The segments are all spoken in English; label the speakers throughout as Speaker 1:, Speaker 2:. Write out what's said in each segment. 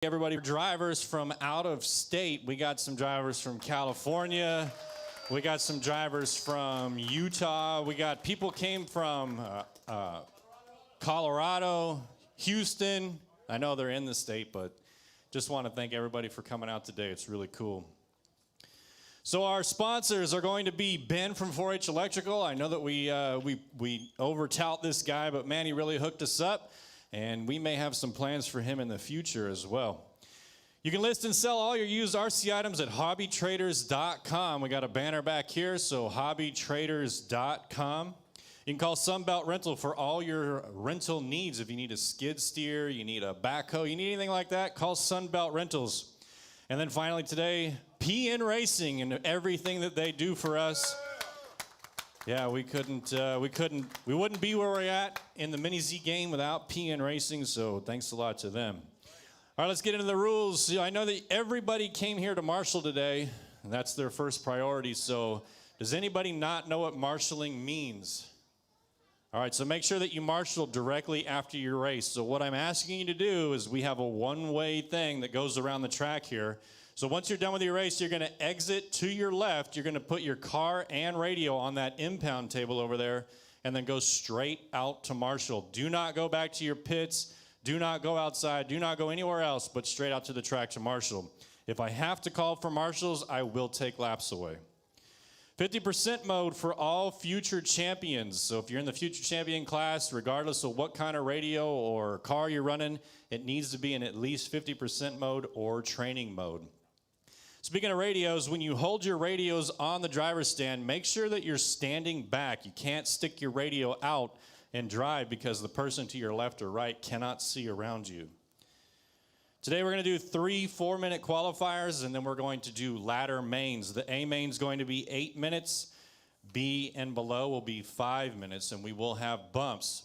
Speaker 1: Everybody, drivers from out of state. We got some drivers from California. We got some drivers from Utah. We got people came from Colorado, Houston. I know they're in the state, but just want to thank everybody for coming out today. It's really cool. So our sponsors are going to be Ben from 4-H Electrical. I know that we over-tout this guy, but man, he really hooked us up. And we may have some plans for him in the future as well. You can list and sell all your used RC items at hobbytraders.com. We got a banner back here, so hobbytraders.com. You can call Sunbelt Rental for all your rental needs. If you need a skid steer, you need a backhoe, you need anything like that, call Sunbelt Rentals. And then finally today, PN Racing and everything that they do for us. Yeah, we wouldn't be where we're at in the Mini Z game without PN Racing, so thanks a lot to them. All right, let's get into the rules. I know that everybody came here to marshal today, and that's their first priority, so does anybody not know what marshaling means? All right, so make sure that you marshal directly after your race. So what I'm asking you to do is we have a one-way thing that goes around the track here. So once you're done with your race, you're going to exit to your left. You're going to put your car and radio on that impound table over there and then go straight out to marshal. Do not go back to your pits. Do not go outside. Do not go anywhere else but straight out to the track to marshal. If I have to call for marshals, I will take laps away. 50% mode for all future champions. So if you're in the future champion class, regardless of what kind of radio or car you're running, it needs to be in at least 50% mode or training mode. Speaking of radios, when you hold your radios on the driver's stand, make sure that you're standing back. You can't stick your radio out and drive because the person to your left or right cannot see around you. Today we're going to do 3 4-minute qualifiers, and then we're going to do ladder mains. The A main is going to be 8 minutes. B and below will be 5 minutes, and we will have bumps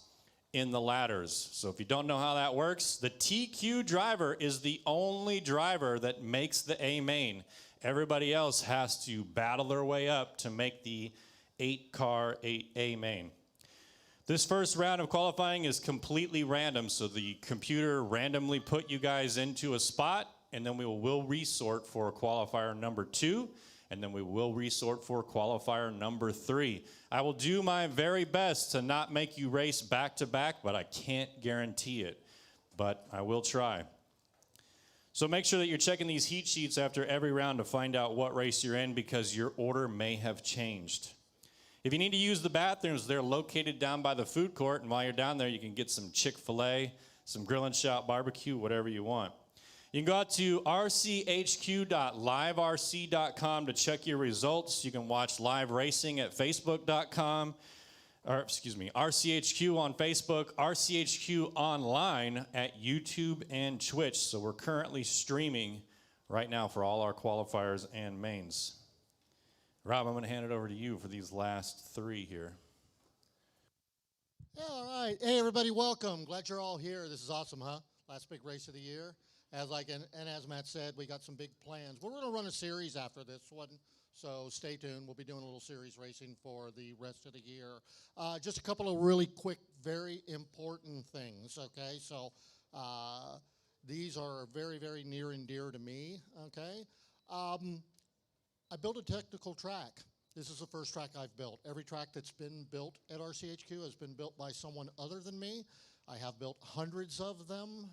Speaker 1: in the ladders. So if you don't know how that works, the TQ driver is the only driver that makes the A main. Everybody else has to battle their way up to make the 8-car A main. This first round of qualifying is completely random, so the computer randomly put you guys into a spot, and then we will resort for qualifier number 2, and then we will resort for qualifier number 3. I will do my very best to not make you race back-to-back, but I can't guarantee it. But I will try. So make sure that you're checking these heat sheets after every round to find out what race you're in because your order may have changed. If you need to use the bathrooms, they're located down by the food court, and while you're down there, you can get some Chick-fil-A, some Grill and Shout barbecue, whatever you want. You can go out to rchq.liverc.com to check your results. You can watch live racing at facebook.com, RCHQ on Facebook, RCHQ online at YouTube and Twitch. So we're currently streaming right now for all our qualifiers and mains. Rob, I'm going to hand it over to you for these last 3 here.
Speaker 2: Yeah, all right. Hey, everybody, welcome. Glad you're all here. This is awesome, huh? Last big race of the year. As Matt said, we got some big plans. We're going to run a series after this one, so stay tuned. We'll be doing a little series racing for the rest of the year. Just a couple of really quick, very important things, okay? So these are very, very near and dear to me, okay? I built a technical track. This is the first track I've built. Every track that's been built at RCHQ has been built by someone other than me. I have built hundreds of them.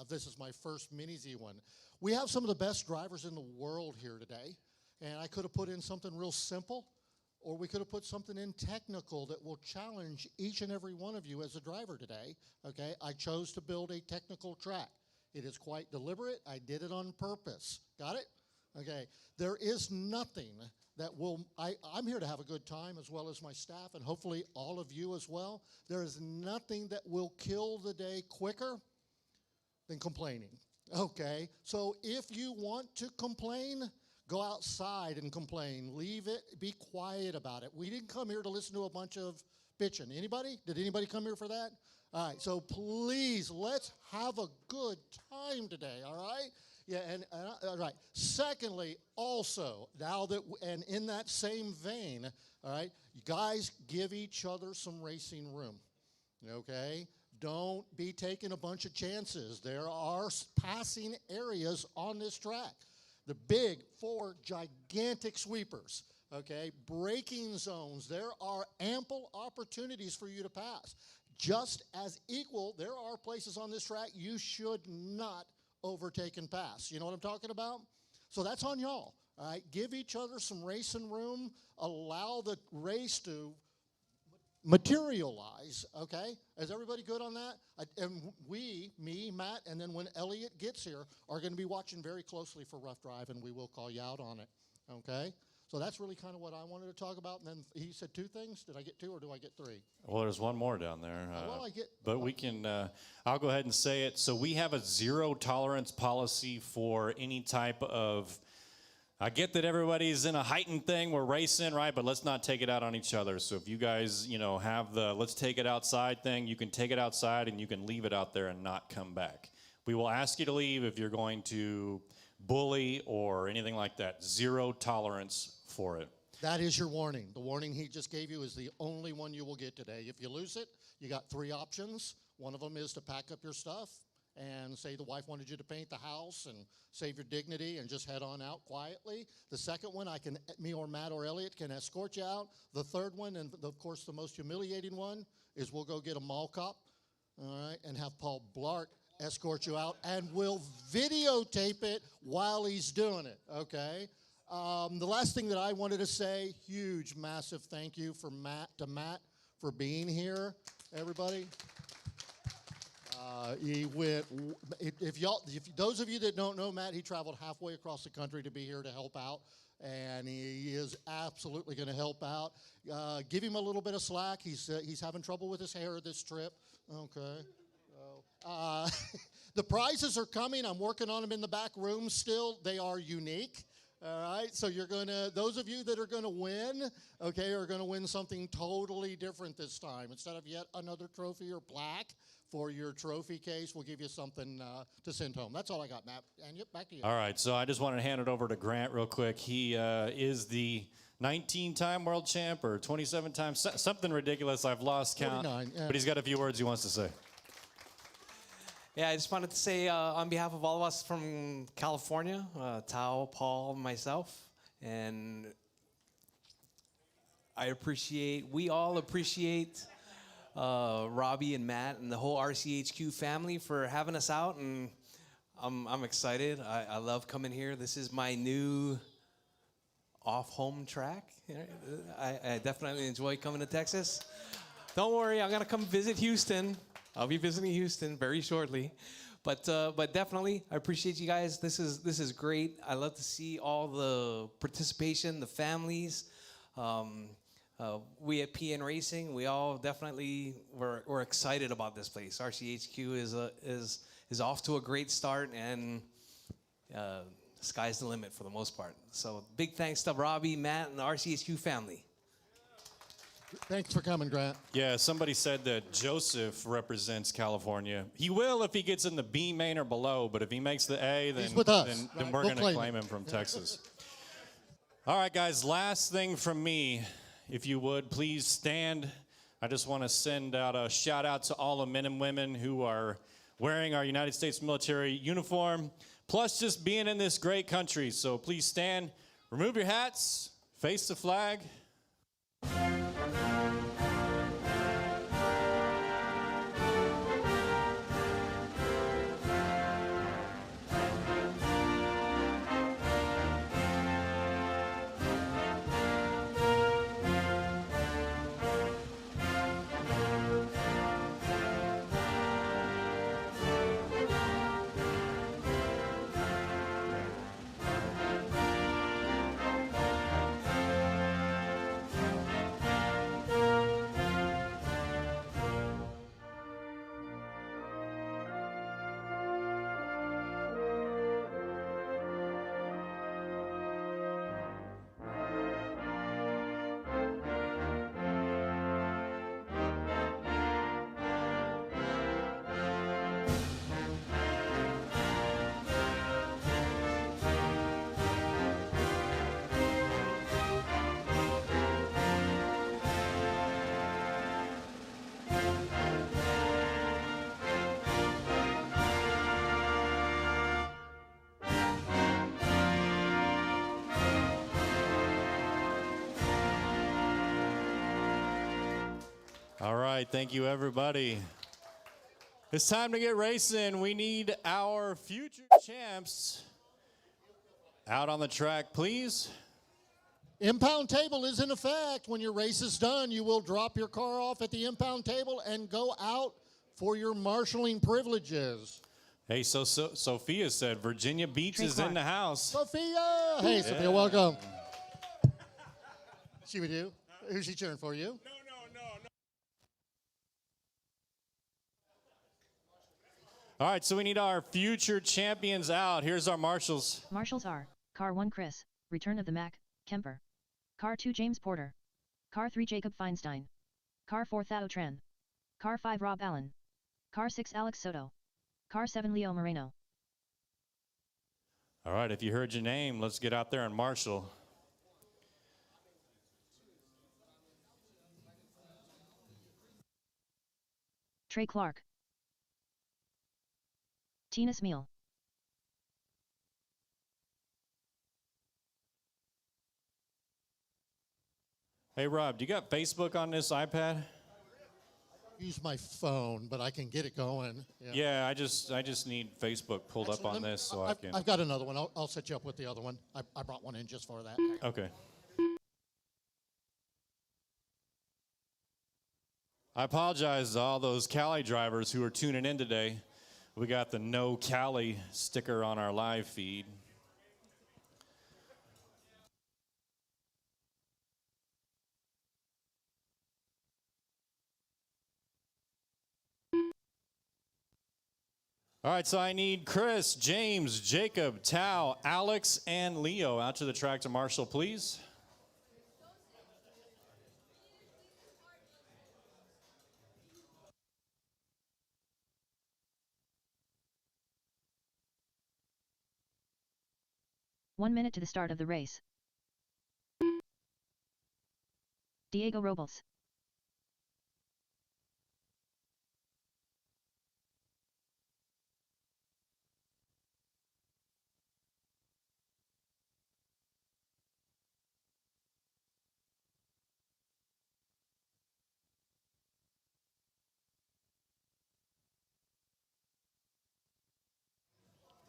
Speaker 2: This is my first Mini Z one. We have some of the best drivers in the world here today, and I could have put in something real simple, or we could have put something in technical that will challenge each and every one of you as a driver today, okay? I chose to build a technical track. It is quite deliberate. I did it on purpose. Got it? Okay. There is nothing that will, I'm here to have a good time as well as my staff and hopefully all of you as well. There is nothing that will kill the day quicker than complaining, okay? So if you want to complain, go outside and complain. Leave it, be quiet about it. We didn't come here to listen to a bunch of bitching. Anybody? Did anybody come here for that? All right, so please, let's have a good time today, all right? Yeah, all right. Secondly, also, now that, and in that same vein, all right, you guys give each other some racing room, okay? Don't be taking a bunch of chances. There are passing areas on this track. The big 4 gigantic sweepers, okay? Braking zones. There are ample opportunities for you to pass. Just as equal, there are places on this track you should not overtake and pass. You know what I'm talking about? So that's on y'all. All right? Give each other some racing room. Allow the race to materialize, okay? Is everybody good on that? And me, Matt, and then when Elliot gets here, are going to be watching very closely for rough drive, and we will call you out on it, okay? So that's really kind of what I wanted to talk about. And then he said 2 things. Did I get 2 or do I get 3?
Speaker 1: Well, there's one more down there.
Speaker 2: Well,
Speaker 1: but we can, I'll go ahead and say it. So we have a 0 tolerance policy for any type of, I get that everybody's in a heightened thing, we're racing, right? But let's not take it out on each other. So if you guys, have the let's take it outside thing, you can take it outside and you can leave it out there and not come back. We will ask you to leave if you're going to bully or anything like that. 0 tolerance for it.
Speaker 2: That is your warning. The warning he just gave you is the only one you will get today. If you lose it, you got 3 options. One of them is to pack up your stuff and say the wife wanted you to paint the house and save your dignity and just head on out quietly. The second one, me or Matt or Elliot can escort you out. The third one, and of course the most humiliating one, is we'll go get a mall cop, all right, and have Paul Blart escort you out, and we'll videotape it while he's doing it, okay? The last thing that I wanted to say, huge, massive thank you to Matt for being here, everybody. He went, those of you that don't know Matt, he traveled halfway across the country to be here to help out, and he is absolutely going to help out. Give him a little bit of slack. He's having trouble with his hair this trip, okay? The prizes are coming. I'm working on them in the back room still. They are unique. All right, so those of you that are going to win, okay, are going to win something totally different this time. Instead of yet another trophy or plaque for your trophy case, we'll give you something to send home. That's all I got, Matt. And yep, back to you.
Speaker 1: All right, so I just wanted to hand it over to Grant real quick. He is the 19-time world champ or 27 times, something ridiculous. I've lost count,
Speaker 2: 49, yeah.
Speaker 1: But he's got a few words he wants to say.
Speaker 3: Yeah, I just wanted to say on behalf of all of us from California, Tao, Paul, myself, and we all appreciate Robbie and Matt and the whole RCHQ family for having us out, and I'm excited. I love coming here. This is my new off-home track. I definitely enjoy coming to Texas. Don't worry, I'm gonna come visit Houston. I'll be visiting Houston very shortly, but definitely I appreciate you guys. This is great. I love to see all the participation, the families. We at PN Racing, we all definitely we're excited about this place. RCHQ is off to a great start, and sky's the limit for the most part. So big thanks to Robbie, Matt, and the RCHQ family.
Speaker 2: Thanks for coming, Grant.
Speaker 1: Yeah, somebody said that Joseph represents California. He will if he gets in the B main or below, but if he makes the A, then,
Speaker 2: He's with us,
Speaker 1: then
Speaker 2: right?
Speaker 1: we're
Speaker 2: We'll
Speaker 1: going to claim him from Texas. All right, guys, last thing from me. If you would, please stand. I just want to send out a shout out to all the men and women who are wearing our United States military uniform, plus just being in this great country. So please stand, remove your hats, face the flag. All right, thank you, everybody. It's time to get racing. We need our future champs out on the track, please.
Speaker 2: Impound table is in effect. When your race is done, you will drop your car off at the impound table and go out for your marshaling privileges.
Speaker 1: Hey, so Sophia said Virginia Beach is in the house.
Speaker 2: Sophia! Hey, Sophia, welcome. She with you? Who's she cheering for, you?
Speaker 1: No. All right, so we need our future champions out. Here's our marshals.
Speaker 4: Marshals are Car 1 Chris, Return of the Mac, Kemper. Car 2 James Porter. Car 3 Jacob Feinstein. Car 4 Thao Tran. Car 5 Rob Allen. Car 6 Alex Soto. Car 7 Leo Moreno.
Speaker 1: All right, if you heard your name, let's get out there and marshal.
Speaker 4: Trey Clark. Tina Smeal.
Speaker 1: Hey, Rob, do you got Facebook on this iPad?
Speaker 2: Use my phone, but I can get it going.
Speaker 1: Yeah, I just need Facebook pulled up on this so I can.
Speaker 2: I've got another one. I'll set you up with the other one. I brought one in just for that.
Speaker 1: Okay. I apologize to all those Cali drivers who are tuning in today. We got the No Cali sticker on our live feed. All right, so I need Chris, James, Jacob, Tao, Alex, and Leo out to the track to marshal, please.
Speaker 4: One minute to the start of the race. Diego Robles.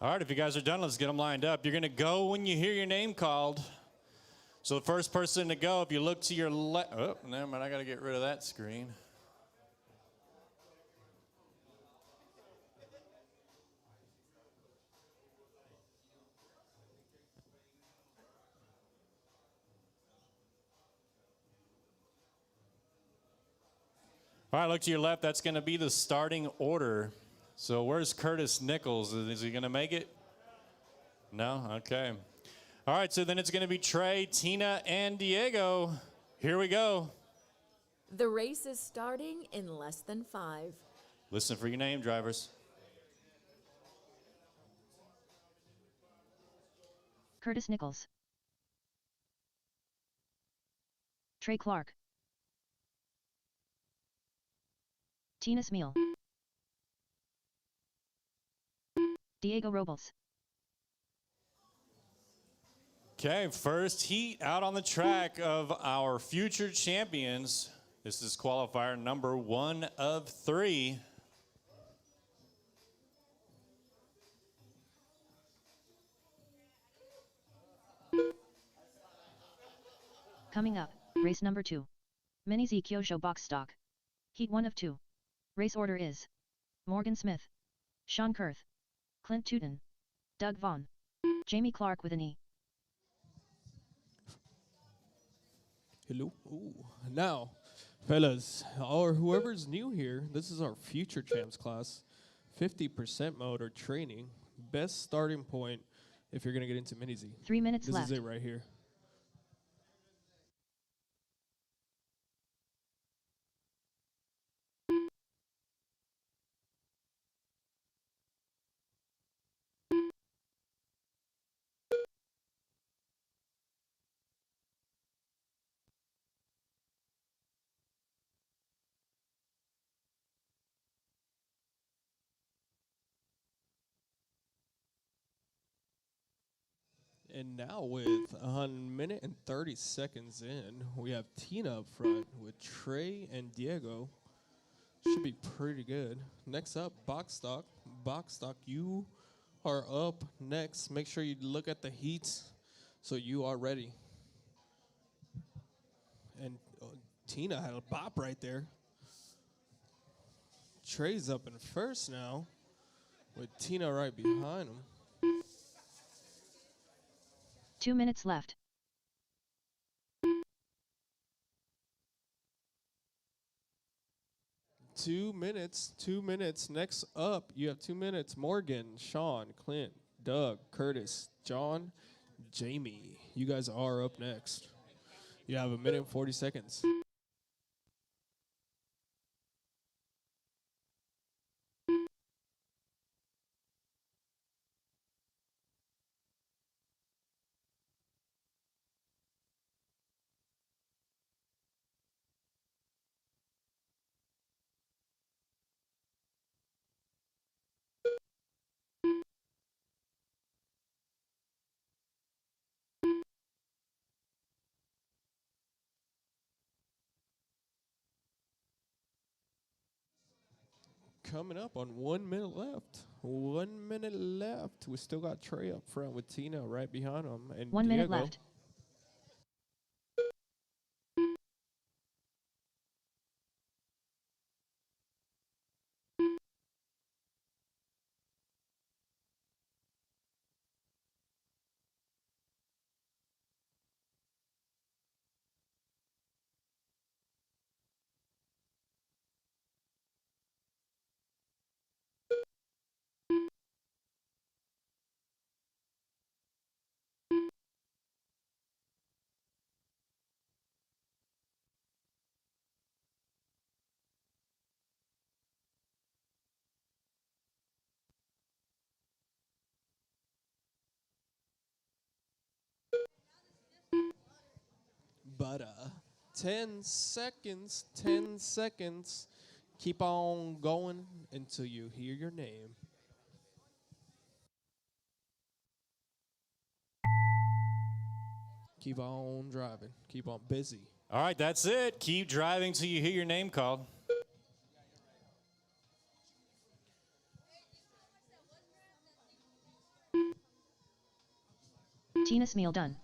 Speaker 1: All right, if you guys are done, let's get them lined up. You're going to go when you hear your name called. So the first person to go, if you look to your left, oh, never mind, I got to get rid of that screen. All right, look to your left. That's going to be the starting order. So where's Curtis Nichols? Is he going to make it? No? Okay. All right, so then it's going to be Trey, Tina, and Diego. Here we go.
Speaker 5: The race is starting in less than 5.
Speaker 1: Listen for your name, drivers.
Speaker 4: Curtis Nichols. Trey Clark. Tina Smeal. Diego Robles.
Speaker 1: Okay, first heat out on the track of our future champions. This is qualifier number 1 of 3.
Speaker 4: Coming up, race number 2. Mini Z Kyosho box stock. Heat 1 of 2. Race order is Morgan Smith, Sean Kurth, Clint Tootin, Doug Vaughn, Jamie Clark with an E.
Speaker 6: Hello. Ooh. Now, fellas, or whoever's new here, this is our future champs class. 50% mode or training. Best starting point if you're going to get into Mini Z.
Speaker 4: 3 minutes
Speaker 6: This
Speaker 4: left.
Speaker 6: is it right here. And now with 1 minute and 30 seconds in, we have Tina up front with Trey and Diego. Should be pretty good. Next up, box stock. Box stock, you are up next. Make sure you look at the heats so you are ready. And Tina had a bop right there. Trey's up in first now with Tina right behind him.
Speaker 4: 2 minutes left.
Speaker 6: 2 minutes, 2 minutes. Next up, you have 2 minutes. Morgan, Sean, Clint, Doug, Curtis, John, Jamie. You guys are up next. You have 1 minute and 40 seconds. Coming up on 1 minute left. 1 minute left. We still got Trey up front with Tina right behind him. And
Speaker 4: 1 minute
Speaker 6: Diego.
Speaker 4: left.
Speaker 6: But 10 seconds, 10 seconds. Keep on going until you hear your name. Keep on driving. Keep on busy.
Speaker 1: All right, that's it. Keep driving till you hear your name called.
Speaker 4: Tina Smeal done.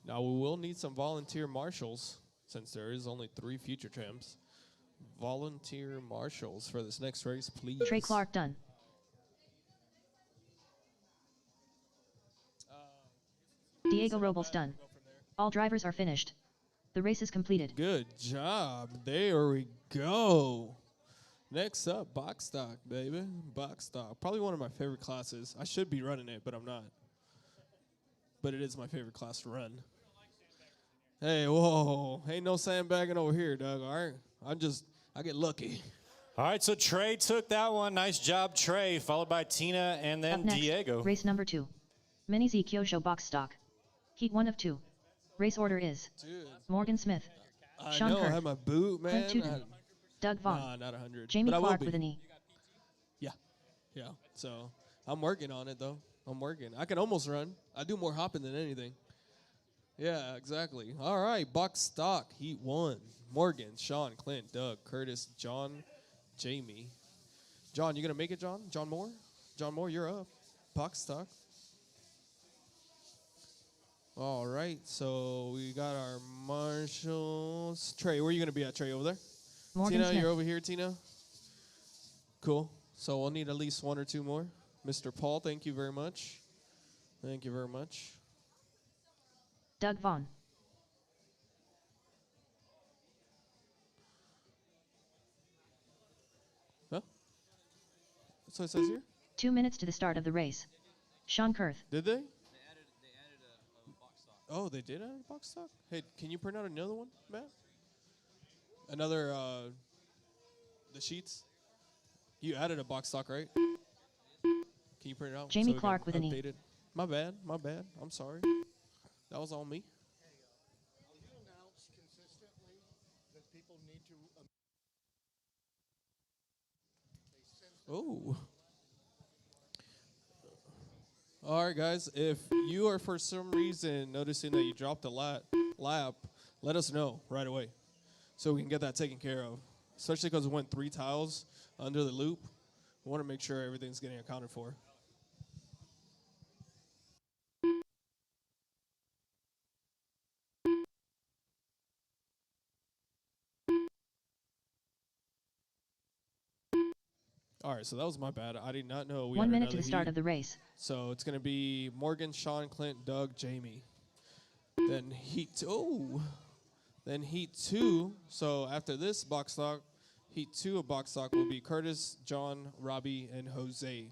Speaker 6: Now we will need some volunteer marshals since there is only 3 future champs. Volunteer marshals for this next race, please.
Speaker 4: Trey Clark done. Diego Robles done. All drivers are finished. The race is completed.
Speaker 6: Good job. There we go. Next up, box stock, baby. Box stock. Probably one of my favorite classes. I should be running it, but I'm not. But it is my favorite class to run. Hey, whoa. Ain't no sandbagging over here, Doug, all right? I get lucky.
Speaker 1: All right, so Trey took that one. Nice job, Trey, followed by Tina and then
Speaker 4: Up next,
Speaker 1: Diego.
Speaker 4: race number 2. Mini Z Kyosho box stock. Heat 1 of 2. Race order is
Speaker 6: Dude.
Speaker 4: Morgan Smith,
Speaker 6: I
Speaker 4: Sean
Speaker 6: know, I
Speaker 4: Kirk,
Speaker 6: had my boot, man.
Speaker 4: Clint Tootin, Doug Vaughn,
Speaker 6: Nah, not 100.
Speaker 4: Jamie
Speaker 6: but I will
Speaker 4: Clark
Speaker 6: be.
Speaker 4: with an E.
Speaker 6: Yeah. So I'm working on it, though. I'm working. I can almost run. I do more hopping than anything. Yeah, exactly. All right, box stock, heat 1. Morgan, Sean, Clint, Doug, Curtis, John, Jamie. John, you going to make it, John? John Moore? John Moore, you're up. Box stock. All right, so we got our marshals. Trey, where are you going to be at, Trey, over there?
Speaker 4: Morgan
Speaker 6: Tina,
Speaker 4: Smith.
Speaker 6: you're over here, Tina? Cool. So we'll need at least 1 or 2 more. Mr. Paul, thank you very much. Thank you very much.
Speaker 4: Doug Vaughn.
Speaker 6: Huh? That's what it says here?
Speaker 4: 2 minutes to the start of the race. Sean Kurth.
Speaker 6: Did they? Oh, they did add a box stock? Hey, can you print out another one, Matt? Another, the sheets? You added a box stock, right? Can you print it out?
Speaker 4: Jamie
Speaker 6: we
Speaker 4: Clark
Speaker 6: can
Speaker 4: with an E.
Speaker 6: update it? My bad. I'm sorry. That was all me.
Speaker 2: Will you announce consistently that people need to...
Speaker 6: Oh. All right, guys. If you are for some reason noticing that you dropped a lap, let us know right away so we can get that taken care of. Especially because we went 3 tiles under the loop. We want to make sure everything's getting accounted for. All right, so that was my bad. I did not know we
Speaker 4: 1
Speaker 6: had
Speaker 4: minute to
Speaker 6: another
Speaker 4: the start
Speaker 6: heat.
Speaker 4: of the race.
Speaker 6: So it's going to be Morgan, Sean, Clint, Doug, Jamie. Then heat 2. Then heat 2. So after this box stock, heat 2 of box stock will be Curtis, John, Robbie, and Jose.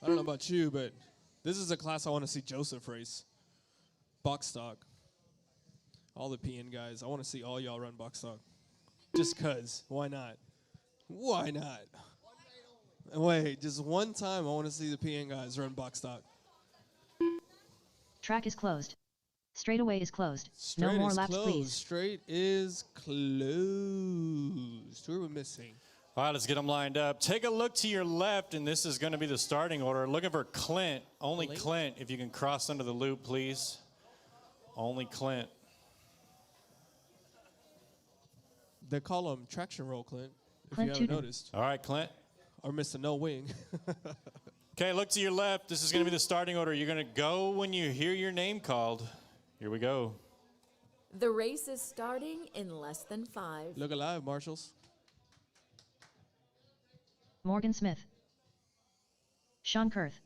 Speaker 6: I don't know about you, but this is a class I want to see Joseph race. Box stock. All the PN guys. I want to see all y'all run box stock. Just cuz. Why not? Why not? Wait, just one time I want to see the PN guys run box stock.
Speaker 4: Track is closed. Straightaway is closed.
Speaker 6: Straight
Speaker 4: No more
Speaker 6: is
Speaker 4: laps,
Speaker 6: closed.
Speaker 4: please.
Speaker 6: Straight is closed. Who are we missing?
Speaker 1: All right, let's get them lined up. Take a look to your left, and this is going to be the starting order. Looking for Clint. Only Clint, if you can cross under the loop, please. Only Clint.
Speaker 6: They call him traction roll, Clint, if
Speaker 4: Clint
Speaker 6: you haven't
Speaker 4: Tootin.
Speaker 6: noticed.
Speaker 1: All right, Clint.
Speaker 6: Or Mr. No Wing.
Speaker 1: Okay, look to your left. This is going to be the starting order. You're going to go when you hear your name called. Here we go.
Speaker 5: The race is starting in less than 5.
Speaker 6: Look alive, Marshals.
Speaker 4: Morgan Smith. Sean Kurth.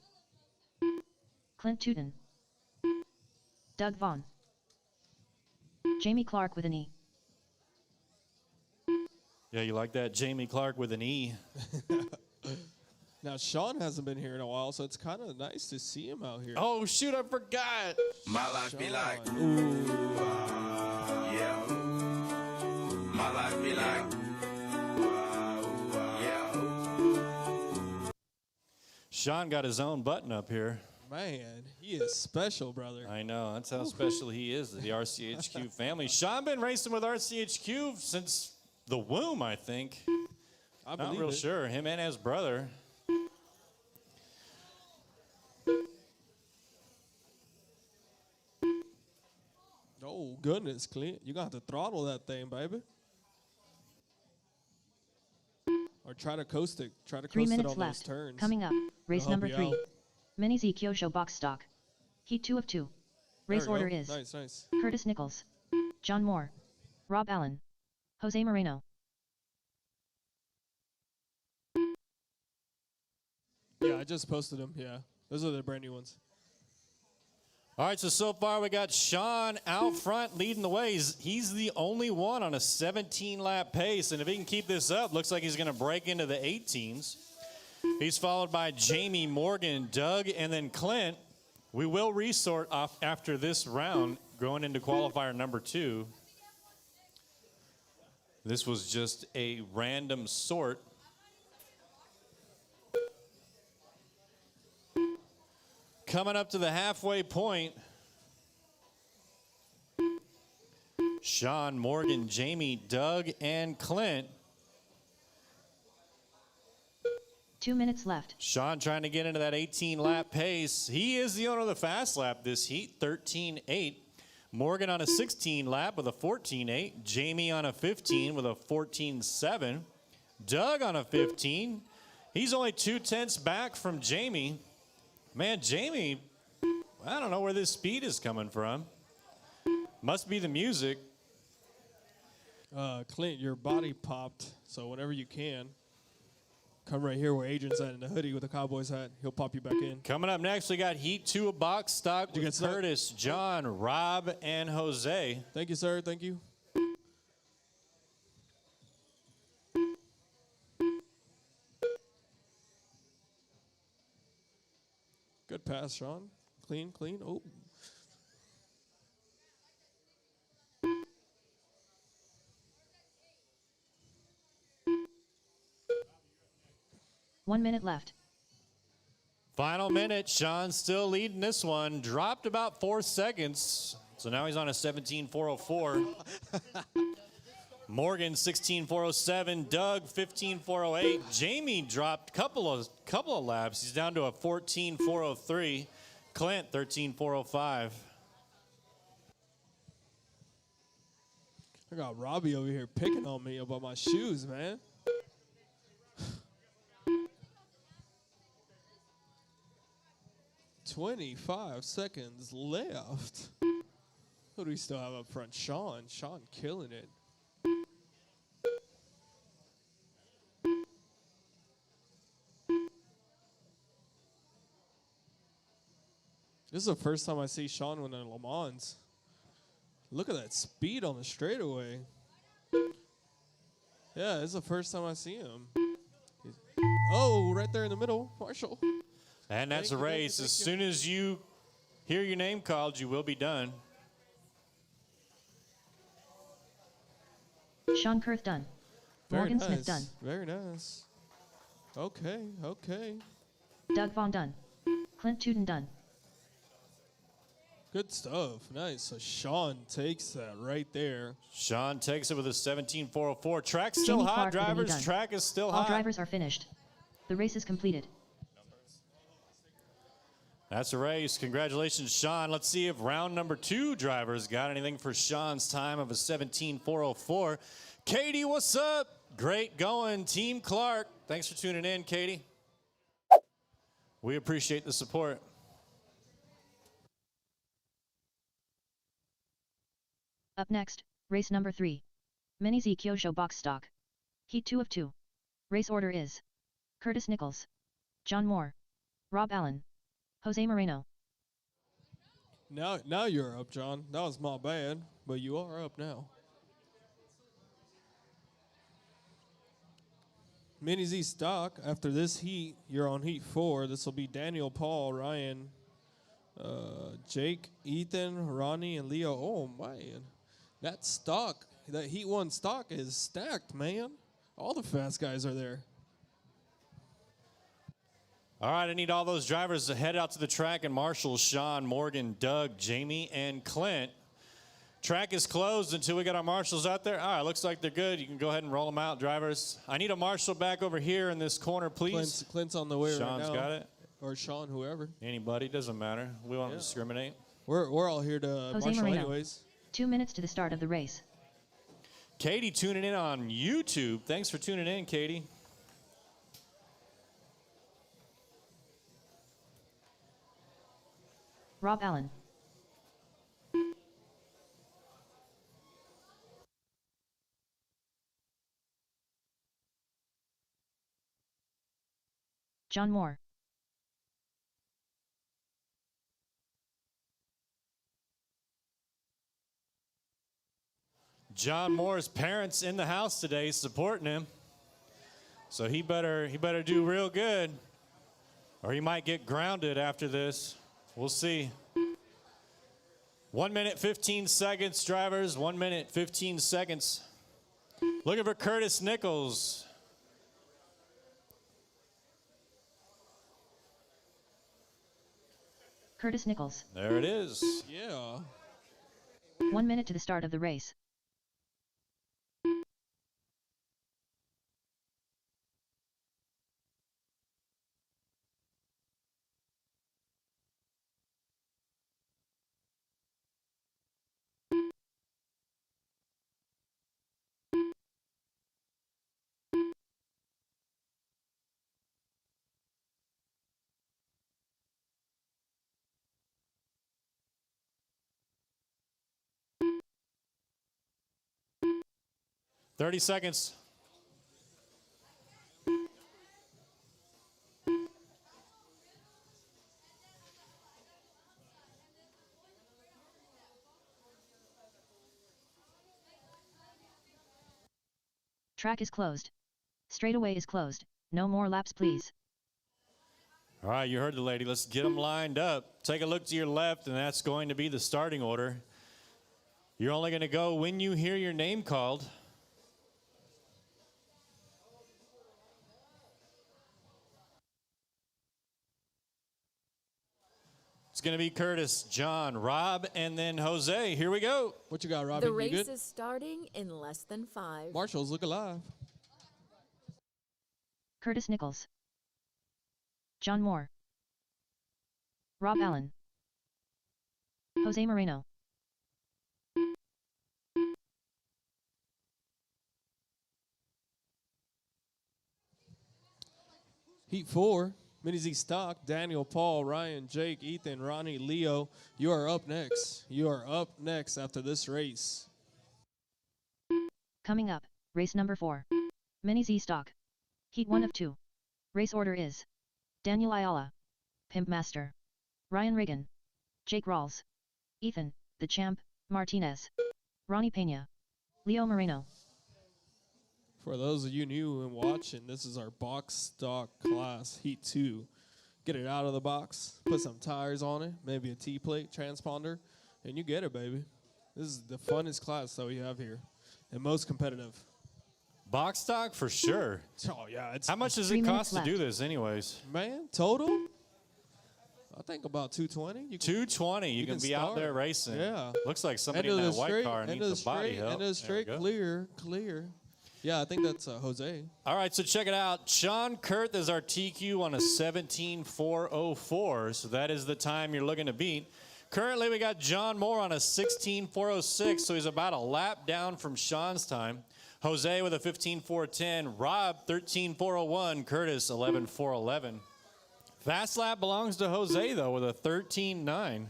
Speaker 4: Clint Tootin. Doug Vaughn. Jamie Clark with an E.
Speaker 1: Yeah, you like that? Jamie Clark with an E.
Speaker 6: Now, Sean hasn't been here in a while, so it's kind of nice to see him out here.
Speaker 1: Oh, shoot, I forgot.
Speaker 7: My life be like,
Speaker 6: Ooh.
Speaker 7: yeah. My life be like, yeah.
Speaker 1: Sean got his own button up here.
Speaker 6: Man, he is special, brother.
Speaker 1: I know. That's how special he is to the RCHQ family. Sean been racing with RCHQ since the womb, I think.
Speaker 6: I
Speaker 1: Not
Speaker 6: believe
Speaker 1: real
Speaker 6: it.
Speaker 1: sure. Him and his brother.
Speaker 6: Oh, goodness, Clint. You're going to have to throttle that thing, baby. Or try to coast it. Try to
Speaker 4: 3
Speaker 6: coast it
Speaker 4: minutes
Speaker 6: on
Speaker 4: left.
Speaker 6: those turns.
Speaker 4: Coming up. Race
Speaker 6: help
Speaker 4: number
Speaker 6: you
Speaker 4: 3.
Speaker 6: out.
Speaker 4: Mini Z Kyosho box stock. Heat 2 of 2.
Speaker 6: There
Speaker 4: Race
Speaker 6: we
Speaker 4: order
Speaker 6: go.
Speaker 4: is
Speaker 6: Nice, nice.
Speaker 4: Curtis Nichols. John Moore. Rob Allen. Jose Moreno.
Speaker 6: Yeah, I just posted them. Yeah. Those are the brand new ones.
Speaker 1: All right, so far we got Sean out front leading the way. He's the only one on a 17-lap pace, and if he can keep this up, looks like he's going to break into the 18s. He's followed by Jamie, Morgan, Doug, and then Clint. We will resort off after this round, going into qualifier number 2. This was just a random sort. Coming up to the halfway point, Sean, Morgan, Jamie, Doug, and Clint.
Speaker 4: 2 minutes left.
Speaker 1: Sean trying to get into that 18-lap pace. He is the owner of the fast lap this heat, 13.8. Morgan on a 16 lap with a 14.8. Jamie on a 15 with a 14.7. Doug on a 15. He's only 2/10 back from Jamie. Man, Jamie, I don't know where this speed is coming from. Must be the music.
Speaker 6: Clint, your body popped, so whenever you can, come right here where Adrian's at in the hoodie with the Cowboys hat. He'll pop you back in.
Speaker 1: Coming up next, we got Heat 2 of box stock
Speaker 6: you
Speaker 1: with
Speaker 6: get stuck?
Speaker 1: Curtis, John, Rob, and Jose.
Speaker 6: Thank you, sir. Thank you. Good pass, Sean. Clean, clean. Oh.
Speaker 4: 1 minute left.
Speaker 1: Final minute. Sean still leading this one. Dropped about 4 seconds. So now he's on a 17.404. Morgan 16.407. Doug 15.408. Jamie dropped a couple of laps. He's down to a 14.403. Clint 13.405.
Speaker 6: I got Robbie over here picking on me about my shoes, man. "25 seconds left." Who do we still have up front? Sean. Sean killing it. This is the first time I see Sean win in Le Mans. Look at that speed on the straightaway. Yeah, this is the first time I see him. Oh, right there in the middle, Marshall.
Speaker 1: And that's a race. As soon as you hear your name called, you will be done.
Speaker 4: Sean Kurth done. Morgan Smith done.
Speaker 6: Very nice. Okay, okay.
Speaker 4: Doug Vaughn done. Clint Tuden done.
Speaker 6: Good stuff. Nice. So Sean takes that right there.
Speaker 1: Sean takes it with a 17.404. Track's still
Speaker 4: Jamie
Speaker 1: hot,
Speaker 4: Clark with a knee
Speaker 1: drivers.
Speaker 4: done.
Speaker 1: Track is still
Speaker 4: All
Speaker 1: hot.
Speaker 4: drivers are finished. The race is completed.
Speaker 1: That's a race. Congratulations, Sean. Let's see if round number 2 drivers got anything for Sean's time of a 17.404. Katie, what's up? Great going, Team Clark. Thanks for tuning in, Katie. We appreciate the support.
Speaker 4: Up next, race number 3. Mini Z Kyosho box stock. Heat 2 of 2. Race order is Curtis Nichols, John Moore, Rob Allen, Jose Moreno.
Speaker 6: Now you're up, John. That was my bad, but you are up now. Mini Z stock. After this heat, you're on heat 4. This will be Daniel, Paul, Ryan, Jake, Ethan, Ronnie, and Leo. Oh, man. That stock, that heat 1 stock is stacked, man. All the fast guys are there.
Speaker 1: All right, I need all those drivers to head out to the track and marshal Sean, Morgan, Doug, Jamie, and Clint. Track is closed until we get our marshals out there. All right, looks like they're good. You can go ahead and roll them out, drivers. I need a marshal back over here in this corner, please.
Speaker 6: Clint's on the way right now.
Speaker 1: Sean's got it.
Speaker 6: Or Sean, whoever.
Speaker 1: Anybody, doesn't matter. We won't discriminate.
Speaker 6: We're all here to
Speaker 4: Jose
Speaker 6: marshal
Speaker 4: Moreno.
Speaker 6: anyways.
Speaker 4: 2 minutes to the start of the race.
Speaker 1: Katie tuning in on YouTube. Thanks for tuning in, Katie.
Speaker 4: Rob Allen. John Moore.
Speaker 1: John Moore's parents in the house today supporting him. So he better do real good, or he might get grounded after this. We'll see. 1 minute, 15 seconds, drivers. 1 minute, 15 seconds. Looking for Curtis Nichols.
Speaker 4: Curtis Nichols.
Speaker 1: There it is.
Speaker 6: Yeah.
Speaker 4: 1 minute to the start of the race.
Speaker 1: Thirty seconds.
Speaker 4: Track is closed. Straightaway is closed. No more laps, please.
Speaker 1: All right, you heard the lady. Let's get them lined up. Take a look to your left, and that's going to be the starting order. You're only going to go when you hear your name called. It's going to be Curtis, John, Rob, and then Jose. Here we go.
Speaker 6: What you got, Robbie?
Speaker 5: The
Speaker 6: You
Speaker 5: race
Speaker 6: good?
Speaker 5: is starting in less than 5.
Speaker 6: Marshall's look alive.
Speaker 4: Curtis Nichols, John Moore, Rob Allen, Jose Moreno,
Speaker 6: Heat 4, Mini Z Stock, Daniel, Paul, Ryan, Jake, Ethan, Ronnie, Leo. You are up next. You are up next after this race.
Speaker 4: Coming up, race number 4. Mini Z Stock. Heat 1 of 2. Race order is Daniel Ayala, Pimp Master, Ryan Reagan, Jake Rawls, Ethan, the Champ, Martinez, Ronnie Pena, Leo Moreno.
Speaker 6: For those of you new and watching, this is our box stock class, Heat 2. Get it out of the box, put some tires on it, maybe a T-plate, transponder, and you get it, baby. This is the funnest class that we have here, and most competitive.
Speaker 1: Box stock for sure.
Speaker 6: Oh, yeah. It's
Speaker 1: How much does
Speaker 4: 3
Speaker 1: it
Speaker 4: minutes
Speaker 1: cost to do
Speaker 4: left.
Speaker 1: this anyways?
Speaker 6: Man, total? I think about 220. You can,
Speaker 1: 220. You can be out there racing.
Speaker 6: Yeah.
Speaker 1: Looks like somebody
Speaker 6: end
Speaker 1: in
Speaker 6: of
Speaker 1: that
Speaker 6: the
Speaker 1: white
Speaker 6: straight,
Speaker 1: car
Speaker 6: end of
Speaker 1: needs
Speaker 6: the
Speaker 1: a body
Speaker 6: straight,
Speaker 1: help.
Speaker 6: end of the straight,
Speaker 1: There we go.
Speaker 6: clear. Yeah, I think that's Jose.
Speaker 1: All right, so check it out. Sean Kurth is our TQ on a 17.404, so that is the time you're looking to beat. Currently, we got John Moore on a 16.406, so he's about a lap down from Sean's time. Jose with a 15.410, Rob 13.401, Curtis 11.411. Fast lap belongs to Jose, though, with a 13.9.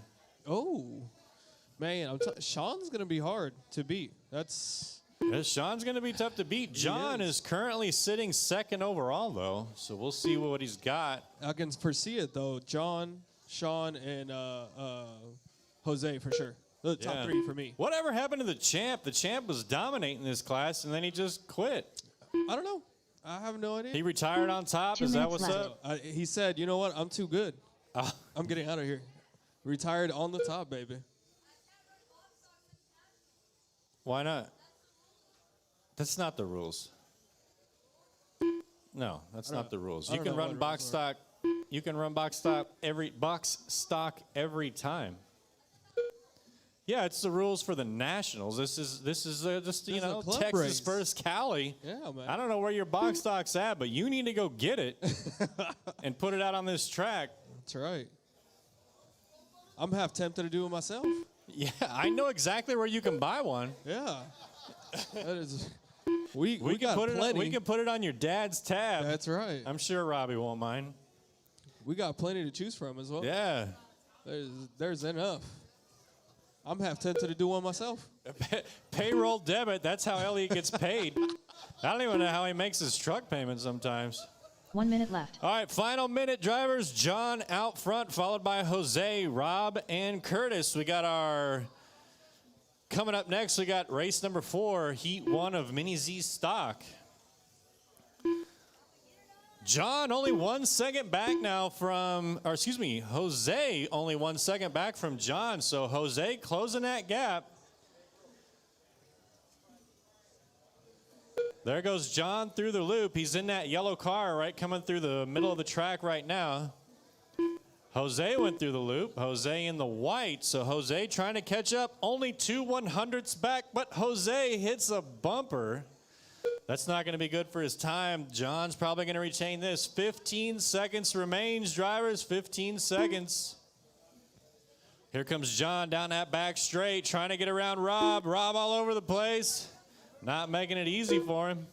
Speaker 6: Oh, man, Sean's going to be hard to beat. That's...
Speaker 1: Yeah, Sean's going to be tough to beat. John is currently sitting second overall, though, so we'll see what he's got.
Speaker 6: I can foresee it, though. John, Sean, and Jose for sure. The top
Speaker 1: Yeah.
Speaker 6: 3 for me.
Speaker 1: Whatever happened to the champ? The champ was dominating this class, and then he just quit.
Speaker 6: I don't know. I have no idea.
Speaker 1: He retired on top.
Speaker 4: 2
Speaker 1: Is that
Speaker 4: minutes
Speaker 1: what's
Speaker 4: left.
Speaker 1: up?
Speaker 6: He said, you know what? I'm too good. I'm getting out of here. Retired on the top, baby.
Speaker 1: Why not? That's not the rules. No, that's not the rules.
Speaker 6: I
Speaker 1: You
Speaker 6: don't
Speaker 1: can
Speaker 6: know
Speaker 1: run
Speaker 6: what the
Speaker 1: box
Speaker 6: rules
Speaker 1: stock. You can run box stock every time. Yeah, it's the rules for the Nationals. This is just
Speaker 6: This is a club
Speaker 1: Texas
Speaker 6: race.
Speaker 1: versus Cali.
Speaker 6: Yeah, man.
Speaker 1: I don't know where your box stock's at, but you need to go get it and put it out on this track.
Speaker 6: That's right. I'm half tempted to do it myself.
Speaker 1: Yeah, I know exactly where you can buy one.
Speaker 6: Yeah. That is. We
Speaker 1: We can
Speaker 6: got
Speaker 1: put
Speaker 6: plenty.
Speaker 1: we can put it on your dad's tab.
Speaker 6: That's right.
Speaker 1: I'm sure Robbie won't mind.
Speaker 6: We got plenty to choose from as well.
Speaker 1: Yeah.
Speaker 6: There's enough. I'm half tempted to do one myself.
Speaker 1: Payroll debit, that's how Elliot gets paid. I don't even know how he makes his truck payment sometimes.
Speaker 4: 1 minute left.
Speaker 1: All right, final minute drivers. John out front, followed by Jose, Rob, and Curtis. We got our... Coming up next, we got race number 4, Heat 1 of Mini Z Stock. John only 1 second back now from, or excuse me, Jose only 1 second back from John. So Jose closing that gap. There goes John through the loop. He's in that yellow car right coming through the middle of the track right now. Jose went through the loop. Jose in the white. So Jose trying to catch up. Only 2 100ths back, but Jose hits a bumper. That's not going to be good for his time. John's probably going to retain this. 15 seconds remains, drivers. 15 seconds. Here comes John down that back straight, trying to get around Rob. Rob all over the place. Not making it easy for him,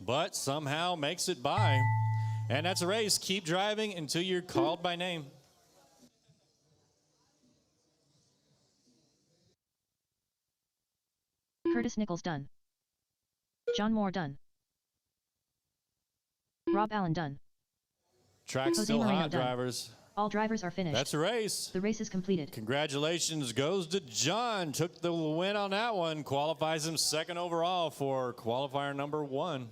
Speaker 1: but somehow makes it by. And that's a race. Keep driving until you're called by name.
Speaker 4: Curtis Nichols done. John Moore done. Rob Allen done.
Speaker 1: Track's
Speaker 4: Jose
Speaker 1: still
Speaker 4: Moreno
Speaker 1: hot,
Speaker 4: done.
Speaker 1: drivers.
Speaker 4: All drivers are finished.
Speaker 1: That's a race.
Speaker 4: The race is completed.
Speaker 1: Congratulations goes to John. Took the win on that one. Qualifies him second overall for qualifier number 1.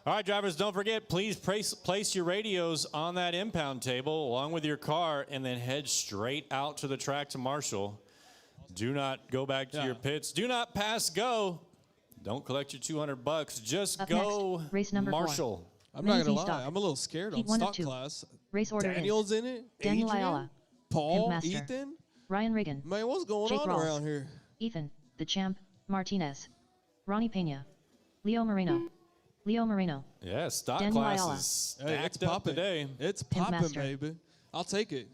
Speaker 1: All right, drivers, don't forget, please place your radios on that impound table along with your car and then head straight out to the track to Marshall. Do not go back to your pits. Do not pass go. Don't collect your $200. Just
Speaker 4: Up
Speaker 1: go
Speaker 4: next, race number 4.
Speaker 1: Marshall.
Speaker 6: I'm not
Speaker 4: Mini
Speaker 6: gonna
Speaker 4: Z
Speaker 6: lie.
Speaker 4: stock.
Speaker 6: I'm a little scared
Speaker 4: Heat
Speaker 6: on
Speaker 4: 1 of
Speaker 6: stock
Speaker 4: 2.
Speaker 6: class.
Speaker 4: Race order
Speaker 6: Daniel's
Speaker 4: is
Speaker 6: in it.
Speaker 4: Daniel
Speaker 6: Adrian?
Speaker 4: Ayala,
Speaker 6: Paul,
Speaker 4: Master.
Speaker 6: Ethan.
Speaker 4: Ryan Riggin.
Speaker 6: Man, what's going
Speaker 4: Jake
Speaker 6: on
Speaker 4: Rawls.
Speaker 6: around here?
Speaker 4: Ethan, the champ, Martinez. Ronnie Pena. Leo Moreno. Leo Moreno.
Speaker 1: Yeah, stock
Speaker 4: Daniel
Speaker 1: class
Speaker 4: Ayala.
Speaker 1: is
Speaker 6: Hey, it's
Speaker 1: stacked up
Speaker 6: popping.
Speaker 1: today.
Speaker 6: It's
Speaker 4: Pimp
Speaker 6: popping,
Speaker 4: Master.
Speaker 6: baby. I'll take it.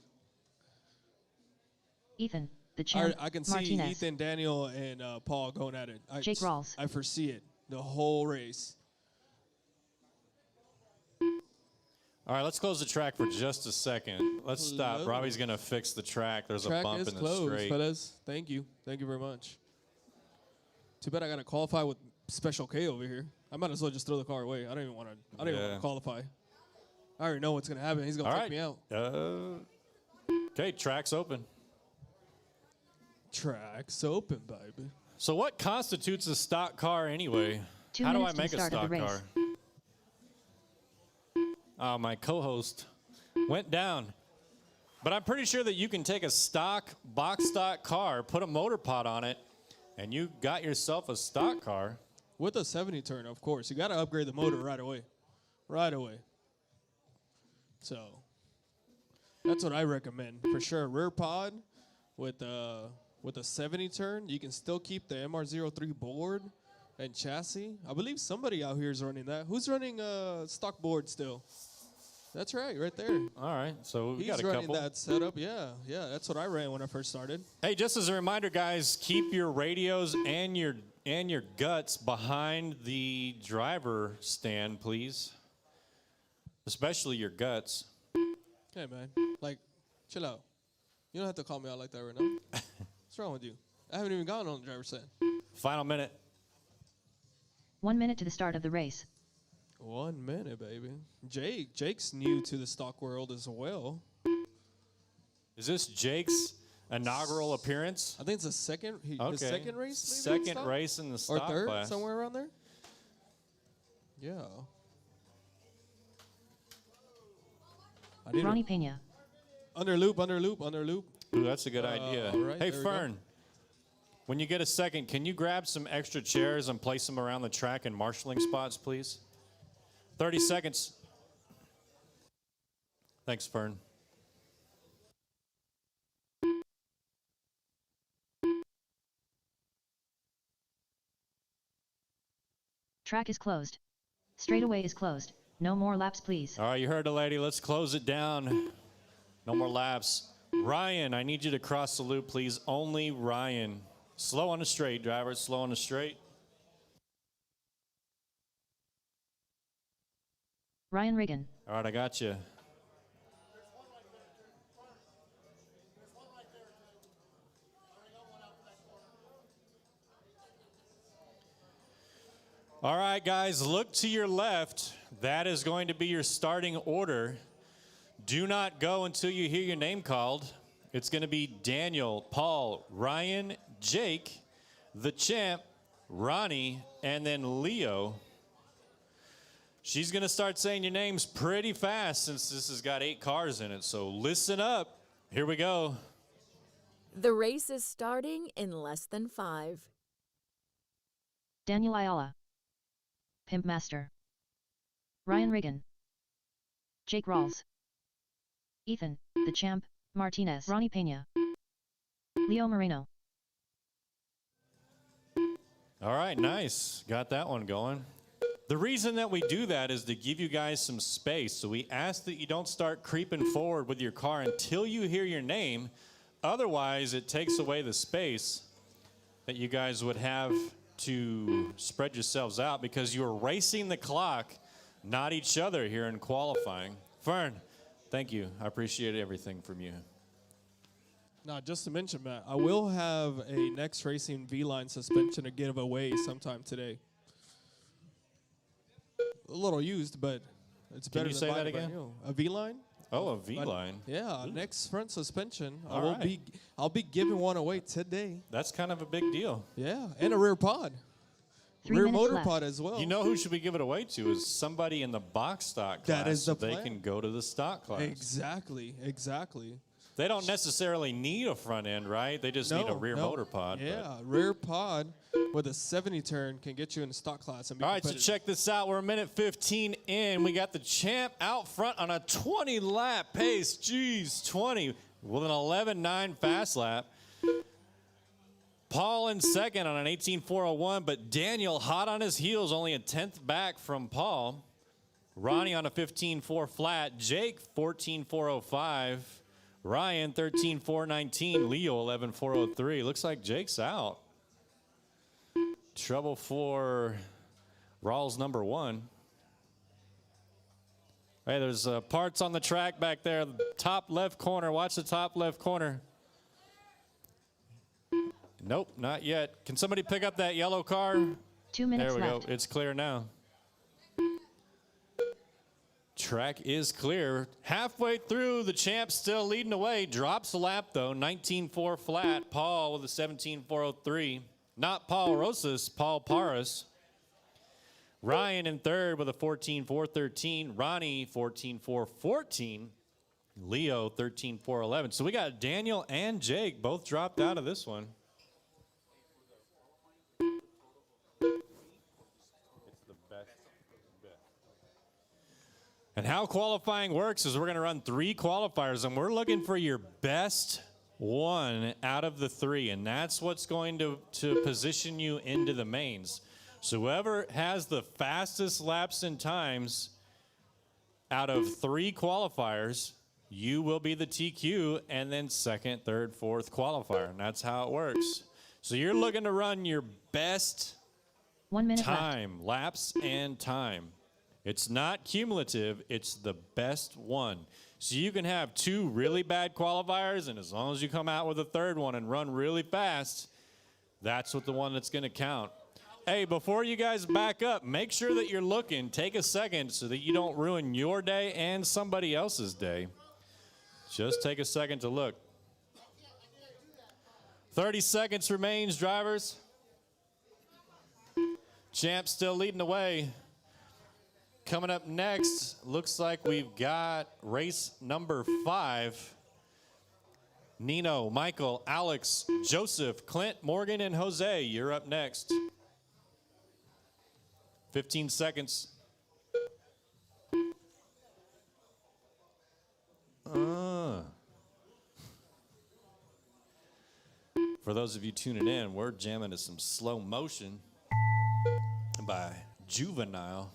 Speaker 4: Ethan, the champ,
Speaker 6: I can see
Speaker 4: Martinez.
Speaker 6: Ethan, Daniel, and Paul going at it.
Speaker 4: Jake Rawls.
Speaker 6: I foresee it. The whole race.
Speaker 1: All right, let's close the track for just a second. Let's stop.
Speaker 6: Hello.
Speaker 1: Robbie's going to fix the track. There's a
Speaker 6: Track
Speaker 1: bump
Speaker 6: is
Speaker 1: in the
Speaker 6: closed,
Speaker 1: straight.
Speaker 6: fellas. Thank you. Thank you very much. Too bad I got to qualify with Special K over here. I might as well just throw the car away. I don't even want to
Speaker 1: Yeah.
Speaker 6: qualify. I already know what's going to happen. He's going
Speaker 1: All
Speaker 6: to
Speaker 1: right.
Speaker 6: take me out.
Speaker 1: Okay, track's open.
Speaker 6: Track's open, baby.
Speaker 1: So what constitutes a stock car anyway?
Speaker 4: 2
Speaker 1: How do I
Speaker 4: minutes to the
Speaker 1: make a
Speaker 4: start of the
Speaker 1: stock
Speaker 4: race.
Speaker 1: car? Oh, my co-host went down. But I'm pretty sure that you can take a stock, box stock car, put a motor pod on it, and you got yourself a stock car.
Speaker 6: With a 70 turn, of course. You got to upgrade the motor right away. Right away. So that's what I recommend. For sure, rear pod with a 70 turn. You can still keep the MR03 board and chassis. I believe somebody out here is running that. Who's running stock board still? That's right there.
Speaker 1: All right, so we
Speaker 6: He's
Speaker 1: got a
Speaker 6: running
Speaker 1: couple.
Speaker 6: that setup. Yeah, that's what I ran when I first started.
Speaker 1: Hey, just as a reminder, guys, keep your radios and your guts behind the driver stand, please. Especially your guts.
Speaker 6: Hey, man. Like, chill out. You don't have to call me out like that right now. What's wrong with you? I haven't even gotten on the driver's side.
Speaker 1: Final minute.
Speaker 4: 1 minute to the start of the race.
Speaker 6: 1 minute, baby. Jake's new to the stock world as well.
Speaker 1: Is this Jake's inaugural appearance?
Speaker 6: I think it's his second race, maybe. in
Speaker 1: Second
Speaker 6: stock?
Speaker 1: race in the
Speaker 6: Or
Speaker 1: stock
Speaker 6: third,
Speaker 1: class.
Speaker 6: somewhere around there. Yeah. I need
Speaker 4: Ronnie Pena.
Speaker 6: under loop.
Speaker 1: Ooh, that's a good idea.
Speaker 6: right,
Speaker 1: Hey,
Speaker 6: there we go.
Speaker 1: Fern, when you get a second, can you grab some extra chairs and place them around the track in marshalling spots, please? 30 seconds. Thanks, Fern.
Speaker 4: Track is closed. Straightaway is closed. No more laps, please.
Speaker 1: All right, you heard the lady. Let's close it down. No more laps. Ryan, I need you to cross the loop, please. Only Ryan. Slow on the straight, driver. Slow on the straight.
Speaker 4: Ryan Riggin.
Speaker 1: All right, I got you. All right, guys, look to your left. That is going to be your starting order. Do not go until you hear your name called. It's going to be Daniel, Paul, Ryan, Jake, the champ, Ronnie, and then Leo. She's going to start saying your names pretty fast since this has got 8 cars in it. So listen up. Here we go.
Speaker 5: The race is starting in less than 5.
Speaker 4: Daniel Ayala. Pimp Master. Ryan Riggin. Jake Rawls. Ethan, the champ, Martinez. Ronnie Pena. Leo Moreno.
Speaker 1: All right, nice. Got that one going. The reason that we do that is to give you guys some space. So we ask that you don't start creeping forward with your car until you hear your name. Otherwise, it takes away the space that you guys would have to spread yourselves out because you're racing the clock, not each other here in qualifying. Fern, thank you. I appreciate everything from you.
Speaker 6: Now, just to mention, Matt, I will have a Next Racing V-Line suspension to give away sometime today. A little used, but it's
Speaker 1: Can
Speaker 6: better
Speaker 1: you
Speaker 6: than
Speaker 1: say
Speaker 6: buying
Speaker 1: that
Speaker 6: a brand
Speaker 1: again?
Speaker 6: new. A V-Line?
Speaker 1: Oh, a V-line.
Speaker 6: Yeah, next front suspension.
Speaker 1: All right.
Speaker 6: I'll be giving one away today.
Speaker 1: That's kind of a big deal.
Speaker 6: Yeah, and a rear pod.
Speaker 4: 3
Speaker 6: Rear
Speaker 4: minutes
Speaker 6: motor
Speaker 4: left.
Speaker 6: pod as well.
Speaker 1: You know who should we give it away to is somebody in the box stock class.
Speaker 6: That is the
Speaker 1: so they
Speaker 6: plan.
Speaker 1: can go to the stock class.
Speaker 6: Exactly.
Speaker 1: They don't necessarily need a front end, right? They just need a rear motor pod.
Speaker 6: Yeah, rear pod with a 70 turn can get you in the stock class. And be
Speaker 1: All right, so
Speaker 6: competitive.
Speaker 1: check this out. We're a minute 15 in. We got the champ out front on a 20-lap pace. Jeez, 20. with an 11.9 fast lap. Paul in second on an 18.401, but Daniel hot on his heels, only a 10th back from Paul. Ronnie on a 15.4 flat. Jake 14.405. Ryan 13.419. Leo 11.403. Looks like Jake's out. Trouble for Rawls number 1. Hey, there's parts on the track back there. Top left corner. Watch the top left corner. Nope, not yet. Can somebody pick up that yellow car?
Speaker 4: 2 minutes
Speaker 1: There we
Speaker 4: left.
Speaker 1: go. It's clear now. Track is clear. Halfway through, the champ still leading away. Drops a lap, though. 19.4 flat. Paul with a 17.403. Not Paul Rosas, Paul Paras. Ryan in third with a 14.413. Ronnie 14.414. Leo 13.411. So we got Daniel and Jake both dropped out of this one. And how qualifying works is we're going to run 3 qualifiers, and we're looking for your best one out of the 3, and that's what's going to position you into the mains. So whoever has the fastest laps and times out of 3 qualifiers, you will be the TQ, and then second, third, fourth qualifier, and that's how it works. So you're looking to run your best
Speaker 4: 1 minute
Speaker 1: time, laps and time. It's not cumulative, it's the best one. So you can have 2 really bad qualifiers, and as long as you come out with a third one and run really fast, that's what the one that's going to count. Hey, before you guys back up, make sure that you're looking. Take a second so that you don't ruin your day and somebody else's day. Just take a second to look. 30 seconds remains, drivers. Champ still leading the way. Coming up next, looks like we've got race number 5. Nino, Michael, Alex, Joseph, Clint, Morgan, and Jose, you're up next. 15 seconds. For those of you tuning in, we're jamming to some slow motion by Juvenile.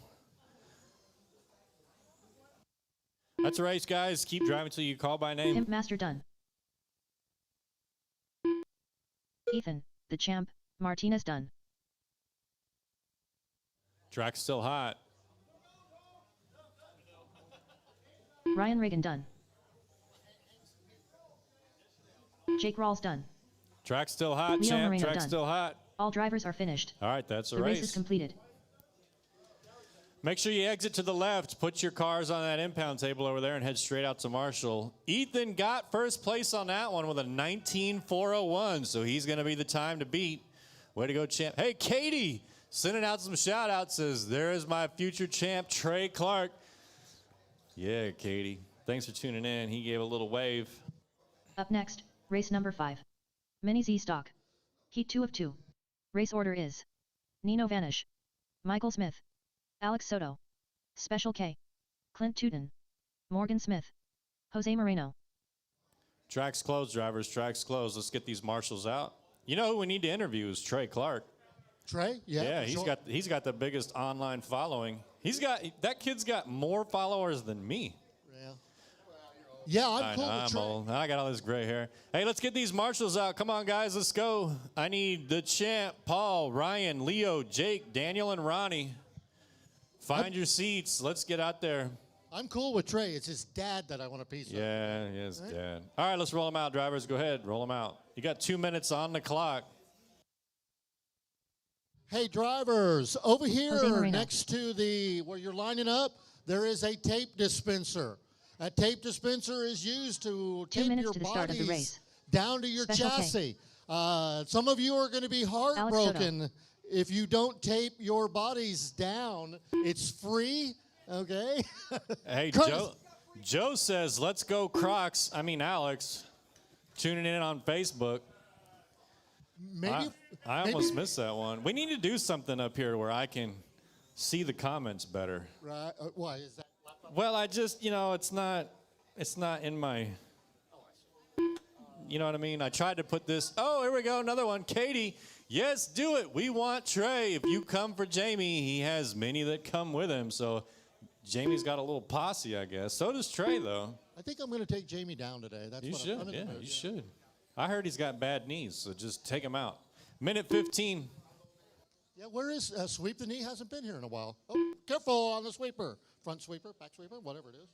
Speaker 1: That's a race, guys. Keep driving till you call by name.
Speaker 4: Pimp Master done. Ethan, the champ, Martinez done.
Speaker 1: Track's still hot.
Speaker 4: Ryan Reagan done. Jake Rawls done.
Speaker 1: Track's still hot,
Speaker 4: Leo
Speaker 1: champ.
Speaker 4: Moreno
Speaker 1: Track's
Speaker 4: done.
Speaker 1: still hot.
Speaker 4: All drivers are finished.
Speaker 1: All right, that's a
Speaker 4: The race is
Speaker 1: race.
Speaker 4: completed.
Speaker 1: Make sure you exit to the left, put your cars on that impound table over there, and head straight out to Marshall. Ethan got first place on that one with a 19.401, so he's going to be the time to beat. Way to go, champ. Hey, Katie, sending out some shout-outs, says, there is my future champ, Trey Clark. Yeah, Katie. Thanks for tuning in. He gave a little wave.
Speaker 4: Up next, race number 5. Mini Z stock. Heat 2 of 2. Race order is Nino Vanish, Michael Smith, Alex Soto, Special K, Clint Tootin, Morgan Smith, Jose Moreno.
Speaker 1: Track's closed, drivers. Track's closed. Let's get these marshals out. You know who we need to interview is Trey Clark.
Speaker 2: Trey?
Speaker 1: Yeah,
Speaker 2: sure.
Speaker 1: he's got the biggest online following. That kid's got more followers than me.
Speaker 2: Yeah, I'm
Speaker 1: I
Speaker 2: cool
Speaker 1: know,
Speaker 2: with
Speaker 1: I'm
Speaker 2: Trey.
Speaker 1: old. I got all this gray hair. Hey, let's get these marshals out. Come on, guys, let's go. I need the champ, Paul, Ryan, Leo, Jake, Daniel, and Ronnie. Find your seats. Let's get out there.
Speaker 2: I'm cool with Trey. It's his dad that I want a piece of.
Speaker 1: Yeah, yes, Dad. All right, let's roll them out, drivers. Go ahead, roll them out. You got 2 minutes on the clock.
Speaker 2: Hey, drivers, over
Speaker 4: Jose
Speaker 2: here
Speaker 4: Moreno.
Speaker 2: next to where you're lining up, there is a tape dispenser. A tape dispenser is used to
Speaker 4: 2
Speaker 2: tape
Speaker 4: minutes
Speaker 2: your
Speaker 4: to the start of the
Speaker 2: bodies
Speaker 4: race.
Speaker 2: down to your
Speaker 4: Special K.
Speaker 2: chassis. Some of you are going to be heartbroken if you don't tape your bodies down. It's free, okay?
Speaker 1: Hey,
Speaker 2: Curtis.
Speaker 1: Joe says, let's go Crocs. Alex, tuning in on Facebook.
Speaker 2: Maybe
Speaker 1: I almost missed that one. We need to do something up here where I can see the comments better.
Speaker 2: Right? Why is that?
Speaker 1: Well, I just, it's not in my. You know what I mean? I tried to put this. Oh, here we go. Another one. Katie, yes, do it. We want Trey. If you come for Jamie, he has many that come with him. So Jamie's got a little posse, I guess. So does Trey, though.
Speaker 2: I think I'm going to take Jamie down today. That's
Speaker 1: You
Speaker 2: what
Speaker 1: should.
Speaker 2: I'm in the
Speaker 1: Yeah,
Speaker 2: mood,
Speaker 1: you should. I heard he's got bad knees, so just take him out. Minute 15.
Speaker 2: Yeah, where is Sweep the Knee? Hasn't been here in a while. Oh, careful on the sweeper. Front sweeper, back sweeper, whatever it is.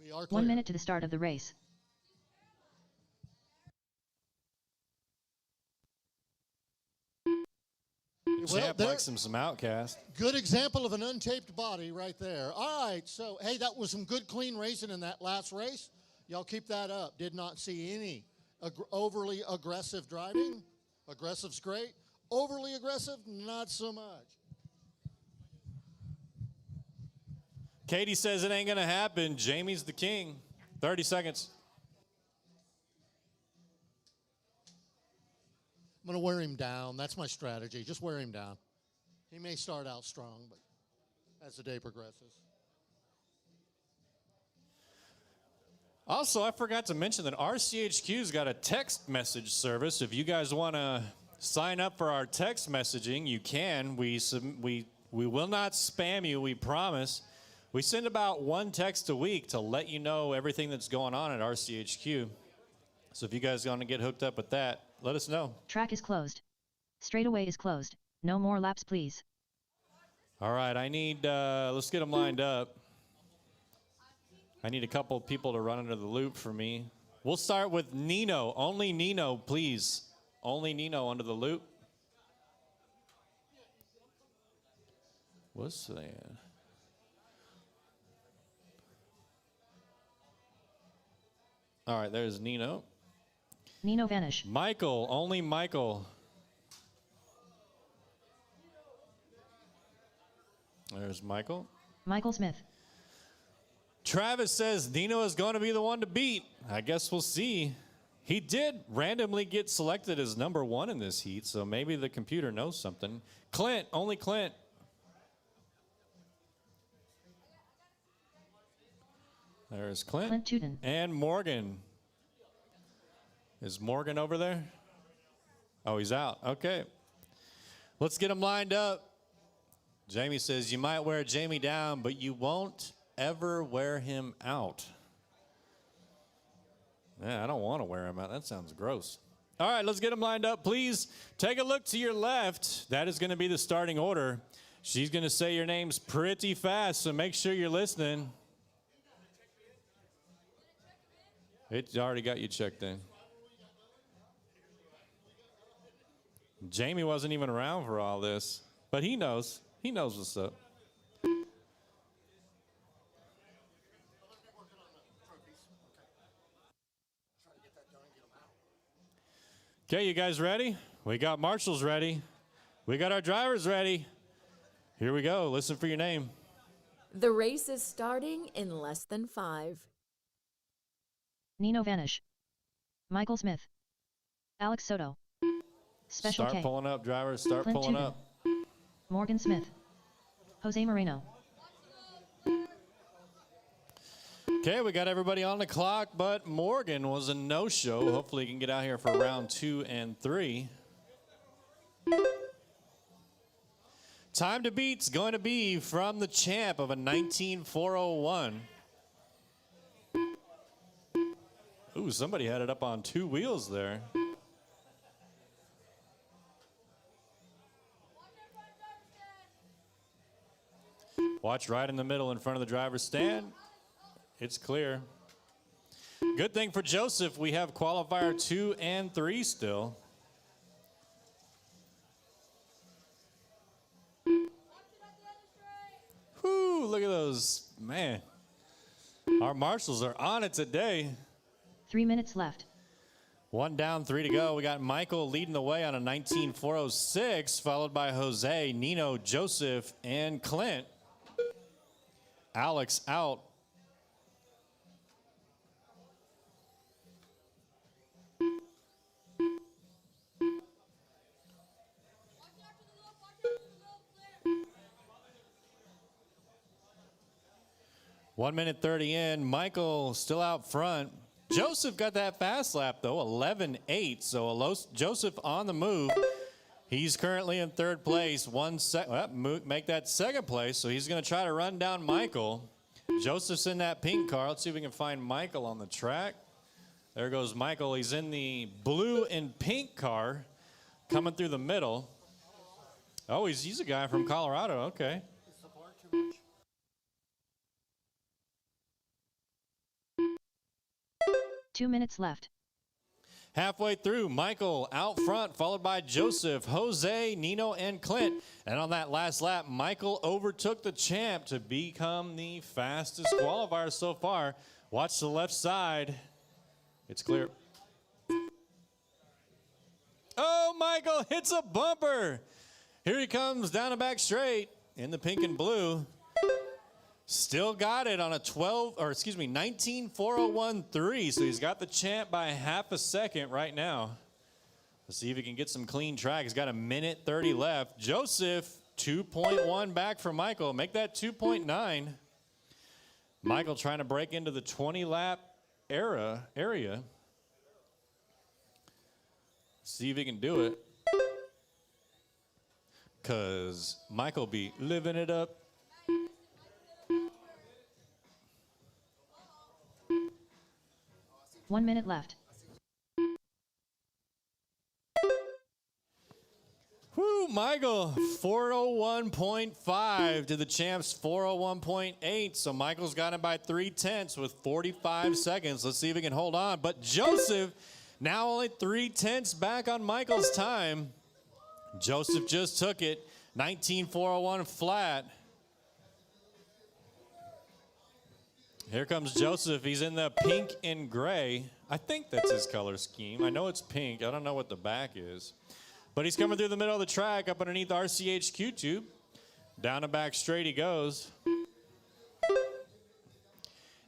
Speaker 2: We are clear.
Speaker 4: 1 minute to the start of the race.
Speaker 1: Champ likes him some Outcast.
Speaker 2: Good example of an untaped body right there. All right, so, hey, that was some good, clean racing in that last race. Y'all keep that up. Did not see any overly aggressive driving. Aggressive's great. Overly aggressive, not so much.
Speaker 1: Katie says it ain't going to happen. Jamie's the king. 30 seconds.
Speaker 2: I'm going to wear him down. That's my strategy. Just wear him down. He may start out strong, but as the day progresses.
Speaker 1: Also, I forgot to mention that RCHQ's got a text message service. If you guys want to sign up for our text messaging, you can. We will not spam you, we promise. We send about one text a week to let you know everything that's going on at RCHQ. So if you guys want to get hooked up with that, let us know.
Speaker 4: Track is closed. Straightaway is closed. No more laps, please.
Speaker 1: All right, I need, let's get them lined up. I need a couple people to run under the loop for me. We'll start with Nino. Only Nino, please. Only Nino under the loop. What's that? All right, there's Nino.
Speaker 4: Nino vanish.
Speaker 1: Michael, only Michael. There's Michael.
Speaker 4: Michael Smith.
Speaker 1: Travis says Nino is going to be the one to beat. I guess we'll see. He did randomly get selected as number 1 in this heat, so maybe the computer knows something. Clint, only Clint. There's Clint.
Speaker 4: Clint Tootin.
Speaker 1: And Morgan. Is Morgan over there? Oh, he's out. Okay. Let's get him lined up. Jamie says you might wear Jamie down, but you won't ever wear him out. Yeah, I don't want to wear him out. That sounds gross. All right, let's get him lined up. Please take a look to your left. That is going to be the starting order. She's going to say your names pretty fast, so make sure you're listening. It's already got you checked in. Jamie wasn't even around for all this, but he knows. He knows what's up. Okay, you guys ready? We got marshals ready. We got our drivers ready. Here we go. Listen for your name.
Speaker 5: The race is starting in less than 5.
Speaker 4: Nino vanish. Michael Smith. Alex Soto. Special
Speaker 1: Start
Speaker 4: K.
Speaker 1: pulling up, drivers. Start
Speaker 4: Clint
Speaker 1: pulling
Speaker 4: Tootin.
Speaker 1: up.
Speaker 4: Morgan Smith. Jose Moreno.
Speaker 1: Okay, we got everybody on the clock, but Morgan was a no-show. Hopefully he can get out here for round 2 and 3. Time to beat's going to be from the champ of a 19.401. Ooh, somebody had it up on 2 wheels there. Watch right in the middle in front of the driver's stand. It's clear. Good thing for Joseph, we have qualifier 2 and 3 still. Whoo, look at those. Man, our marshals are on it today.
Speaker 4: 3 minutes left.
Speaker 1: 1 down, 3 to go. We got Michael leading the way on a 19.406, followed by Jose, Nino, Joseph, and Clint. Alex out. One minute 30 in. Michael still out front. Joseph got that fast lap, though, 11.8. So Joseph on the move. He's currently in third place. Make that second place. So he's going to try to run down Michael. Joseph's in that pink car. Let's see if we can find Michael on the track. There goes Michael. He's in the blue and pink car coming through the middle. Oh, he's a guy from Colorado. Okay.
Speaker 4: 2 minutes left.
Speaker 1: Halfway through, Michael out front, followed by Joseph, Jose, Nino, and Clint. And on that last lap, Michael overtook the champ to become the fastest qualifier so far. Watch the left side. It's clear. Oh, Michael hits a bumper. Here he comes down the back straight in the pink and blue. Still got it on a 19.401.3. So he's got the champ by half a second right now. Let's see if he can get some clean track. He's got a minute 30 left. Joseph, 2.1 back from Michael. Make that 2.9. Michael trying to break into the 20-lap area. See if he can do it. Because Michael be living it up.
Speaker 4: One minute left.
Speaker 1: Woo, Michael, 401.5 to the champ's 401.8. So Michael's got him by 3/10 with 45 seconds. Let's see if he can hold on. But Joseph now only 3/10 back on Michael's time. Joseph just took it, 19.401 flat. Here comes Joseph. He's in the pink and gray. I think that's his color scheme. I know it's pink. I don't know what the back is. But he's coming through the middle of the track up underneath RCHQ tube. Down and back straight he goes.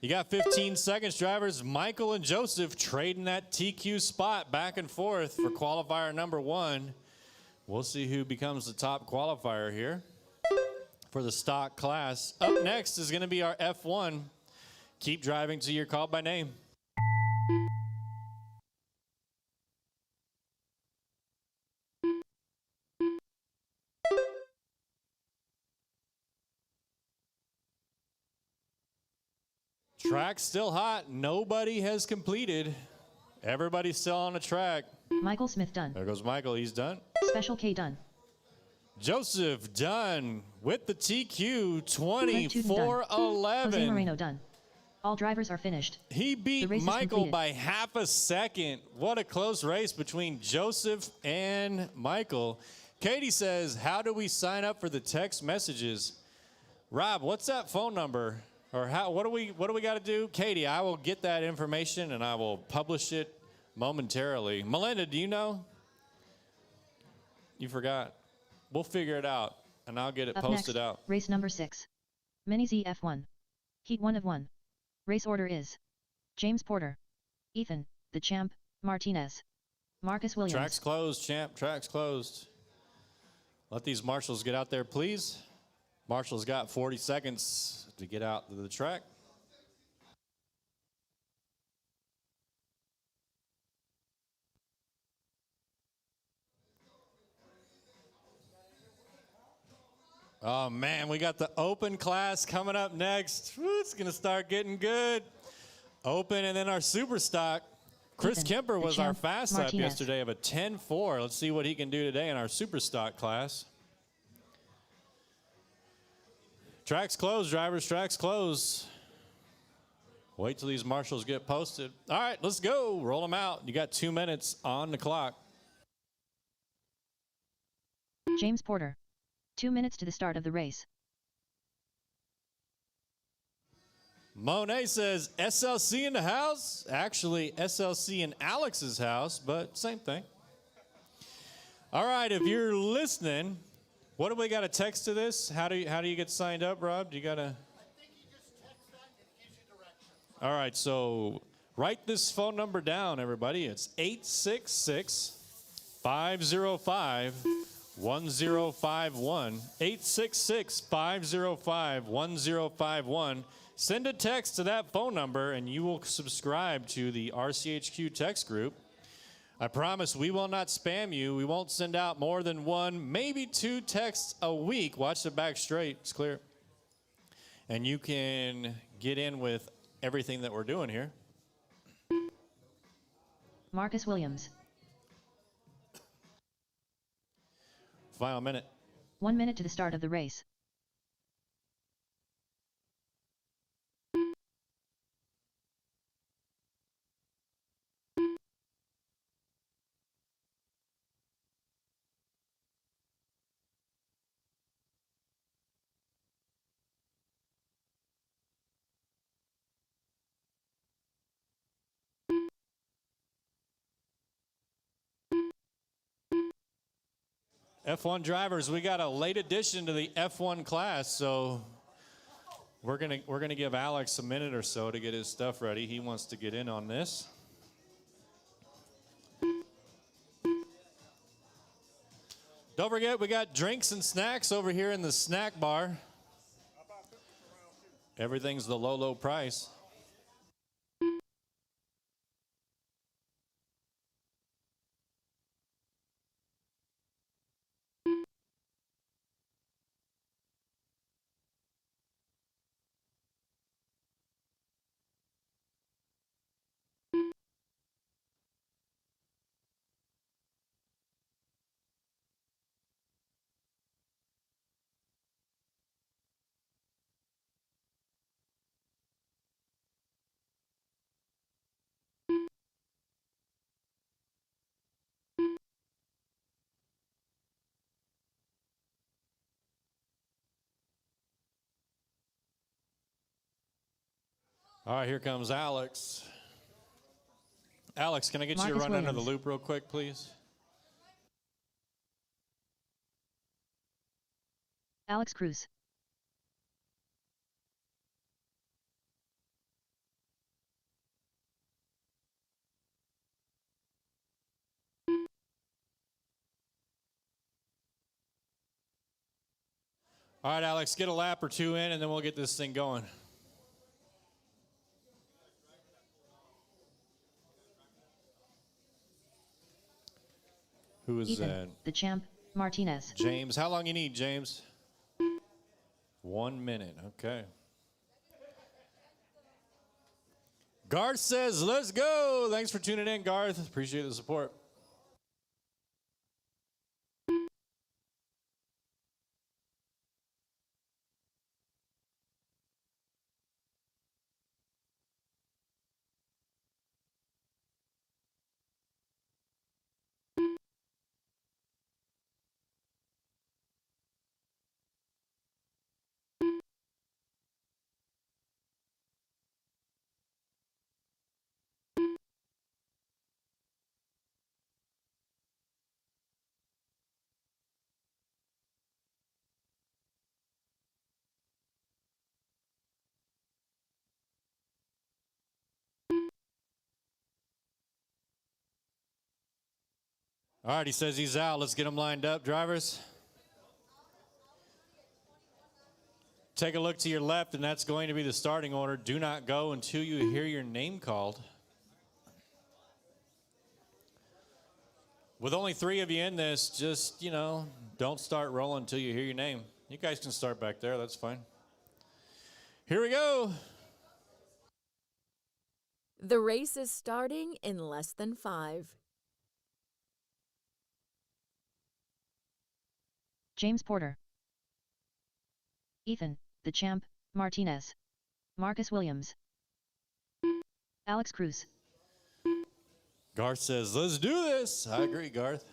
Speaker 1: You got 15 seconds, drivers. Michael and Joseph trading that TQ spot back and forth for qualifier number 1. We'll see who becomes the top qualifier here for the stock class. Up next is going to be our F1. Keep driving till you're called by name. Track's still hot. Nobody has completed. Everybody's still on the track.
Speaker 4: Michael Smith done.
Speaker 1: There goes Michael. He's done.
Speaker 4: Special K done.
Speaker 1: Joseph done with the TQ
Speaker 4: Jose
Speaker 1: 24.11.
Speaker 4: Moreno done. All drivers are finished.
Speaker 1: He
Speaker 4: The
Speaker 1: beat
Speaker 4: race is
Speaker 1: Michael
Speaker 4: completed.
Speaker 1: by half a second. What a close race between Joseph and Michael. Katie says, how do we sign up for the text messages? Rob, what's that phone number? Or what do we got to do? Katie, I will get that information and I will publish it momentarily. Melinda, do you know? You forgot. We'll figure it out and I'll get it
Speaker 4: Up
Speaker 1: posted
Speaker 4: next,
Speaker 1: out.
Speaker 4: race number 6. Mini Z F1. Heat 1 of 1. Race order is James Porter, Ethan, the champ, Martinez, Marcus Williams.
Speaker 1: Track's closed, champ. Track's closed. Let these marshals get out there, please. Marshals got 40 seconds to get out to the track. Oh, man, we got the open class coming up next. Woo, it's going to start getting good. Open and then our super stock. Chris
Speaker 4: Ethan,
Speaker 1: Kemper
Speaker 4: the
Speaker 1: was our
Speaker 4: champ,
Speaker 1: fast lap
Speaker 4: Martinez.
Speaker 1: yesterday of a 10.4. Let's see what he can do today in our super stock class. Track's closed, drivers. Track's closed. Wait till these marshals get posted. All right, let's go. Roll them out. You got 2 minutes on the clock.
Speaker 4: James Porter. 2 minutes to the start of the race.
Speaker 1: Monet says SLC in the house. Actually, SLC in Alex's house, but same thing. All right, if you're listening, what do we got to text to this? How do you get signed up, Rob? Do you got to?
Speaker 2: I think you just text that and it gives you directions.
Speaker 1: All right, so write this phone number down, everybody. It's 866-505-1051. 866-505-1051. Send a text to that phone number and you will subscribe to the RCHQ text group. I promise we will not spam you. We won't send out more than 1, maybe 2 texts a week. Watch the back straight. It's clear. And you can get in with everything that we're doing here.
Speaker 4: Marcus Williams.
Speaker 1: Final minute.
Speaker 4: 1 minute to the start of the race.
Speaker 1: F1 drivers, we got a late addition to the F1 class, so we're gonna give Alex a minute or so to get his stuff ready. He wants to get in on this. Don't forget, we got drinks and snacks over here in the snack bar. Everything's the low, low price. All right, here comes Alex. Alex, can I get you to
Speaker 4: Marcus
Speaker 1: run under the
Speaker 4: Williams.
Speaker 1: loop real quick, please?
Speaker 4: Alex Cruz.
Speaker 1: All right, Alex, get a lap or 2 in, and then we'll get this thing going. Who is
Speaker 4: Ethan,
Speaker 1: that?
Speaker 4: the champ, Martinez.
Speaker 1: James. How long you need, James? 1 minute. Okay. Garth says, let's go. Thanks for tuning in, Garth. Appreciate the support. All right, he says he's out. Let's get him lined up, drivers. Take a look to your left, and that's going to be the starting order. Do not go until you hear your name called. With only 3 of you in this, just, don't start rolling until you hear your name. You guys can start back there. That's fine. Here we go.
Speaker 5: The race is starting in less than 5.
Speaker 4: James Porter. Ethan, the champ, Martinez. Marcus Williams. Alex Cruz.
Speaker 1: Garth says, let's do this. I agree, Garth.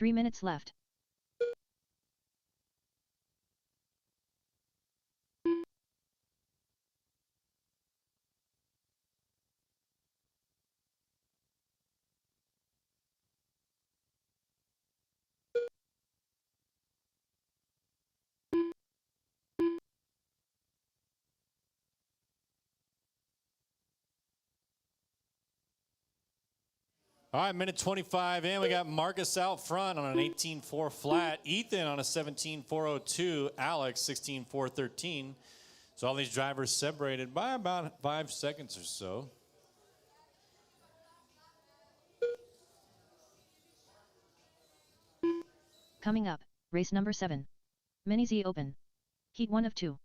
Speaker 4: 3 minutes left.
Speaker 1: All right, minute 25 in. We got Marcus out front on an 18.4 flat. Ethan on a 17.402. Alex 16.413. So all these drivers separated by about 5 seconds or so.
Speaker 4: Coming up, race number 7. Mini Z Open. Heat 1 of 2.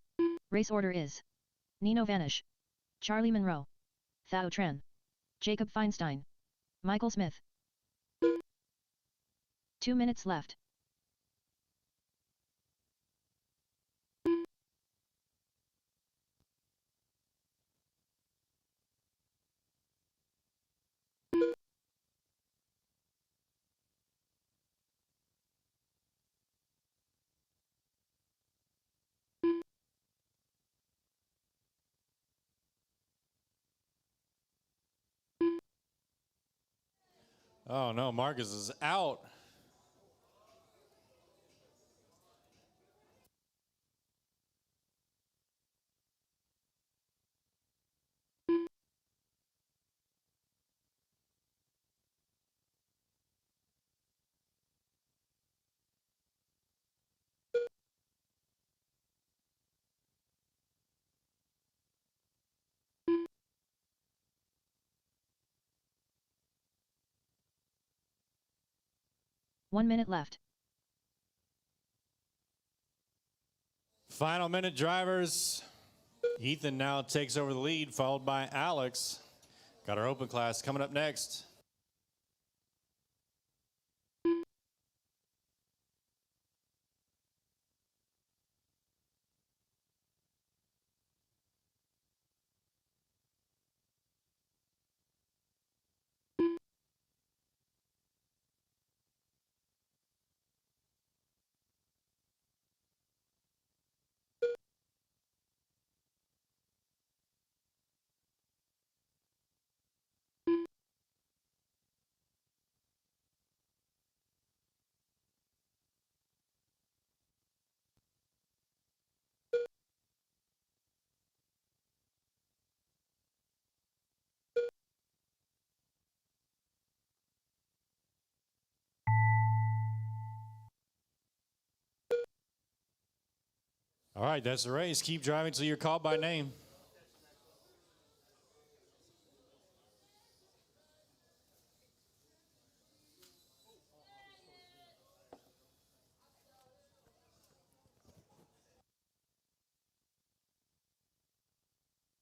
Speaker 4: Race order is Nino Vanish, Charlie Monroe, Thao Tran, Jacob Feinstein, Michael Smith. 2 minutes left.
Speaker 1: Oh no, Marcus is out.
Speaker 4: One minute left.
Speaker 1: Final minute, drivers. Ethan now takes over the lead, followed by Alex. Got our open class coming up next. All right, that's the race. Keep driving till you're called by name.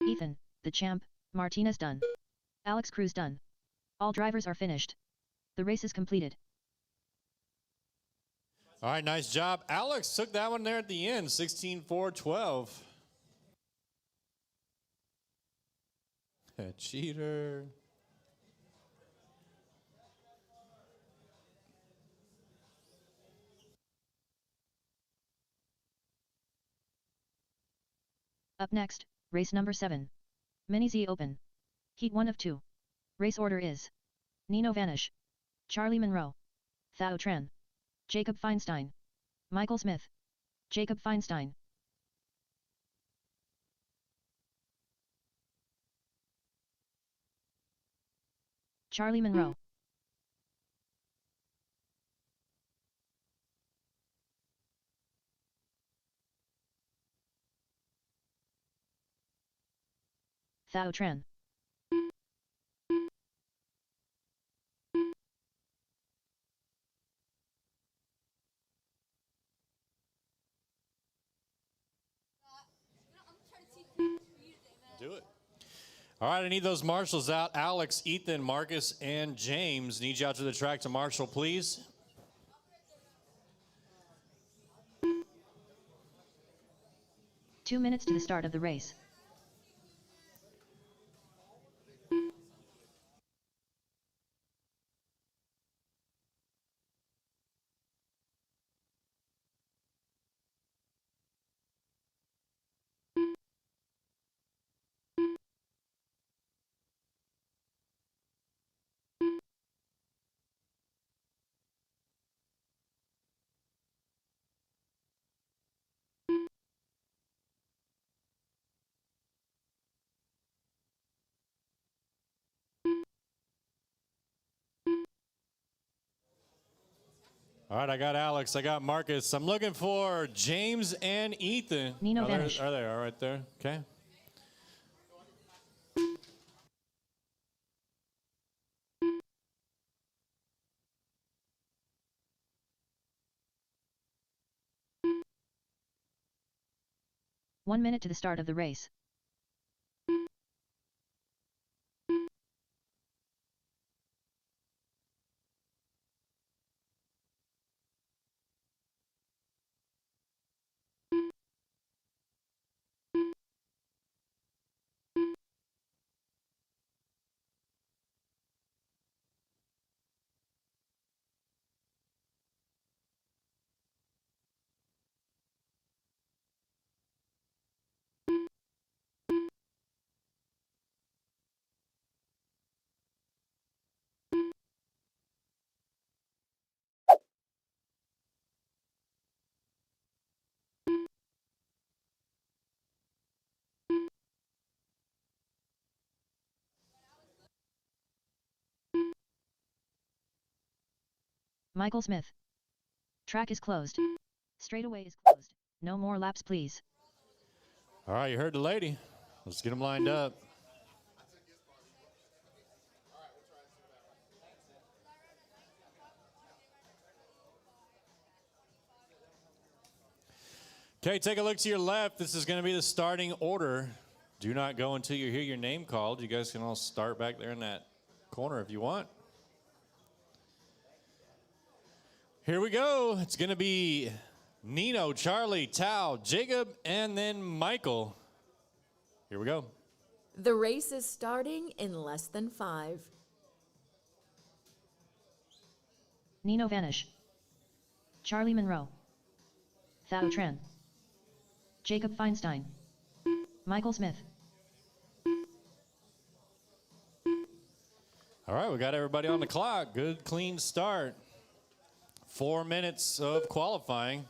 Speaker 4: Ethan, the champ, Martinez done. Alex Cruz done. All drivers are finished. The race is completed.
Speaker 1: All right, nice job. Alex took that one there at the end, 16.412. Cheater.
Speaker 4: Up next, race number 7. Mini Z Open. Heat 1 of 2. Race order is Nino Vanish, Charlie Monroe, Thao Tran, Jacob Feinstein, Michael Smith, Jacob Feinstein. Charlie Monroe. Thao Tran.
Speaker 1: Do it. All right, I need those marshals out. Alex, Ethan, Marcus, and James. Need you out to the track to marshal, please.
Speaker 4: Two minutes to the start of the race.
Speaker 1: All right, I got Alex. I got Marcus. I'm looking for James and Ethan.
Speaker 4: Nino
Speaker 1: Are they-
Speaker 4: Vanish.
Speaker 1: Are they all right there? Okay.
Speaker 4: One minute to the start of the race. Michael Smith. Track is closed. Straightaway is closed. No more laps, please.
Speaker 1: All right, you heard the lady. Let's get them lined up. Okay, take a look to your left. This is going to be the starting order. Do not go until you hear your name called. You guys can all start back there in that corner if you want. Here we go. It's going to be Nino, Charlie, Tao, Jacob, and then Michael. Here we go.
Speaker 5: The race is starting in less than 5.
Speaker 4: Nino Vanish. Charlie Monroe. Thao Tran. Jacob Feinstein. Michael Smith.
Speaker 1: All right, we got everybody on the clock. Good, clean start. 4 minutes of qualifying.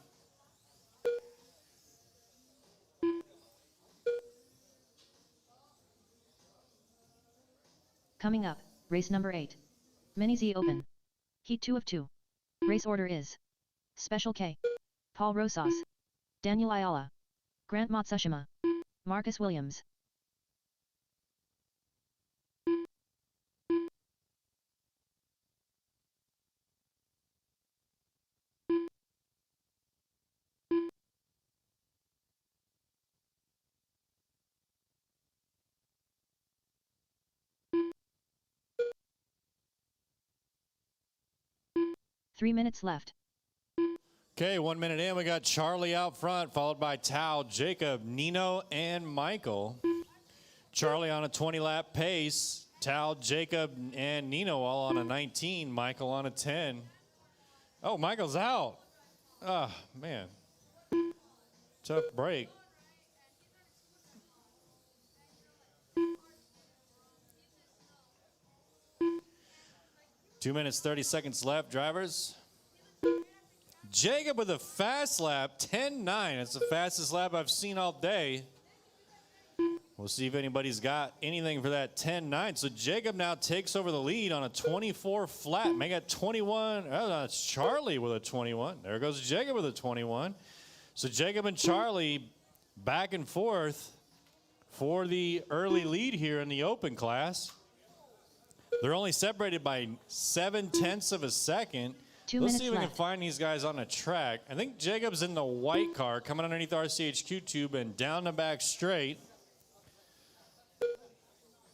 Speaker 4: Coming up, race number 8. Mini Z Open. Heat 2 of 2. Race order is Special K. Paul Rosas. Daniel Ayala. Grant Matsushima. Marcus Williams. Three minutes left.
Speaker 1: Okay, 1 minute in, we got Charlie out front, followed by Tao, Jacob, Nino, and Michael. Charlie on a 20-lap pace. Tao, Jacob, and Nino all on a 19. Michael on a 10. Oh, Michael's out. Oh, man. Tough break. Two minutes, 30 seconds left, drivers. Jacob with a fast lap, 10.9. It's the fastest lap I've seen all day. We'll see if anybody's got anything for that 10.9. So Jacob now takes over the lead on a 24 flat. Make it 21. Oh, that's Charlie with a 21. There goes Jacob with a 21. So Jacob and Charlie back and forth for the early lead here in the open class. They're only separated by 0.7 of a second.
Speaker 4: 2
Speaker 1: Let's
Speaker 4: minutes
Speaker 1: see if we can
Speaker 4: left.
Speaker 1: find these guys on a track. I think Jacob's in the white car coming underneath RCHQ tube and down the back straight.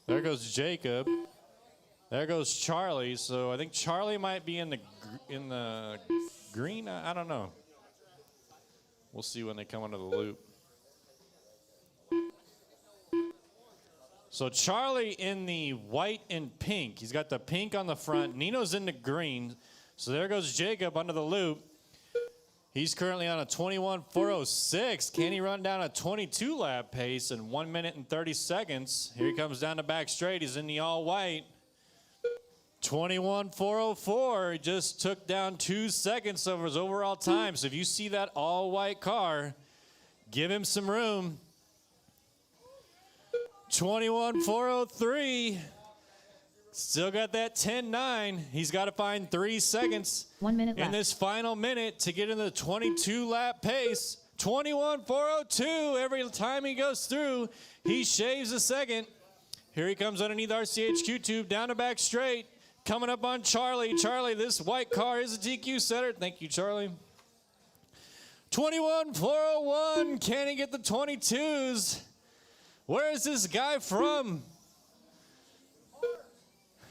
Speaker 1: There goes Jacob. There goes Charlie. So I think Charlie might be in the green. I don't know. We'll see when they come under the loop. So Charlie in the white and pink. He's got the pink on the front. Nino's in the green. So there goes Jacob under the loop. He's currently on a 21.406. Can he run down a 22-lap pace in 1 minute and 30 seconds? Here he comes down the back straight. He's in the all-white. 21.404. He just took down 2 seconds of his overall time. So if you see that all-white car, give him some room. 21.403. Still got that 10-9. He's got to find 3 seconds
Speaker 4: 1 minute
Speaker 1: in
Speaker 4: left.
Speaker 1: this final minute to get in the 22-lap pace. 21.402. Every time he goes through, he shaves a second. Here he comes underneath RCHQ tube, down the back straight. Coming up on Charlie. Charlie, this white car is a TQ setter. Thank you, Charlie. 21.401. Can he get the 22s? Where is this guy from?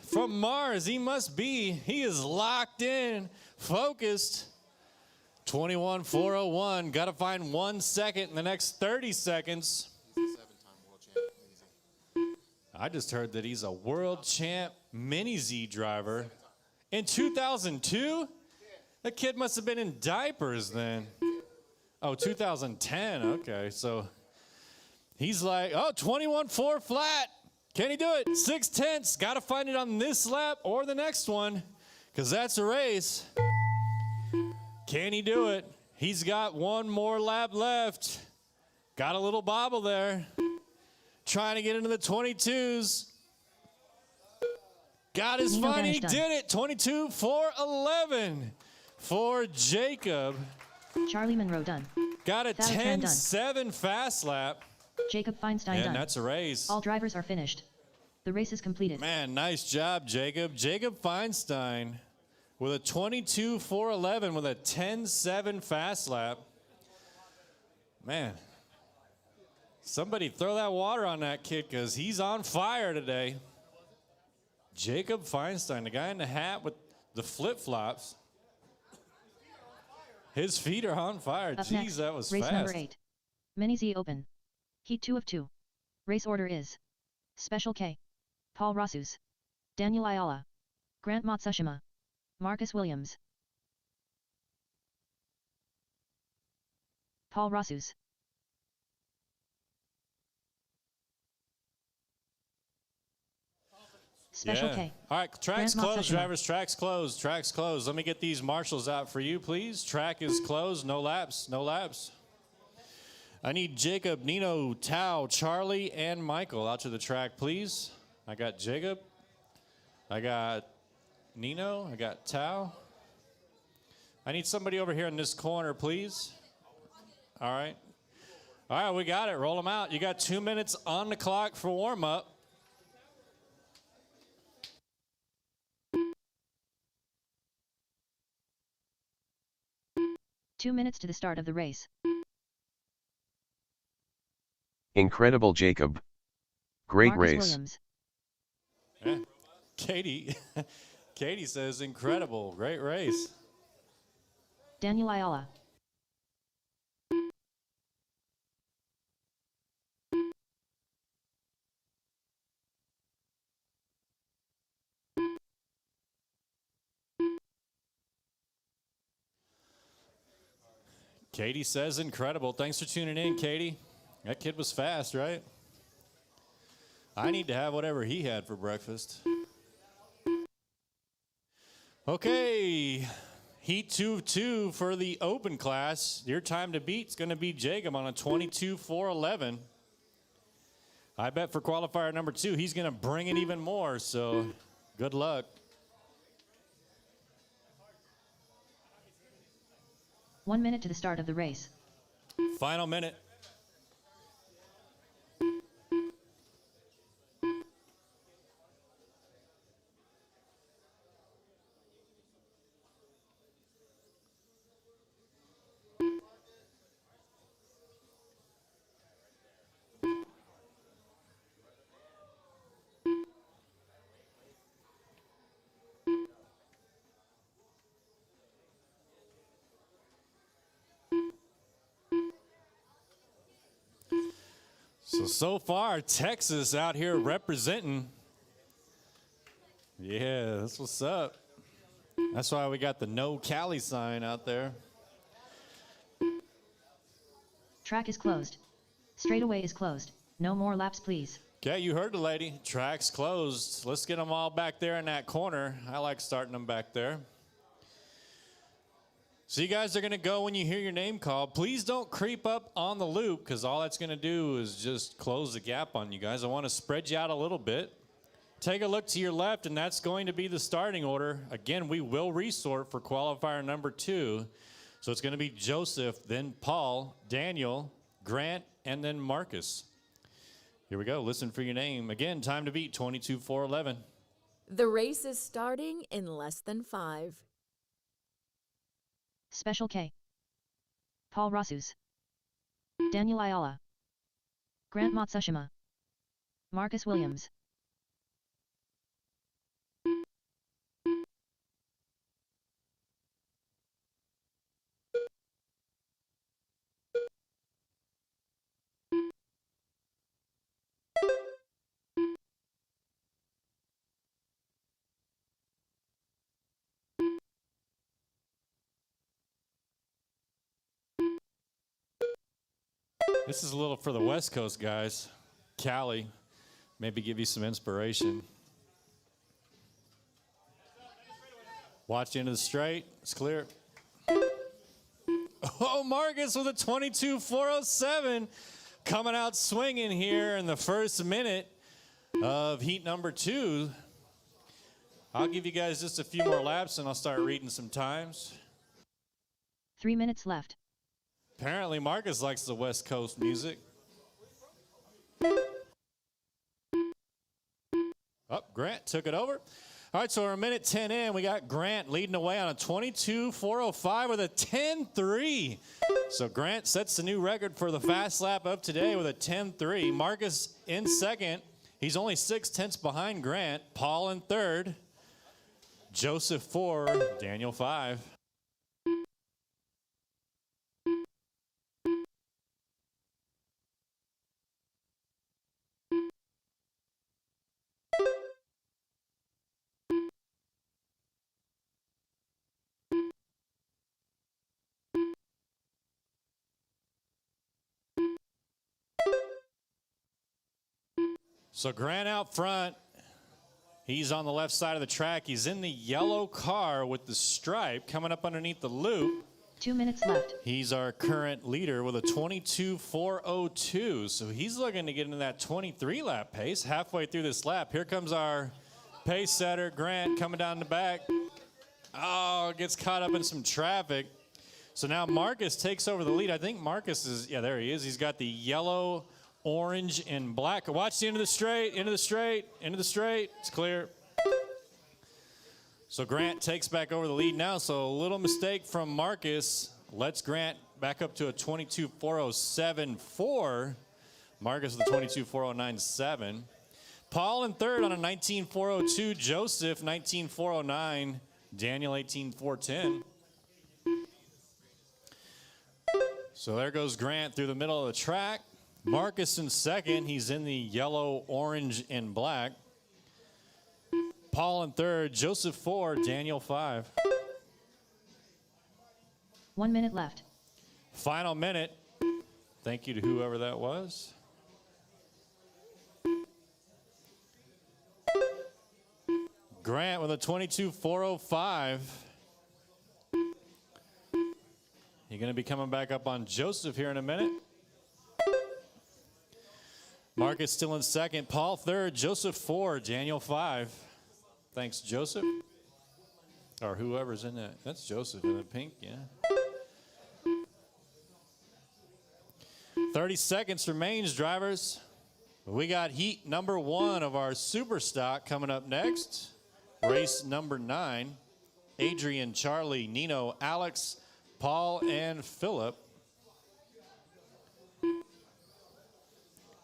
Speaker 1: From Mars. He must be. He is locked in, focused. 21.401. Got to find 1 second in the next 30 seconds. I just heard that he's a world champ Mini Z driver. In 2002? That kid must have been in diapers then. Oh, 2010. Okay, so he's like, oh, 21.4 flat. Can he do it? 6/10. Got to find it on this lap or the next one, because that's a race. Can he do it? He's got 1 more lap left. Got a little bobble there. Trying to get into the 22s. Got his
Speaker 4: Nino
Speaker 1: fun. He
Speaker 4: Ganesh
Speaker 1: did it. 22.411 for Jacob.
Speaker 4: Charlie Monroe done.
Speaker 1: Got a
Speaker 4: Thad Tran done.
Speaker 1: 10-7 fast lap.
Speaker 4: Jacob Feinstein
Speaker 1: And
Speaker 4: done.
Speaker 1: that's a race.
Speaker 4: All drivers are finished. The race is completed.
Speaker 1: Man, nice job, Jacob. Jacob Feinstein with a 22.411 with a 10-7 fast lap. Man, somebody throw that water on that kid, because he's on fire today. Jacob Feinstein, the guy in the hat with the flip-flops. His feet are on fire.
Speaker 4: Up
Speaker 1: Jeez,
Speaker 4: next,
Speaker 1: that was
Speaker 4: race
Speaker 1: fast.
Speaker 4: number 8. Mini Z Open. Heat 2 of 2. Race order is Special K, Paul Rossus, Daniel Ayala, Grant Matsushima, Marcus Williams. Paul Rossus. Special
Speaker 1: Yeah.
Speaker 4: K.
Speaker 1: All right, track's
Speaker 4: Grant
Speaker 1: closed,
Speaker 4: Matsushima.
Speaker 1: drivers. Track's closed. Track's closed. Let me get these marshals out for you, please. Track is closed. No laps. No laps. I need Jacob, Nino, Tao, Charlie, and Michael out to the track, please. I got Jacob. I got Nino. I got Tao. I need somebody over here in this corner, please. All right. All right, we got it. Roll them out. You got 2 minutes on the clock for warm-up.
Speaker 4: Two minutes to the start of the race.
Speaker 8: Incredible, Jacob. Great
Speaker 4: Marcus
Speaker 8: race.
Speaker 4: Williams.
Speaker 1: Yeah. Katie, Katie says incredible, great race.
Speaker 4: Daniel Ayala.
Speaker 1: Katie says incredible. Thanks for tuning in, Katie. That kid was fast, right? I need to have whatever he had for breakfast. Okay, Heat 2 of 2 for the open class. Your time to beat is going to be Jacob on a 22.411. I bet for qualifier number 2, he's going to bring it even more, so good luck.
Speaker 4: 1 minute to the start of the race.
Speaker 1: Final minute. So far, Texas out here representing. Yeah, that's what's up. That's why we got the no Cali sign out there.
Speaker 4: Track is closed. Straightaway is closed. No more laps, please.
Speaker 1: Okay, you heard the lady. Track's closed. Let's get them all back there in that corner. I like starting them back there. So you guys are going to go when you hear your name called. Please don't creep up on the loop, because all that's going to do is just close the gap on you guys. I want to spread you out a little bit. Take a look to your left, and that's going to be the starting order. Again, we will resort for qualifier number 2. So it's going to be Joseph, then Paul, Daniel, Grant, and then Marcus. Here we go. Listen for your name. Again, time to beat 22-4-11.
Speaker 5: The race is starting in less than 5.
Speaker 4: Special K. Paul Rasus. Daniel Ayala. Grant Matsushima. Marcus Williams.
Speaker 1: This is a little for the West Coast guys. Cali, maybe give you some inspiration. Watch the end of the straight. It's clear. Oh, Marcus with a 22-407 coming out swinging here in the first minute of heat number 2. I'll give you guys just a few more laps and I'll start reading some times.
Speaker 4: 3 minutes left.
Speaker 1: Apparently, Marcus likes the West Coast music. Oh, Grant took it over. All right, so we're a minute 10 in. We got Grant leading away on a 22-405 with a 10-3. So Grant sets the new record for the fast lap of today with a 10-3. Marcus in second. He's only 6/10 behind Grant. Paul in third. Joseph 4. Daniel 5. So Grant out front. He's on the left side of the track. He's in the yellow car with the stripe coming up underneath the loop.
Speaker 4: 2 minutes left.
Speaker 1: He's our current leader with a 22-402. So he's looking to get into that 23 lap pace halfway through this lap. Here comes our pace setter, Grant, coming down the back. Oh, gets caught up in some traffic. So now Marcus takes over the lead. I think Marcus is, yeah, there he is. He's got the yellow, orange, and black. Watch the end of the straight, into the straight, into the straight. It's clear. So Grant takes back over the lead now. So a little mistake from Marcus lets Grant back up to a 22-407.4. Marcus with a 22-409.7. Paul in third on a 19-402. Joseph 19-409. Daniel 18-410. So there goes Grant through the middle of the track. Marcus in second. He's in the yellow, orange, and black. Paul in third. Joseph 4. Daniel 5.
Speaker 4: 1 minute left.
Speaker 1: Final minute. Thank you to whoever that was. Grant with a 22-405. You're going to be coming back up on Joseph here in a minute. Marcus still in second. Paul third. Joseph 4. Daniel 5. Thanks, Joseph. Or whoever's in that. That's Joseph in the pink, yeah. 30 seconds remains, drivers. We got heat number 1 of our super stock coming up next. Race number 9. Adrian, Charlie, Nino, Alex, Paul, and Philip.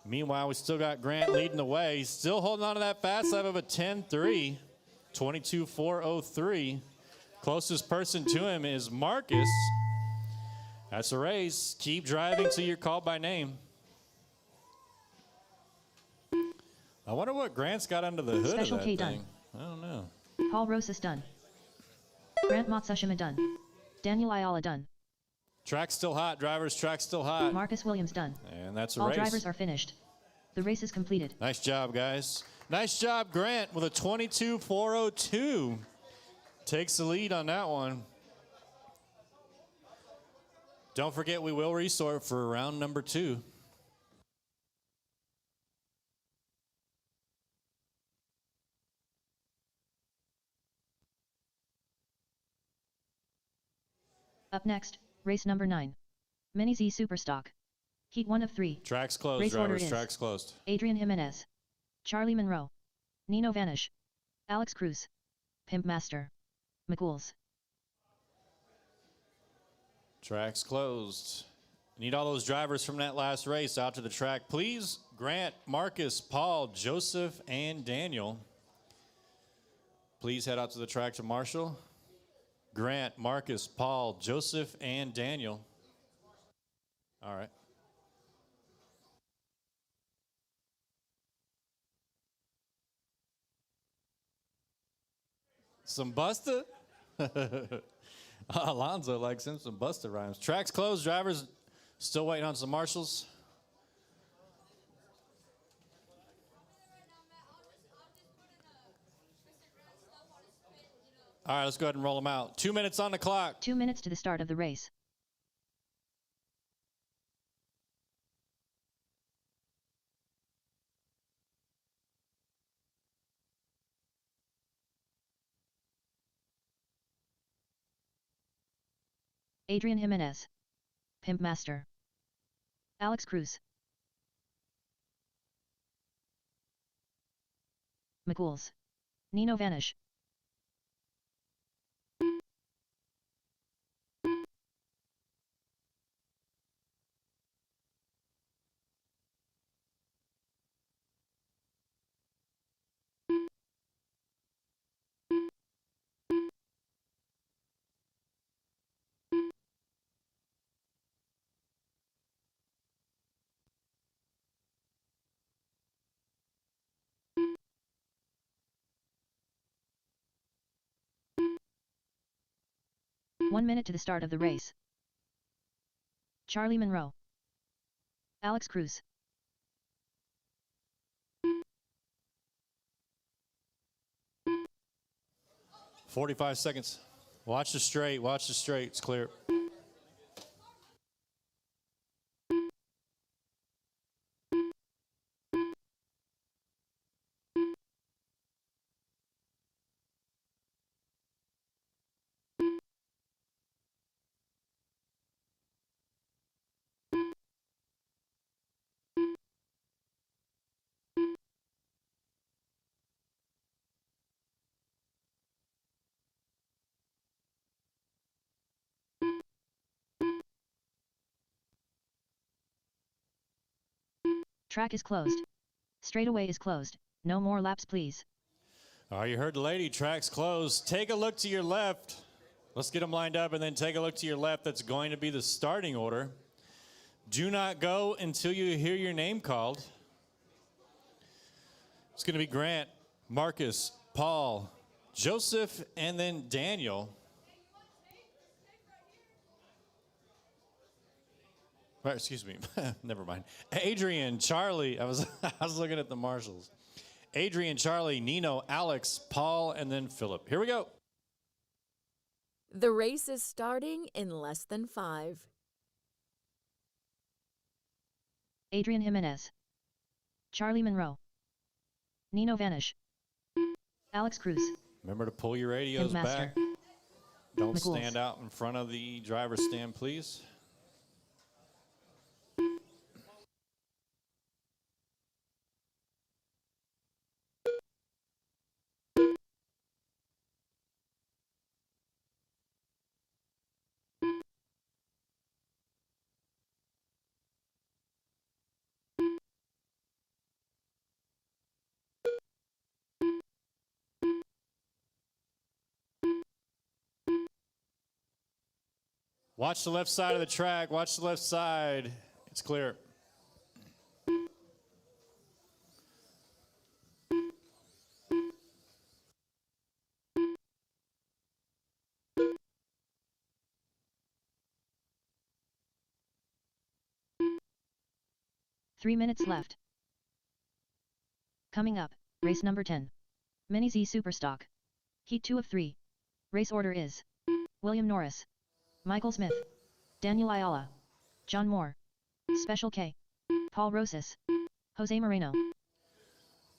Speaker 1: Meanwhile, we still got Grant leading the way. He's still holding on to that fast lap of a 10-3, 22-403. Closest person to him is Marcus. That's a race. Keep driving till you're called by name. I wonder what Grant's got under the hood
Speaker 4: Special
Speaker 1: of that
Speaker 4: K
Speaker 1: thing.
Speaker 4: done.
Speaker 1: I don't know.
Speaker 4: Paul Rosas done. Grant Matsushima done. Daniel Ayala done.
Speaker 1: Track's still hot, drivers. Track's still hot.
Speaker 4: Marcus Williams done.
Speaker 1: And that's a
Speaker 4: All
Speaker 1: race.
Speaker 4: drivers are finished. The race is completed.
Speaker 1: Nice job, guys. Nice job, Grant, with a 22-402. Takes the lead on that one. Don't forget, we will resort for round number 2.
Speaker 4: Up next, race number 9. Mini Z Superstock. Heat 1 of 3.
Speaker 1: Track's closed,
Speaker 4: Race order
Speaker 1: drivers.
Speaker 4: is
Speaker 1: Track's closed.
Speaker 4: Adrian Jimenez, Charlie Monroe, Nino Vanish, Alex Cruz, Pimp Master, McCools.
Speaker 1: Track's closed. Need all those drivers from that last race out to the track, please. Grant, Marcus, Paul, Joseph, and Daniel. Please head out to the track to Marshall. Grant, Marcus, Paul, Joseph, and Daniel. All right. Some Busta? Alonzo likes him some Busta rhymes. Track's closed, drivers. Still waiting on some marshals. All right, let's go ahead and roll them out. 2 minutes on the clock.
Speaker 4: 2 minutes to the start of the race. Adrian Jimenez, Pimp Master, Alex Cruz, McCools, Nino Vanish. One minute to the start of the race. Charlie Monroe, Alex Cruz,
Speaker 1: 45 seconds. Watch the straight, watch the straight. It's clear.
Speaker 4: Track is closed. Straightaway is closed. No more laps, please.
Speaker 1: All right, you heard the lady. Track's closed. Take a look to your left. Let's get them lined up and then take a look to your left. That's going to be the starting order. Do not go until you hear your name called. It's going to be Grant, Marcus, Paul, Joseph, and then Daniel. Right, excuse me. Never mind. Adrian, Charlie. I was looking at the marshals. Adrian, Charlie, Nino, Alex, Paul, and then Philip. Here we go.
Speaker 5: The race is starting in less than 5.
Speaker 4: Adrian Jimenez, Charlie Monroe, Nino Vanish, Alex Cruz,
Speaker 1: Remember to pull your radios
Speaker 4: Pimp Master,
Speaker 1: back. Don't
Speaker 4: McCools.
Speaker 1: stand out in front of the driver's stand, please. Watch the left side of the track. Watch the left side. It's clear.
Speaker 4: Three minutes left. Coming up, race number 10. Mini Z Superstock. Heat 2 of 3. Race order is William Norris, Michael Smith, Daniel Ayala, John Moore, Special K, Paul Rosas, Jose Moreno.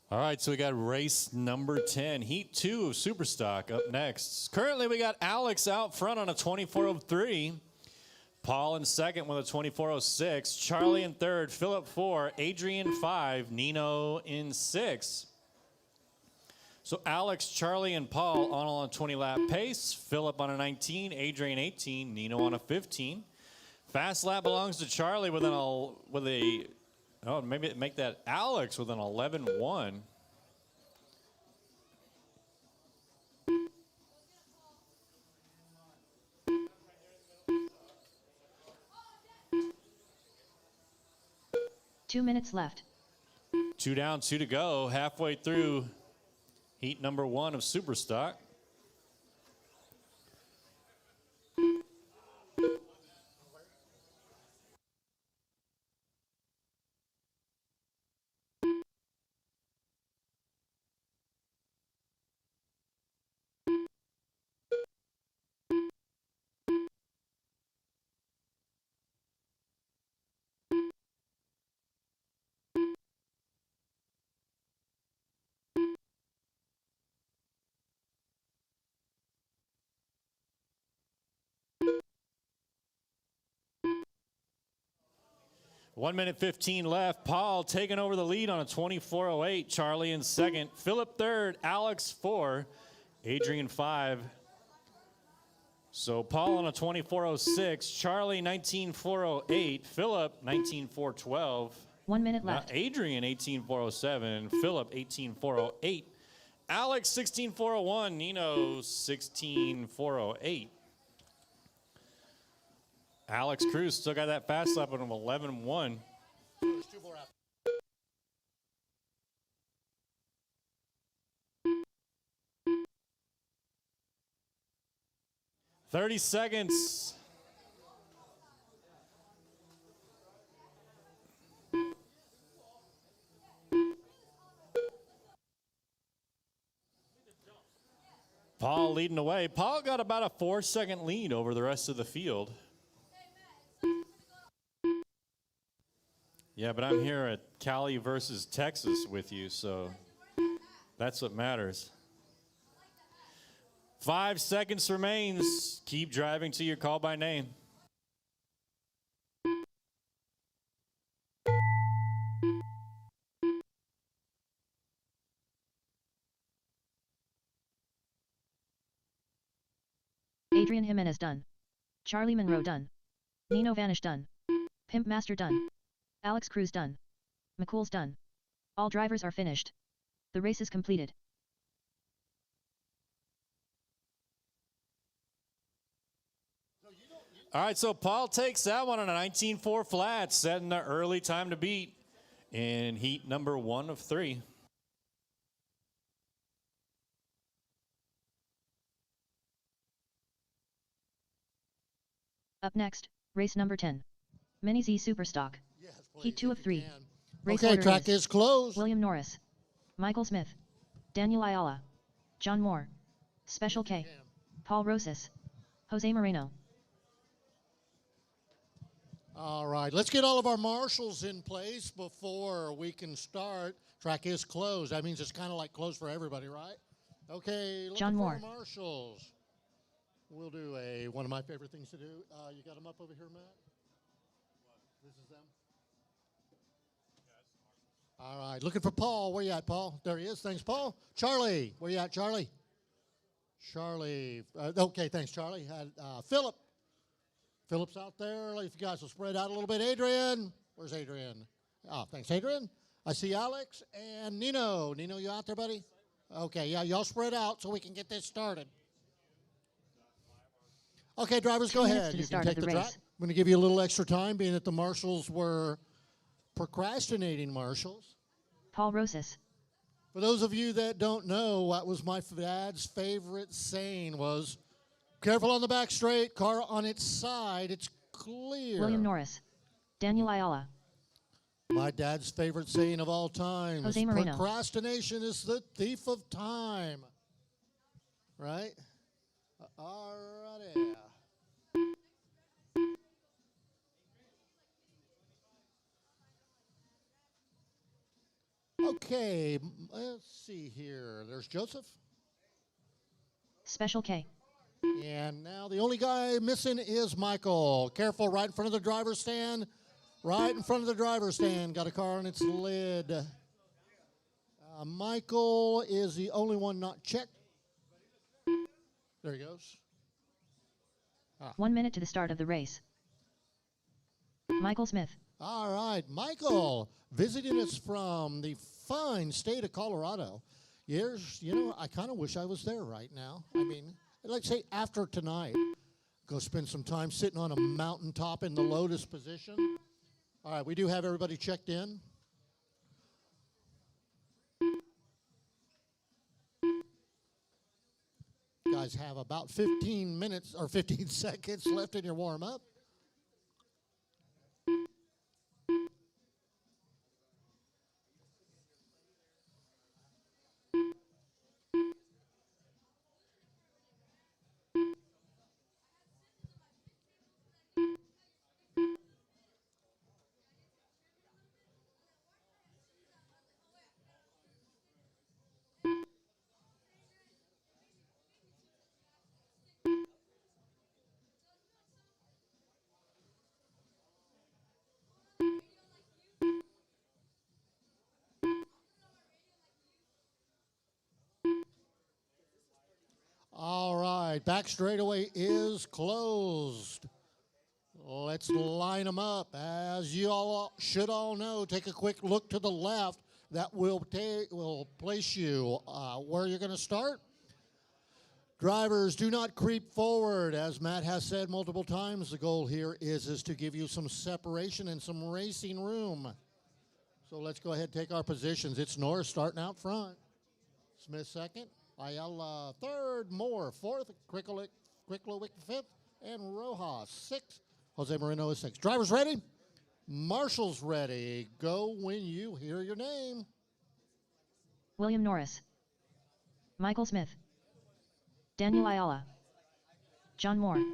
Speaker 1: All right, so we got race number 10, Heat 2 of Superstock up next. Currently, we got Alex out front on a 24:03. Paul in second with a 24:06. Charlie in third. Philip 4. Adrian 5. Nino in 6. So Alex, Charlie, and Paul all on a 20-lap pace. Philip on a 19. Adrian 18. Nino on a 15. Fast lap belongs to Charlie with maybe make that Alex with an 11:1.
Speaker 4: Two minutes left.
Speaker 1: 2 down, 2 to go. Halfway through heat number 1 of Superstock. One minute 15 left. Paul taking over the lead on a 24:08. Charlie in second. Philip third. Alex 4. Adrian 5. So Paul on a 24:06. Charlie 19:408. Philip 19:412.
Speaker 4: 1 minute left.
Speaker 1: Adrian 18:407. Philip 18:408. Alex 16:401. Nino 16:408. Alex Cruz still got that fast lap on him, 11:1. 30 seconds. Paul leading away. Paul got about a 4-second lead over the rest of the field. Yeah, but I'm here at Cali versus Texas with you, so that's what matters. 5 seconds remains. Keep driving till you're called by name.
Speaker 4: Adrian Jimenez done. Charlie Monroe done. Nino Vanish done. Pimp Master done. Alex Cruz done. McCool's done. All drivers are finished. The race is completed.
Speaker 1: All right, so Paul takes that one on a 19.4 flat, setting the early time to beat in heat number 1 of 3.
Speaker 4: Up next, race number 10. Mini Z Superstock.
Speaker 2: Yes,
Speaker 4: Heat
Speaker 2: please,
Speaker 4: 2
Speaker 2: if
Speaker 4: of
Speaker 2: you
Speaker 4: 3.
Speaker 2: can.
Speaker 4: Race
Speaker 2: Okay,
Speaker 4: order
Speaker 2: track is closed.
Speaker 4: William Norris. Michael Smith. Daniel Ayala. John Moore. Special
Speaker 2: If you
Speaker 4: K.
Speaker 2: can.
Speaker 4: Paul Rosas. Jose Moreno.
Speaker 2: All right, let's get all of our marshals in place before we can start. Track is closed. That means it's kind of like closed for everybody, right? Okay, looking
Speaker 4: John
Speaker 2: for
Speaker 4: Moore.
Speaker 2: our marshals. We'll do one of my favorite things to do. You got them up over here, Matt? This is them? All right, looking for Paul. Where you at, Paul? There he is. Thanks, Paul. Charlie, where you at, Charlie? Charlie. Okay, thanks, Charlie. Philip. Philip's out there. If you guys will spread out a little bit. Adrian. Where's Adrian? Oh, thanks, Adrian. I see Alex and Nino. Nino, you out there, buddy? Okay, yeah, y'all spread out so we can get this started. Okay, drivers, go
Speaker 4: 2 minutes
Speaker 2: ahead.
Speaker 4: to the
Speaker 2: You can
Speaker 4: start
Speaker 2: take
Speaker 4: of
Speaker 2: the
Speaker 4: the
Speaker 2: track.
Speaker 4: race.
Speaker 2: I'm going to give you a little extra time, being that the marshals were procrastinating marshals.
Speaker 4: Paul Rosas.
Speaker 2: For those of you that don't know, what was my dad's favorite saying was, careful on the back straight, car on its side, it's clear.
Speaker 4: William Norris. Daniel Ayala.
Speaker 2: My dad's favorite saying of all time
Speaker 4: Jose
Speaker 2: is
Speaker 4: Moreno.
Speaker 2: procrastination is the thief of time. Right? All righty. Okay, let's see here. There's Joseph.
Speaker 4: Special K.
Speaker 2: And now the only guy missing is Michael. Careful, right in front of the driver's stand. Right in front of the driver's stand. Got a car on its lid. Michael is the only one not checked. There he goes.
Speaker 4: 1 minute to the start of the race. Michael Smith.
Speaker 2: All right, Michael, visiting us from the fine state of Colorado. I kind of wish I was there right now. I mean, let's say after tonight, go spend some time sitting on a mountaintop in the lotus position. All right, we do have everybody checked in. You guys have about 15 minutes or 15 seconds left in your warm-up. All right, back straightaway is closed. Let's line them up. As you all should all know, take a quick look to the left. That will place you where you're going to start. Drivers, do not creep forward. As Matt has said multiple times, the goal here is to give you some separation and some racing room. So let's go ahead and take our positions. It's Norris starting out front. Smith second. Ayala third, Moore fourth, Cricklewick fifth, and Rojas sixth. Jose Moreno is sixth. Drivers ready? Marshall's ready. Go when you hear your name.
Speaker 4: William Norris. Michael Smith. Daniel Ayala. John Moore.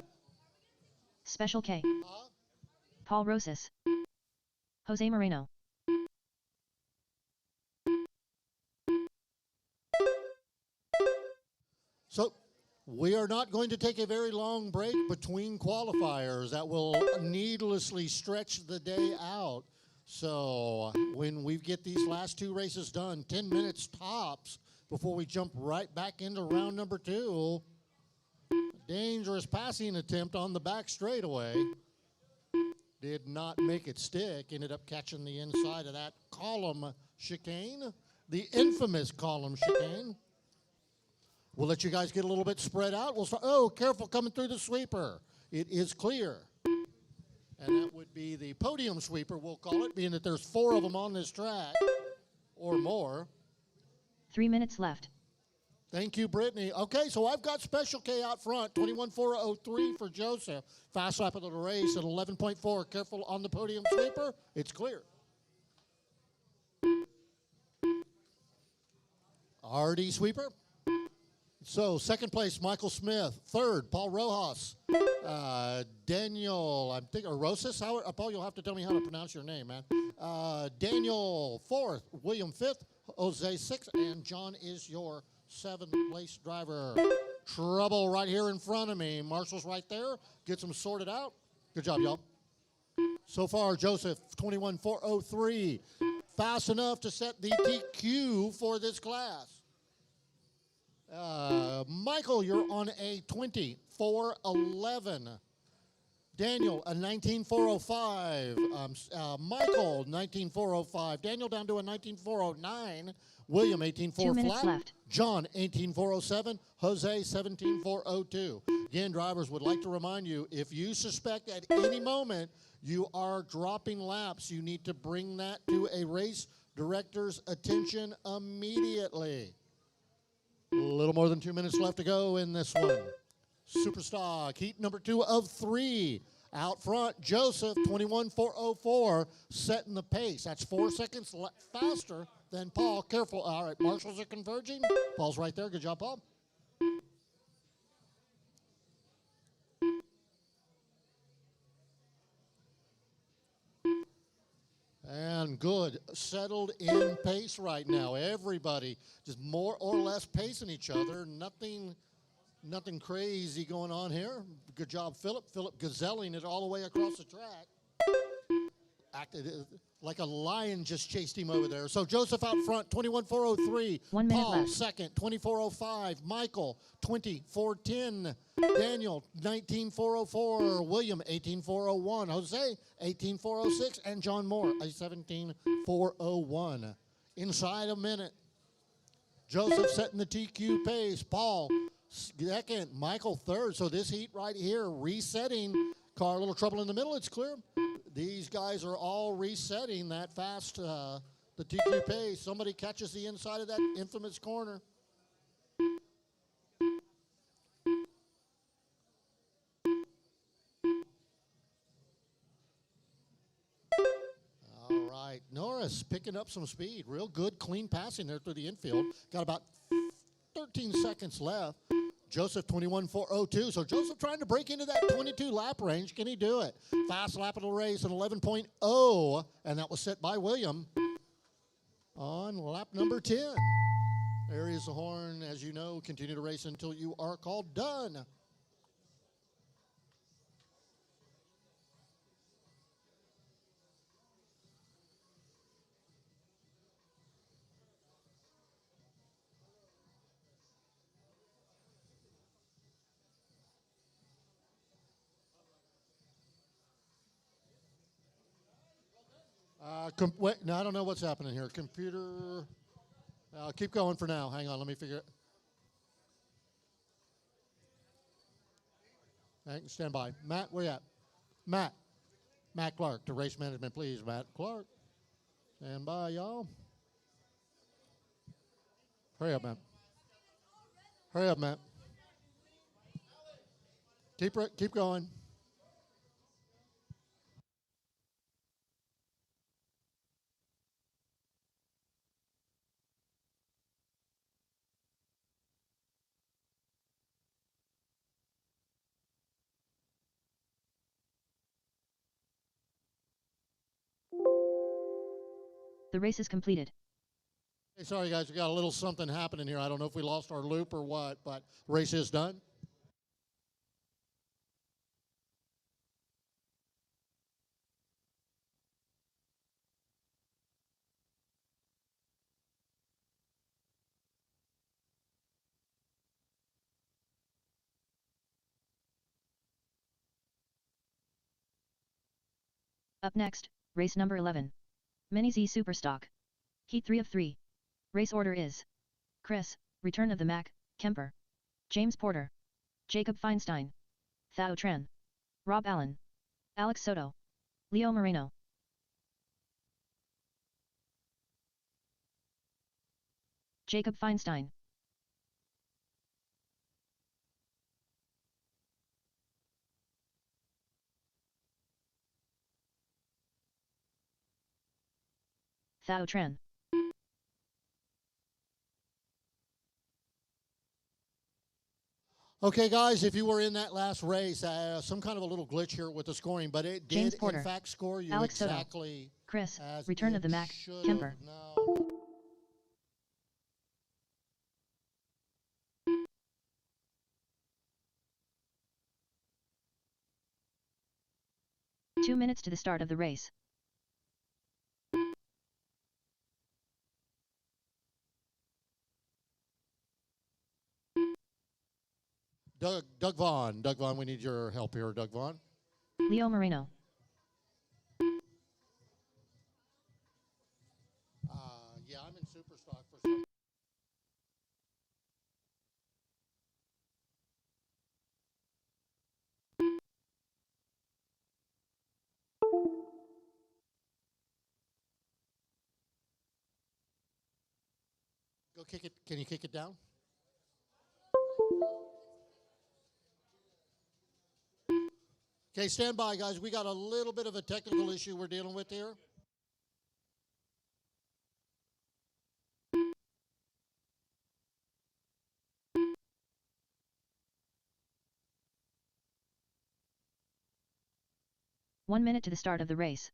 Speaker 4: Special K. Paul Rosas. Jose Moreno.
Speaker 2: So we are not going to take a very long break between qualifiers. That will needlessly stretch the day out. So when we get these last two races done, 10 minutes tops before we jump right back into round number 2. Dangerous passing attempt on the back straightaway. Did not make it stick. Ended up catching the inside of that column chicane, the infamous column chicane. We'll let you guys get a little bit spread out. We'll start. Oh, careful coming through the sweeper. It is clear. And that would be the podium sweeper, we'll call it, being that there's 4 of them on this track or more.
Speaker 4: 3 minutes left.
Speaker 2: Thank you, Brittany. Okay, so I've got Special K out front, 21.403 for Joseph. Fast lap of the race at 11.4. Careful on the podium sweeper. It's clear. RD sweeper. So, second place, Michael Smith. Third, Paul Rojas. Daniel, I'm thinking, Rosas? Paul, you'll have to tell me how to pronounce your name, man. Daniel, fourth. William, fifth. Jose, sixth. And John is your 7th place driver. Trouble right here in front of me. Marshall's right there. Gets them sorted out. Good job, y'all. So far, Joseph, 21.403. Fast enough to set the TQ for this class. Michael, you're on a 20.411. Daniel, a 19.405. Michael, 19.405. Daniel down to a 19.409. William, 18.4
Speaker 4: 2 minutes
Speaker 2: flat.
Speaker 4: left.
Speaker 2: John, 18.407. Jose, 17.402. Again, drivers would like to remind you, if you suspect at any moment you are dropping laps, you need to bring that to a race director's attention immediately. A little more than 2 minutes left to go in this one. Superstock, heat number 2 of 3. Out front, Joseph, 21.404, setting the pace. That's 4 seconds faster than Paul. Careful. All right, marshals are converging. Paul's right there. Good job, Paul. And good, settled in pace right now. Everybody just more or less pacing each other. Nothing crazy going on here. Good job, Philip. Philip gazelling it all the way across the track. Acted like a lion, just chased him over there. So Joseph out front, 21.403.
Speaker 4: 1 minute
Speaker 2: Paul
Speaker 4: left.
Speaker 2: second, 24.05. Michael, 24.10. Daniel, 19.404. William, 18.401. Jose, 18.406. And John Moore, 17.401. Inside a minute. Joseph setting the TQ pace. Paul second. Michael third. So this heat right here, resetting. Car, a little trouble in the middle. It's clear. These guys are all resetting that fast, the TQ pace. Somebody catches the inside of that infamous corner. All right, Norris picking up some speed. Real good, clean passing there through the infield. Got about 13 seconds left. Joseph 21.402. So Joseph trying to break into that 22 lap range. Can he do it? Fast lap of the race, an 11.0, and that was set by William on lap number 10. There is the horn. As you know, continue to race until you are called done. Wait, no, I don't know what's happening here. Computer, keep going for now. Hang on, let me figure it. Hang, stand by. Matt, where you at? Matt Clark to race management, please. Matt Clark. Stand by, y'all. Hurry up, Matt. Hurry up, Matt. Keep going.
Speaker 4: The race is completed.
Speaker 2: Hey, sorry, guys, we got a little something happening here. I don't know if we lost our loop or what, but race is done.
Speaker 4: Up next, race number 11. Mini Z Superstock. Heat 3 of 3. Race order is Chris, Return of the Mac, Kemper. James Porter. Jacob Feinstein. Thao Tran. Rob Allen. Alex Soto. Leo Moreno. Jacob Feinstein. Thao Tran.
Speaker 2: Okay, guys, if you were in that last race, some kind of a little glitch here with the scoring, but it
Speaker 4: James
Speaker 2: did,
Speaker 4: Porter.
Speaker 2: in fact, score you
Speaker 4: Alex Soto.
Speaker 2: exactly
Speaker 4: Chris,
Speaker 2: as
Speaker 4: Return
Speaker 2: it
Speaker 4: of the Mac,
Speaker 2: should've.
Speaker 4: Kemper.
Speaker 2: No.
Speaker 4: Two minutes to the start of the race.
Speaker 2: Doug Vaughn. Doug Vaughn, we need your help here, Doug Vaughn.
Speaker 4: Leo Moreno.
Speaker 2: Yeah, I'm in Superstock for some. Go kick it. Can you kick it down? Okay, stand by, guys. We got a little bit of a technical issue we're dealing with here.
Speaker 4: One minute to the start of the race.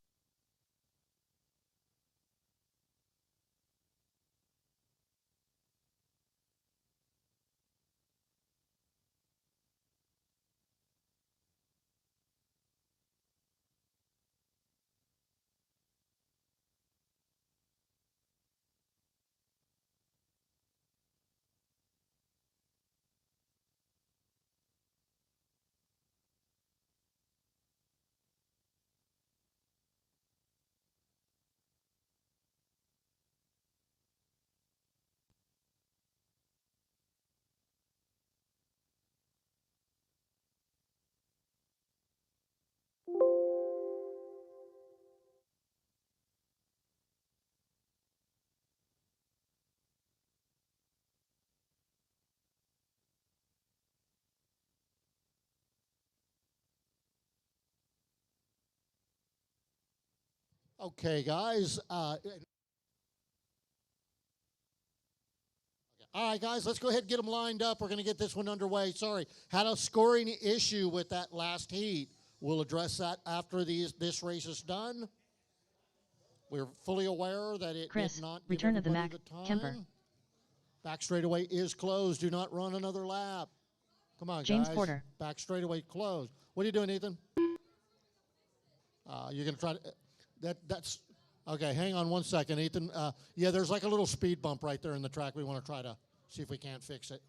Speaker 2: Okay, guys. All right, guys, let's go ahead and get them lined up. We're going to get this one underway. Sorry, had a scoring issue with that last heat. We'll address that after this race is done. We're fully aware that it
Speaker 4: Chris,
Speaker 2: did not give
Speaker 4: return of the
Speaker 2: everybody
Speaker 4: Mac,
Speaker 2: the time.
Speaker 4: Kemper.
Speaker 2: Back straightaway is closed. Do not run another lap. Come on,
Speaker 4: James
Speaker 2: guys.
Speaker 4: Porter.
Speaker 2: Back straightaway closed. What are you doing, Ethan? You're going to try to... That's... Okay, hang on one second, Ethan. Yeah, there's like a little speed bump right there in the track. We want to try to see if we can't fix it.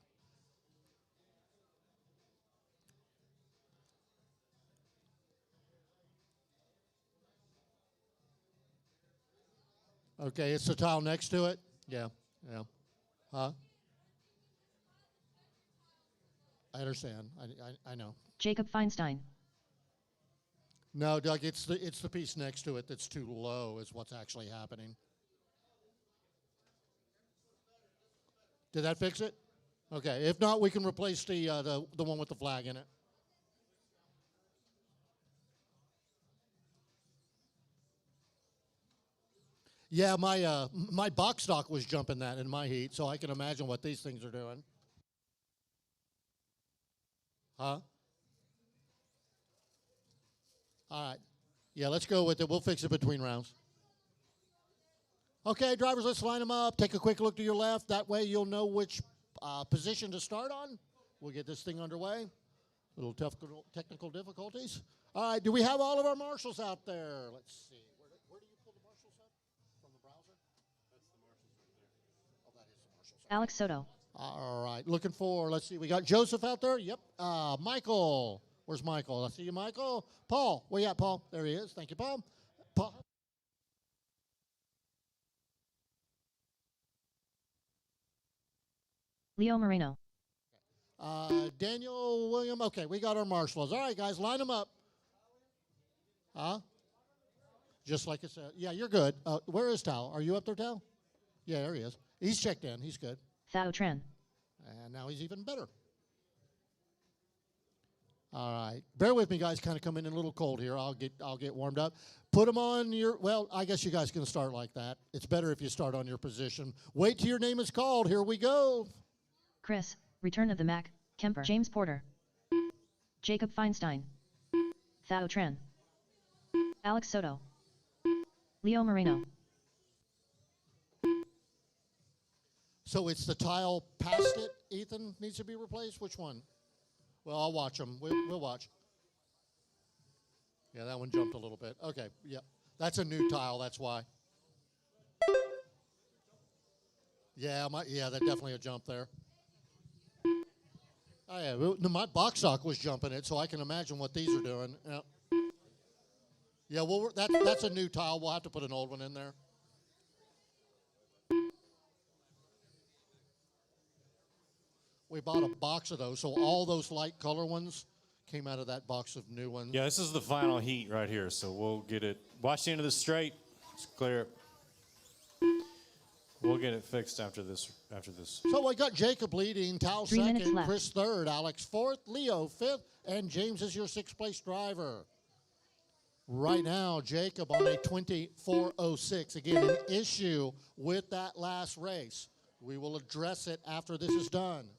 Speaker 2: Okay, it's the tile next to it? Yeah. Huh? I understand. I know.
Speaker 4: Jacob Feinstein.
Speaker 2: No, Doug, it's the piece next to it that's too low is what's actually happening. Did that fix it? Okay. If not, we can replace the one with the flag in it. Yeah, my box stock was jumping that in my heat, so I can imagine what these things are doing. Huh? All right. Yeah, let's go with it. We'll fix it between rounds. Okay, drivers, let's line them up. Take a quick look to your left. That way you'll know which position to start on. We'll get this thing underway. Little technical difficulties. All right, do we have all of our marshals out there? Let's see. Where do you pull the marshals up? From the browser? That's the marshals right there. Oh, that is the marshals.
Speaker 4: Alex Soto.
Speaker 2: All right, looking for, let's see, we got Joseph out there. Yep. Michael. Where's Michael? I see you, Michael. Paul. Where you at, Paul? There he is. Thank you, Paul. Paul.
Speaker 4: Leo Moreno.
Speaker 2: Daniel William. Okay, we got our marshals. All right, guys, line them up. Huh? Just like it said. Yeah, you're good. Where is Tal? Are you up there, Tal? Yeah, there he is. He's checked in. He's good.
Speaker 4: Thao Tran.
Speaker 2: And now he's even better. All right. Bear with me, guys. Kind of coming in a little cold here. I'll get warmed up. Put them on your, well, I guess you guys can start like that. It's better if you start on your position. Wait till your name is called. Here we go.
Speaker 4: Chris, return of the Mac, Kemper. James Porter. Jacob Feinstein. Thao Tran. Alex Soto. Leo Moreno.
Speaker 2: So it's the tile past it, Ethan, needs to be replaced? Which one? Well, I'll watch them. We'll watch. Yeah, that one jumped a little bit. Okay, yeah. That's a new tile, that's why. Yeah, that definitely a jump there. Oh, yeah, well, my box stock was jumping it, so I can imagine what these are doing. Yeah, well, that's a new tile. We'll have to put an old one in there. We bought a box of those, so all those light color ones came out of that box of new ones.
Speaker 1: Yeah, this is the final heat right here, so we'll get it. Watch the end of the straight. It's clear. We'll get it fixed after this.
Speaker 2: So I got Jacob leading, Tal
Speaker 4: 3 minutes
Speaker 2: second,
Speaker 4: left.
Speaker 2: Chris third, Alex fourth, Leo fifth, and James is your sixth place driver. Right now, Jacob on a 24:06. Again, an issue with that last race. We will address it after this is done.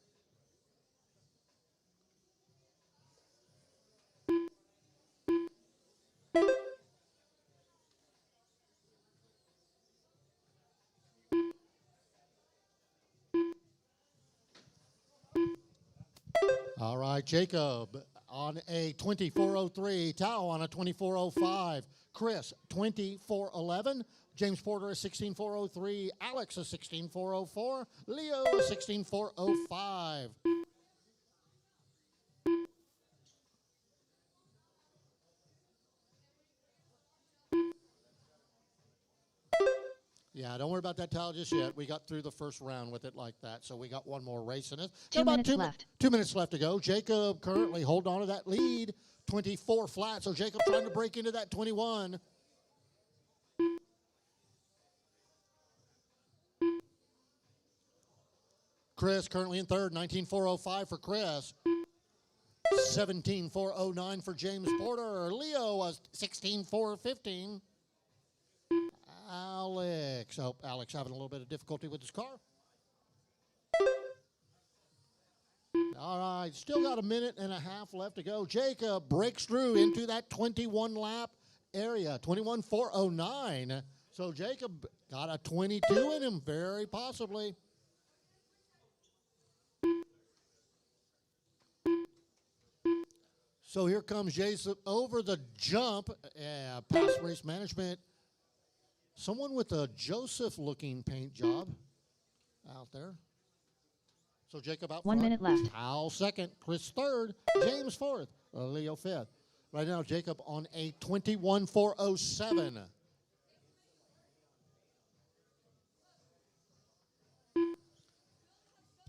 Speaker 2: All right, Jacob on a 24:03, Tao on a 24:05, Chris 24:11, James Porter a 16:403, Alex a 16:404, Leo a 16:405. Yeah, don't worry about that towel just yet. We got through the first round with it like that, so we got one more race in it. Got
Speaker 4: 2 minutes left.
Speaker 2: 2 minutes left to go. Jacob currently holding on to that lead, 24 flat. So Jacob trying to break into that 21. Chris currently in third, 19:405 for Chris. 17:409 for James Porter. Leo was 16:415. Alex. Oh, Alex having a little bit of difficulty with his car. All right, still got a minute and a half left to go. Jacob breaks through into that 21 lap area, 21.409. So Jacob got a 22 in him, very possibly. So here comes Jason over the jump. Past race management. Someone with a Joseph-looking paint job out there. So Jacob out
Speaker 4: 1
Speaker 2: front.
Speaker 4: minute left.
Speaker 2: Al second. Chris third. James fourth. Leo fifth. Right now, Jacob on a 21.407.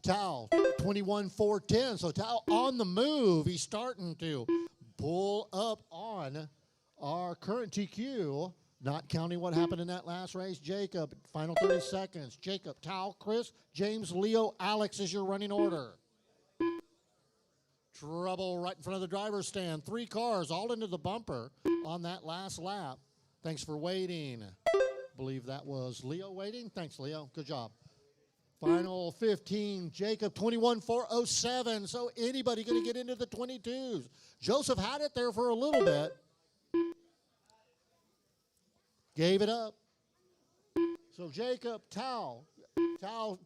Speaker 2: Tao, 21.410. So Tao on the move. He's starting to pull up on our current TQ. Not counting what happened in that last race. Jacob, final 30 seconds. Jacob, Tao, Chris, James, Leo, Alex is your running order. Trouble right in front of the driver's stand. 3 cars all into the bumper on that last lap. Thanks for waiting. Believe that was Leo waiting. Thanks, Leo. Good job. Final 15, Jacob, 21.407. So anybody going to get into the 22s? Joseph had it there for a little bit. Gave it up. So Jacob, Tao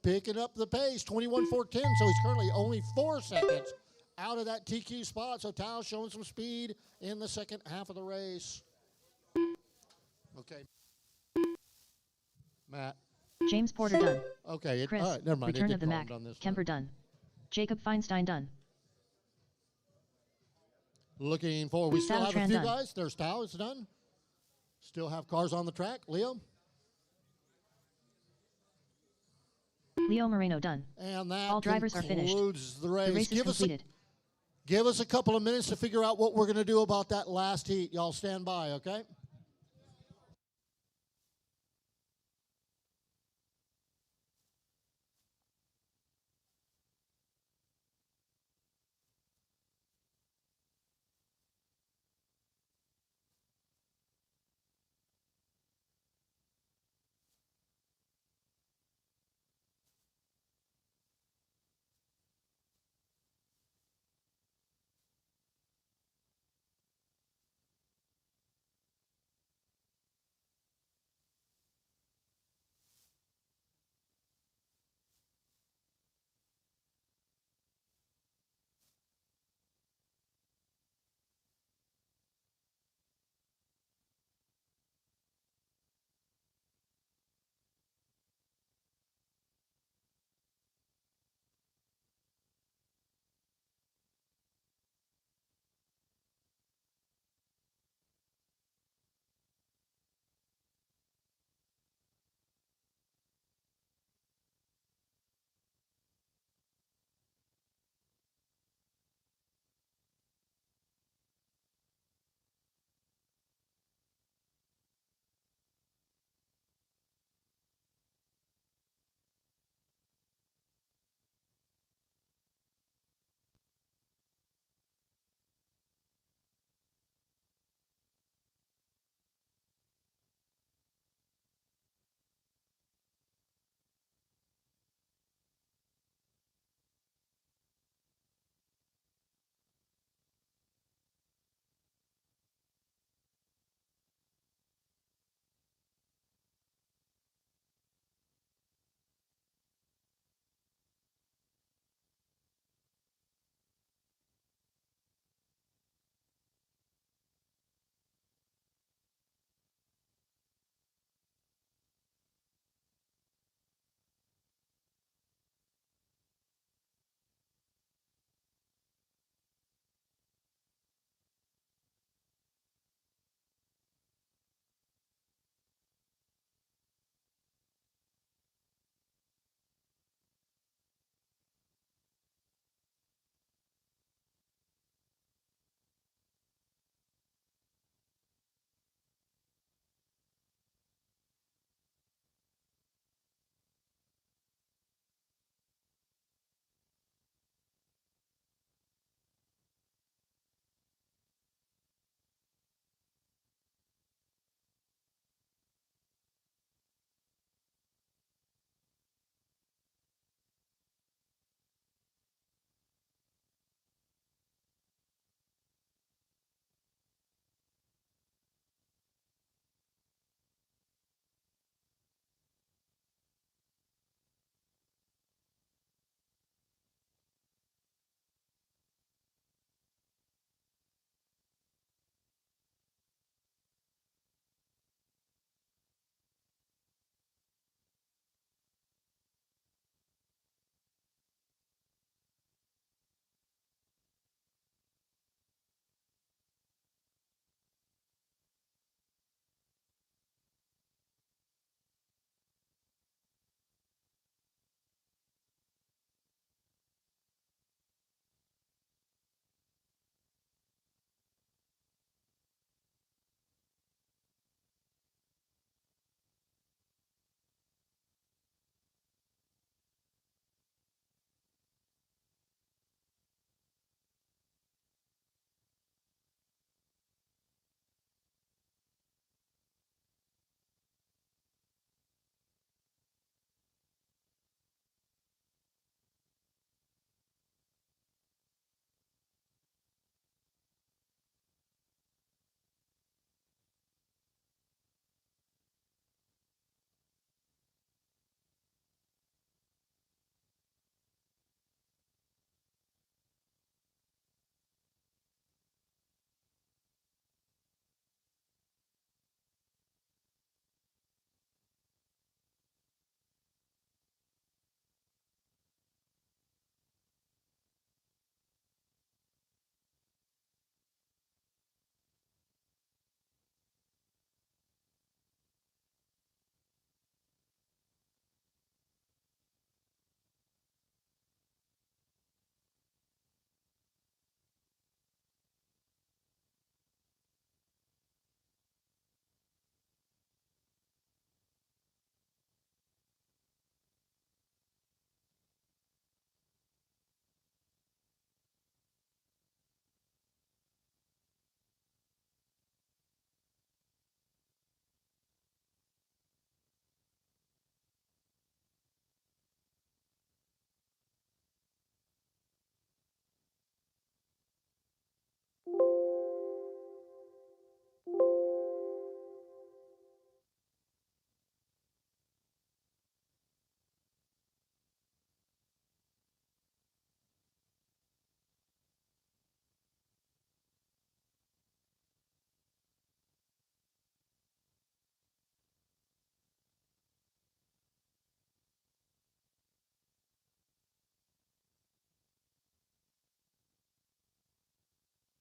Speaker 2: picking up the pace, 21.410. So he's currently only 4 seconds out of that TQ spot. So Tao showing some speed in the second half of the race. Okay. Matt.
Speaker 4: James Porter done.
Speaker 2: Okay,
Speaker 4: Chris,
Speaker 2: all right, never mind.
Speaker 4: Return of the Mac, Kemper done. Jacob Feinstein done.
Speaker 2: Looking forward. We still
Speaker 4: Tao
Speaker 2: have a
Speaker 4: Tran
Speaker 2: few
Speaker 4: done.
Speaker 2: guys. There's Tao, it's done. Still have cars on the track. Leo.
Speaker 4: Leo Moreno done.
Speaker 2: And that
Speaker 4: All drivers are finished.
Speaker 2: concludes the race.
Speaker 4: The race is completed.
Speaker 2: Give us a couple of minutes to figure out what we're going to do about that last heat. Y'all stand by, okay?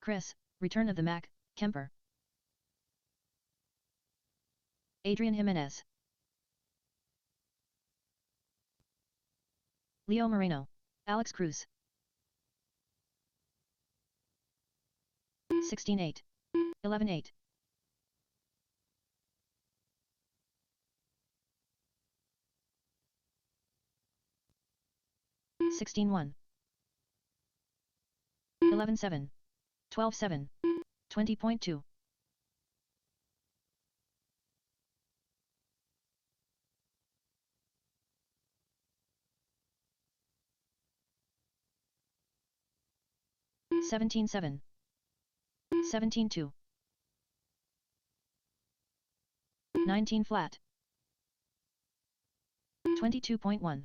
Speaker 4: Chris, return of the Mac, Kemper. Adrian Jimenez. Leo Moreno, Alex Cruz. 16-8. 11-8. 16-1. 11-7. 12-7. 20.2. 17-7. 17-2. 19 flat. 22.1.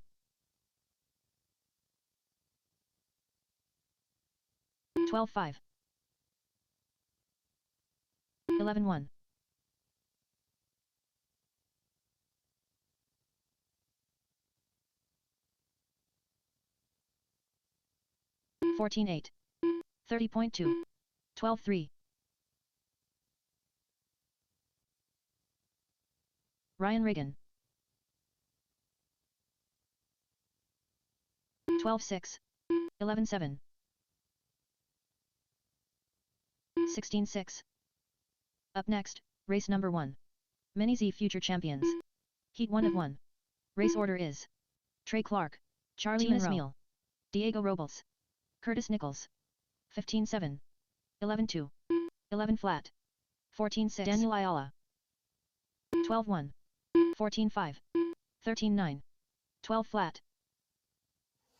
Speaker 4: 12-5. 11-1. 14-8. 30.2. 12-3. Ryan Reagan. 12-6. 11-7. 16-6. Up next, race number 1. Mini Z Future Champions. Heat 1 of 1. Race order is Trey Clark, Charlie Ismail, Diego Robles, Curtis Nichols. 15-7. 11-2. 11 flat. 14-6. Daniel Ayala. 12-1. 14-5. 13-9. 12 flat.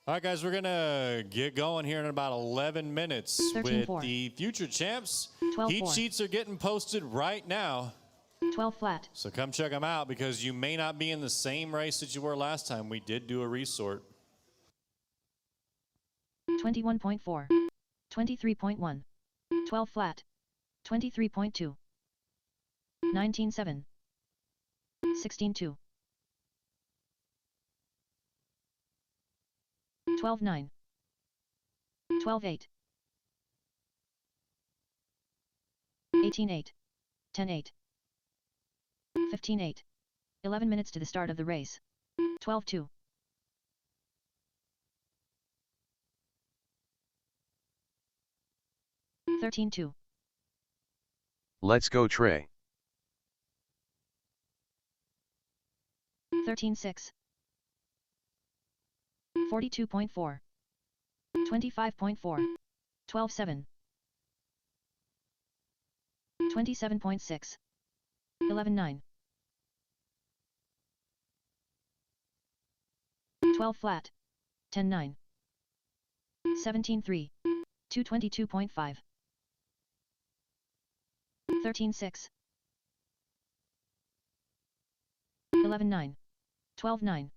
Speaker 1: All right, guys, we're going to get going here in about 11 minutes
Speaker 4: 13-4.
Speaker 1: with the future champs.
Speaker 4: 12-4.
Speaker 1: Heat sheets are getting posted right now.
Speaker 4: 12 flat.
Speaker 1: So come check them out because you may not be in the same race that you were last time. We did do a resort.
Speaker 4: 21.4. 23.1. 12 flat. 23.2. 19-7. 16-2. 12-9. 12-8. 18-8. 10-8. 15-8. 11 minutes to the start of the race. 12-2. 13-2.
Speaker 8: Let's go Trey.
Speaker 4: 13-6. 42.4. 25.4. 12-7. 27.6. 11-9. 12 flat. 10-9. 17-3. 222.5. 13-6. 11-9. 12-9.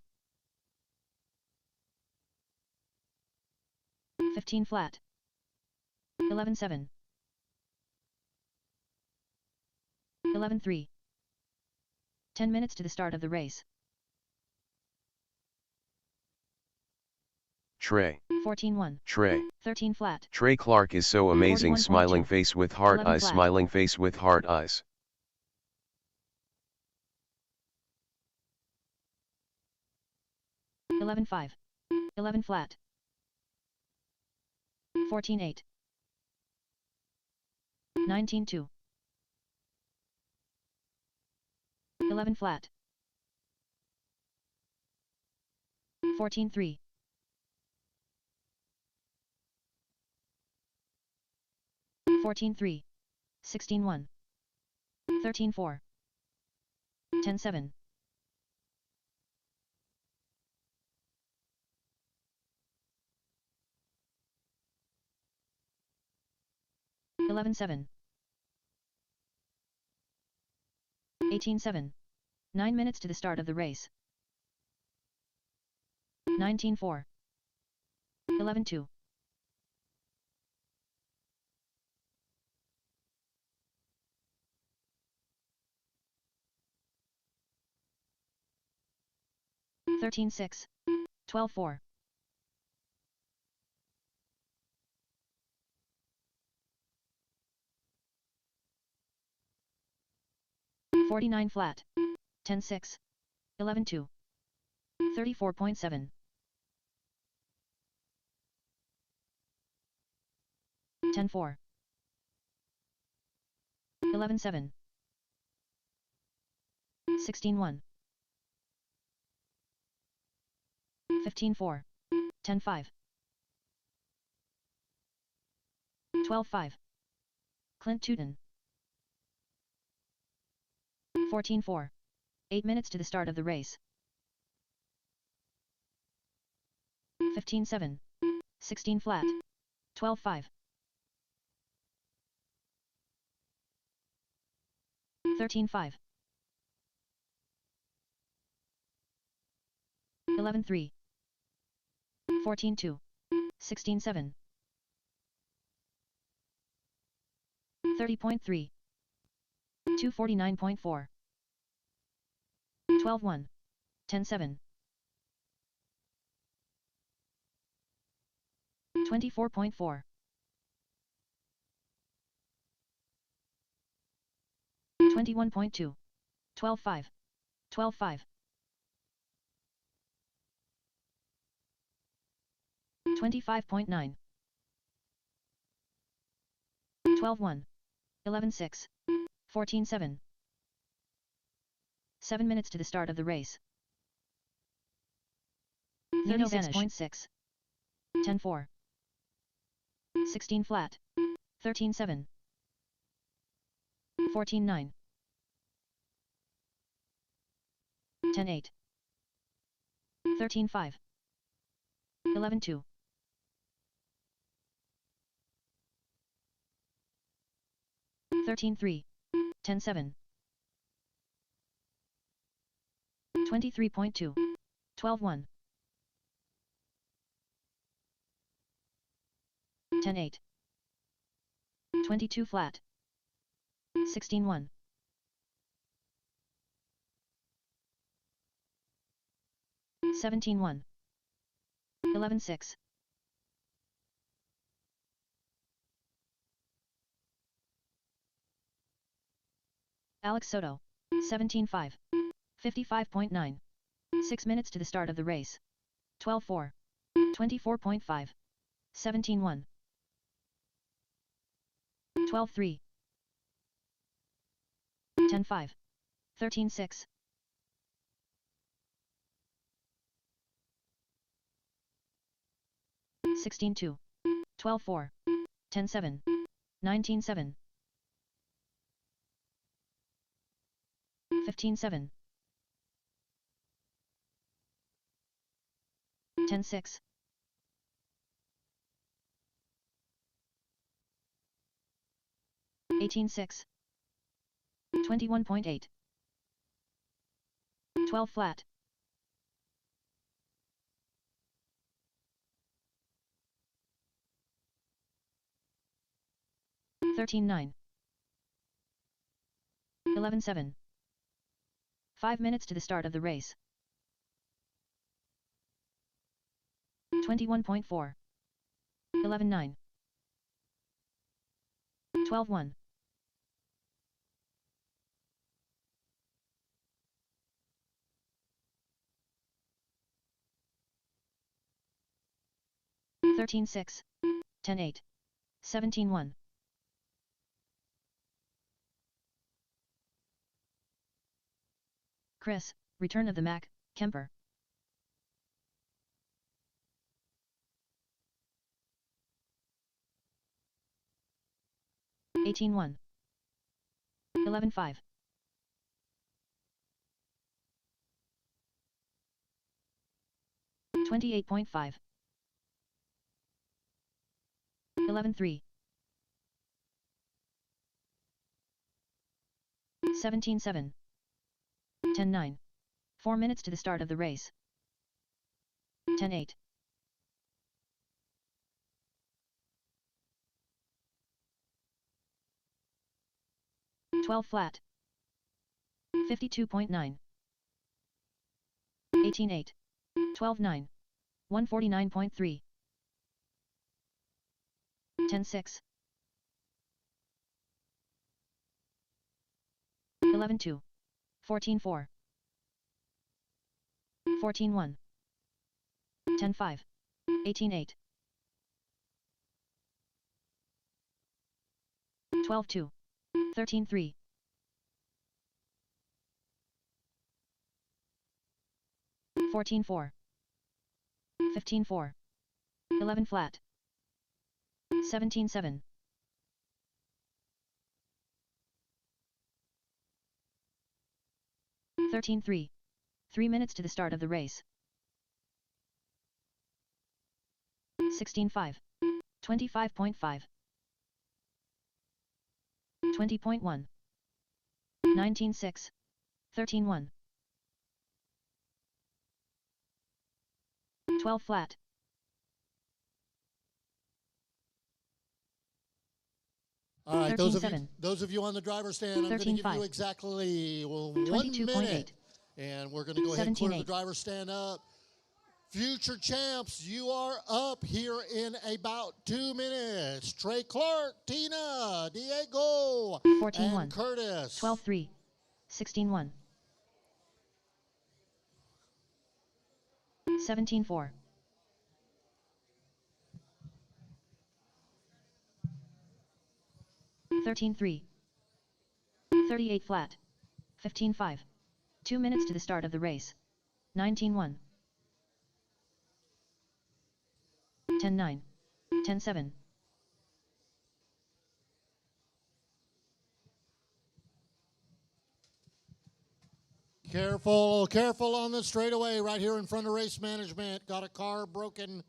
Speaker 4: 15 flat. 11-7. 11-3. 10 minutes to the start of the race.
Speaker 8: Trey.
Speaker 4: 14-1.
Speaker 8: Trey.
Speaker 4: 13 flat.
Speaker 8: Trey Clark is so amazing.
Speaker 4: 41.2.
Speaker 8: Smiling face with heart
Speaker 4: 11
Speaker 8: eyes.
Speaker 4: flat.
Speaker 8: Smiling face with heart eyes.
Speaker 4: 11-5. 11 flat. 14-8. 19-2. 11 flat. 14-3. 14-3. 16-1. 13-4. 10-7. 11-7. 18-7. 9 minutes to the start of the race. 19-4. 11-2. 13-6. 12-4. 49 flat. 10-6. 11-2. 34.7. 10-4. 11-7. 16-1. 15-4. 10-5. 12-5. Clint Tootin. 14-4. 8 minutes to the start of the race. 15-7. 16 flat. 12-5. 13-5. 11-3. 14-2. 16-7. 30.3. 249.4. 12-1. 10-7. 24.4. 21.2. 12-5. 12-5. 25.9. 12-1. 11-6. 14-7. 7 minutes to the start of the race. 36.6. 10-4. 16 flat. 13-7. 14-9. 10-8. 13-5. 11-2. 13-3. 10-7. 23.2. 12-1. 10-8. 22 flat. 16-1. 17-1. 11-6. 'Alex Soto. 17-5. 55.9. 6 minutes to the start of the race. 12-4. 24.5. 17-1. 12-3. 10-5. 13-6. 16-2. 12-4. 10-7. 19-7. 15-7. 10-6. 18-6. 21.8. 12 flat. 13-9. 11-7. 5 minutes to the start of the race. 21.4. 11-9. 12-1. 13-6. 10-8. 17-1. Chris, return of the Mac, Kemper. '18-1. 11-5. 28.5. 11-3. 17-7. 10-9. 4 minutes to the start of the race. 10-8. 12 flat. 52.9. 18-8. 12-9. 149.3. 10-6. 11-2. 14-4. 14-1. 10-5. 18-8. 12-2. 13-3. 14-4. 15-4. 11 flat. 17-7. 13-3. 3 minutes to the start of the race. 16-5. 25.5. 20.1. 19-6. 13-1. 12 flat.
Speaker 2: All right,
Speaker 4: 13-7.
Speaker 2: those of you on the driver's stand, I'm going to give you
Speaker 4: 13-5.
Speaker 2: exactly 1
Speaker 4: 22.8.
Speaker 2: minute. And we're going to go ahead and clear the
Speaker 4: 17-8.
Speaker 2: driver's stand up. Future champs, you are up here in about 2 minutes. Trey Clark, Tina, Diego,
Speaker 4: 14-1.
Speaker 2: and Curtis.
Speaker 4: 12-3. 16-1. 17-4. 13-3. 38 flat. 15-5. 2 minutes to the start of the race. 19-1. 10-9. 10-7.
Speaker 2: Careful, careful on the straightaway right here in front of race management. Got a car broken,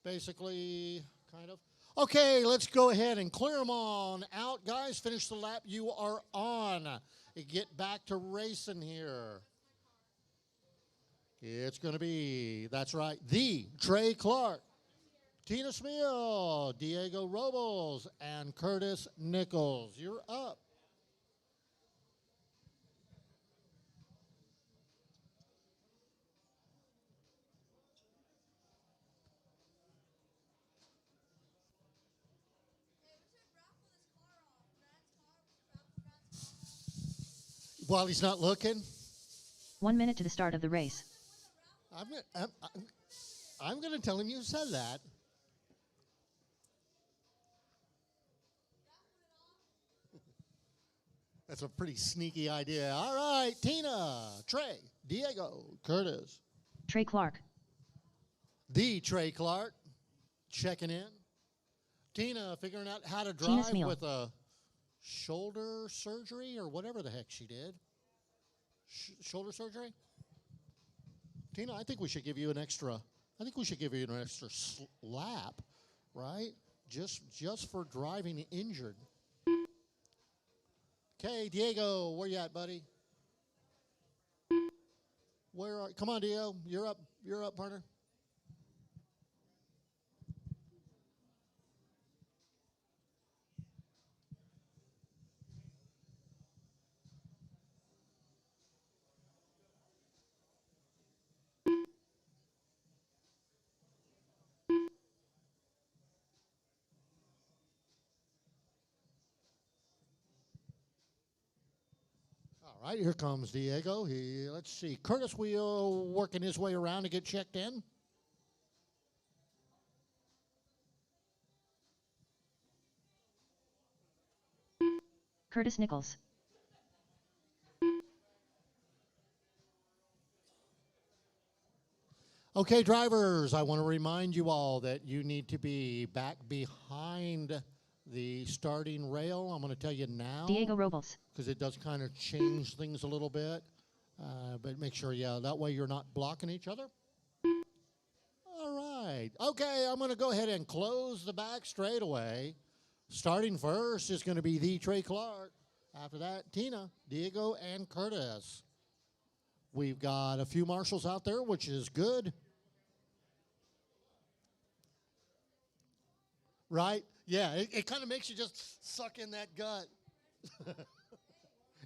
Speaker 2: basically, kind of. Okay, let's go ahead and clear them on out. Guys, finish the lap you are on. Get back to racing here. It's going to be, that's right, the Trey Clark, Tina Smil, Diego Robles, and Curtis Nichols. You're up. While he's not looking,
Speaker 4: 1 minute to the start of the race.
Speaker 2: I'm going to tell him you said that. That's a pretty sneaky idea. All right, Tina, Trey, Diego, Curtis.
Speaker 4: Trey Clark.
Speaker 2: The Trey Clark checking in. Tina figuring out how to
Speaker 4: Tina
Speaker 2: drive
Speaker 4: Smil.
Speaker 2: with a shoulder surgery or whatever the heck she did. Shoulder surgery? Tina, I think we should give you an extra. I think we should give you an extra lap, right? Just for driving injured. Okay, Diego, where you at, buddy? Come on, Diego. You're up. You're up, partner. All right, here comes Diego. Let's see. Curtis Wheel working his way around to get checked in.
Speaker 4: Curtis Nichols.
Speaker 2: Okay, drivers, I want to remind you all that you need to be back behind the starting rail. I'm going to tell you now.
Speaker 4: Diego Robles.
Speaker 2: Because it does kind of change things a little bit. But make sure, yeah, that way you're not blocking each other. All right. Okay, I'm going to go ahead and close the back straightaway. Starting first is going to be the Trey Clark. After that, Tina, Diego, and Curtis. We've got a few marshals out there, which is good. Right? Yeah, it kind of makes you just suck in that gut.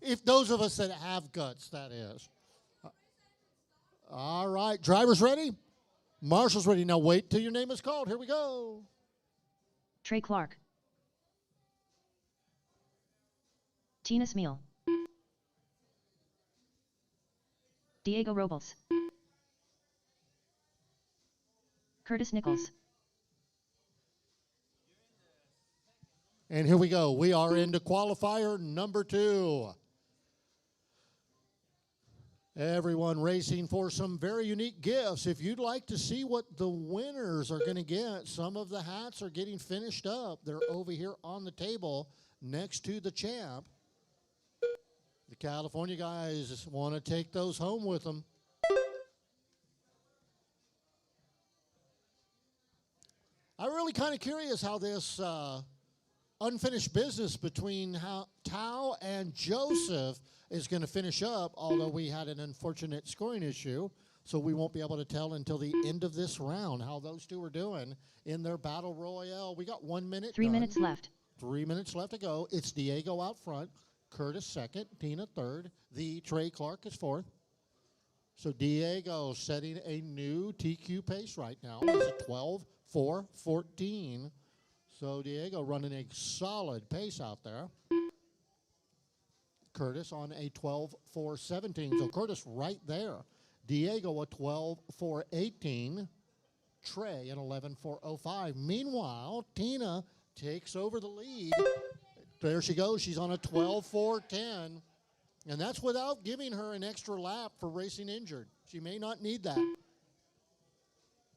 Speaker 2: If those of us that have guts, that is. All right, drivers ready? Marshals ready. Now wait till your name is called. Here we go.
Speaker 4: Trey Clark. Tina Smil. Diego Robles. Curtis Nichols.
Speaker 2: And here we go. We are into qualifier number 2. Everyone racing for some very unique gifts. If you'd like to see what the winners are going to get, some of the hats are getting finished up. They're over here on the table next to the champ. The California guys want to take those home with them. I'm really kind of curious how this unfinished business between Tao and Joseph is going to finish up, although we had an unfortunate scoring issue, so we won't be able to tell until the end of this round how those two are doing in their battle royale. We got 1 minute
Speaker 4: 3
Speaker 2: done.
Speaker 4: minutes left.
Speaker 2: 3 minutes left to go. It's Diego out front, Curtis second, Tina third, the Trey Clark is fourth. So Diego setting a new TQ pace right now. It's a 12-4-14. So Diego running a solid pace out there. Curtis on a 12-4-17. So Curtis right there. Diego a 12-4-18. Trey an 11-4-05. Meanwhile, Tina takes over the lead. There she goes. She's on a 12-4-10. And that's without giving her an extra lap for racing injured. She may not need that.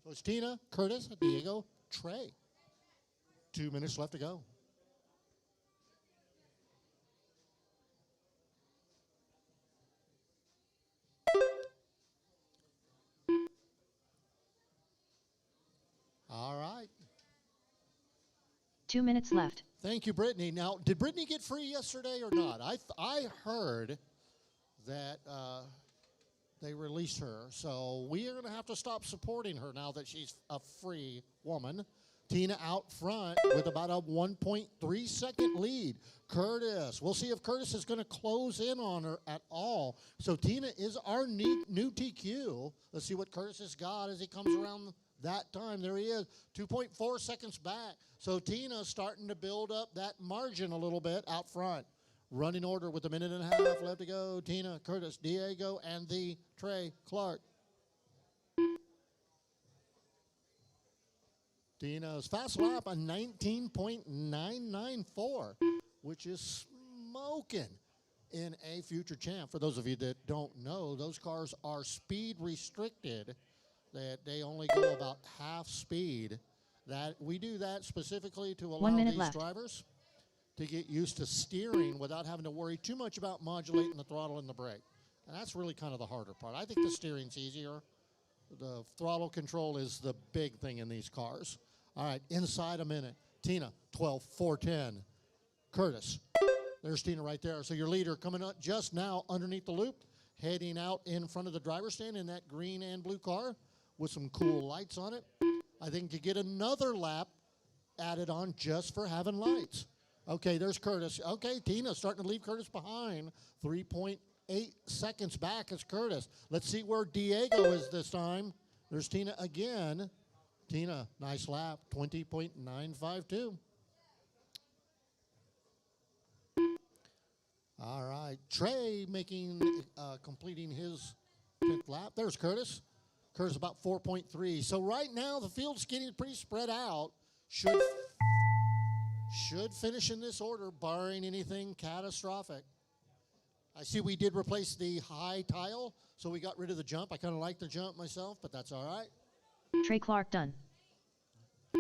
Speaker 2: So it's Tina, Curtis, Diego, Trey. 2 minutes left to go. All right.
Speaker 4: 2 minutes left.
Speaker 2: Thank you, Brittany. Now, did Brittany get free yesterday or not? I heard that they released her, so we are going to have to stop supporting her now that she's a free woman. Tina out front with about a 1.3 second lead. Curtis, we'll see if Curtis is going to close in on her at all. So Tina is our new TQ. Let's see what Curtis has got as he comes around that time. There he is, 2.4 seconds back. So Tina's starting to build up that margin a little bit out front. Running order with a minute and a half left to go. Tina, Curtis, Diego, and the Trey Clark. Tina's fast lap, a 19.994, which is smoking in a future champ. For those of you that don't know, those cars are speed restricted, that they only go about half speed. That we do that specifically to allow these drivers to get used to steering without having to worry too much about modulating the throttle and the brake. And that's really kind of the harder part. I think the steering's easier. The throttle control is the big thing in these cars. All right, inside a minute. Tina, 12-4-10. Curtis, there's Tina right there. So your leader coming up just now underneath the loop, heading out in front of the driver's stand in that green and blue car with some cool lights on it. I think to get another lap added on just for having lights. Okay, there's Curtis. Okay, Tina starting to leave Curtis behind. 3.8 seconds back is Curtis. Let's see where Diego is this time. There's Tina again. Tina, nice lap, 20.952. All right, Trey completing his 10th lap. There's Curtis. Curtis about 4.3. So right now the field's getting pretty spread out. Should finish in this order, barring anything catastrophic. I see we did replace the high tile, so we got rid of the jump. I kind of like the jump myself, but that's all right.
Speaker 4: Trey Clark done.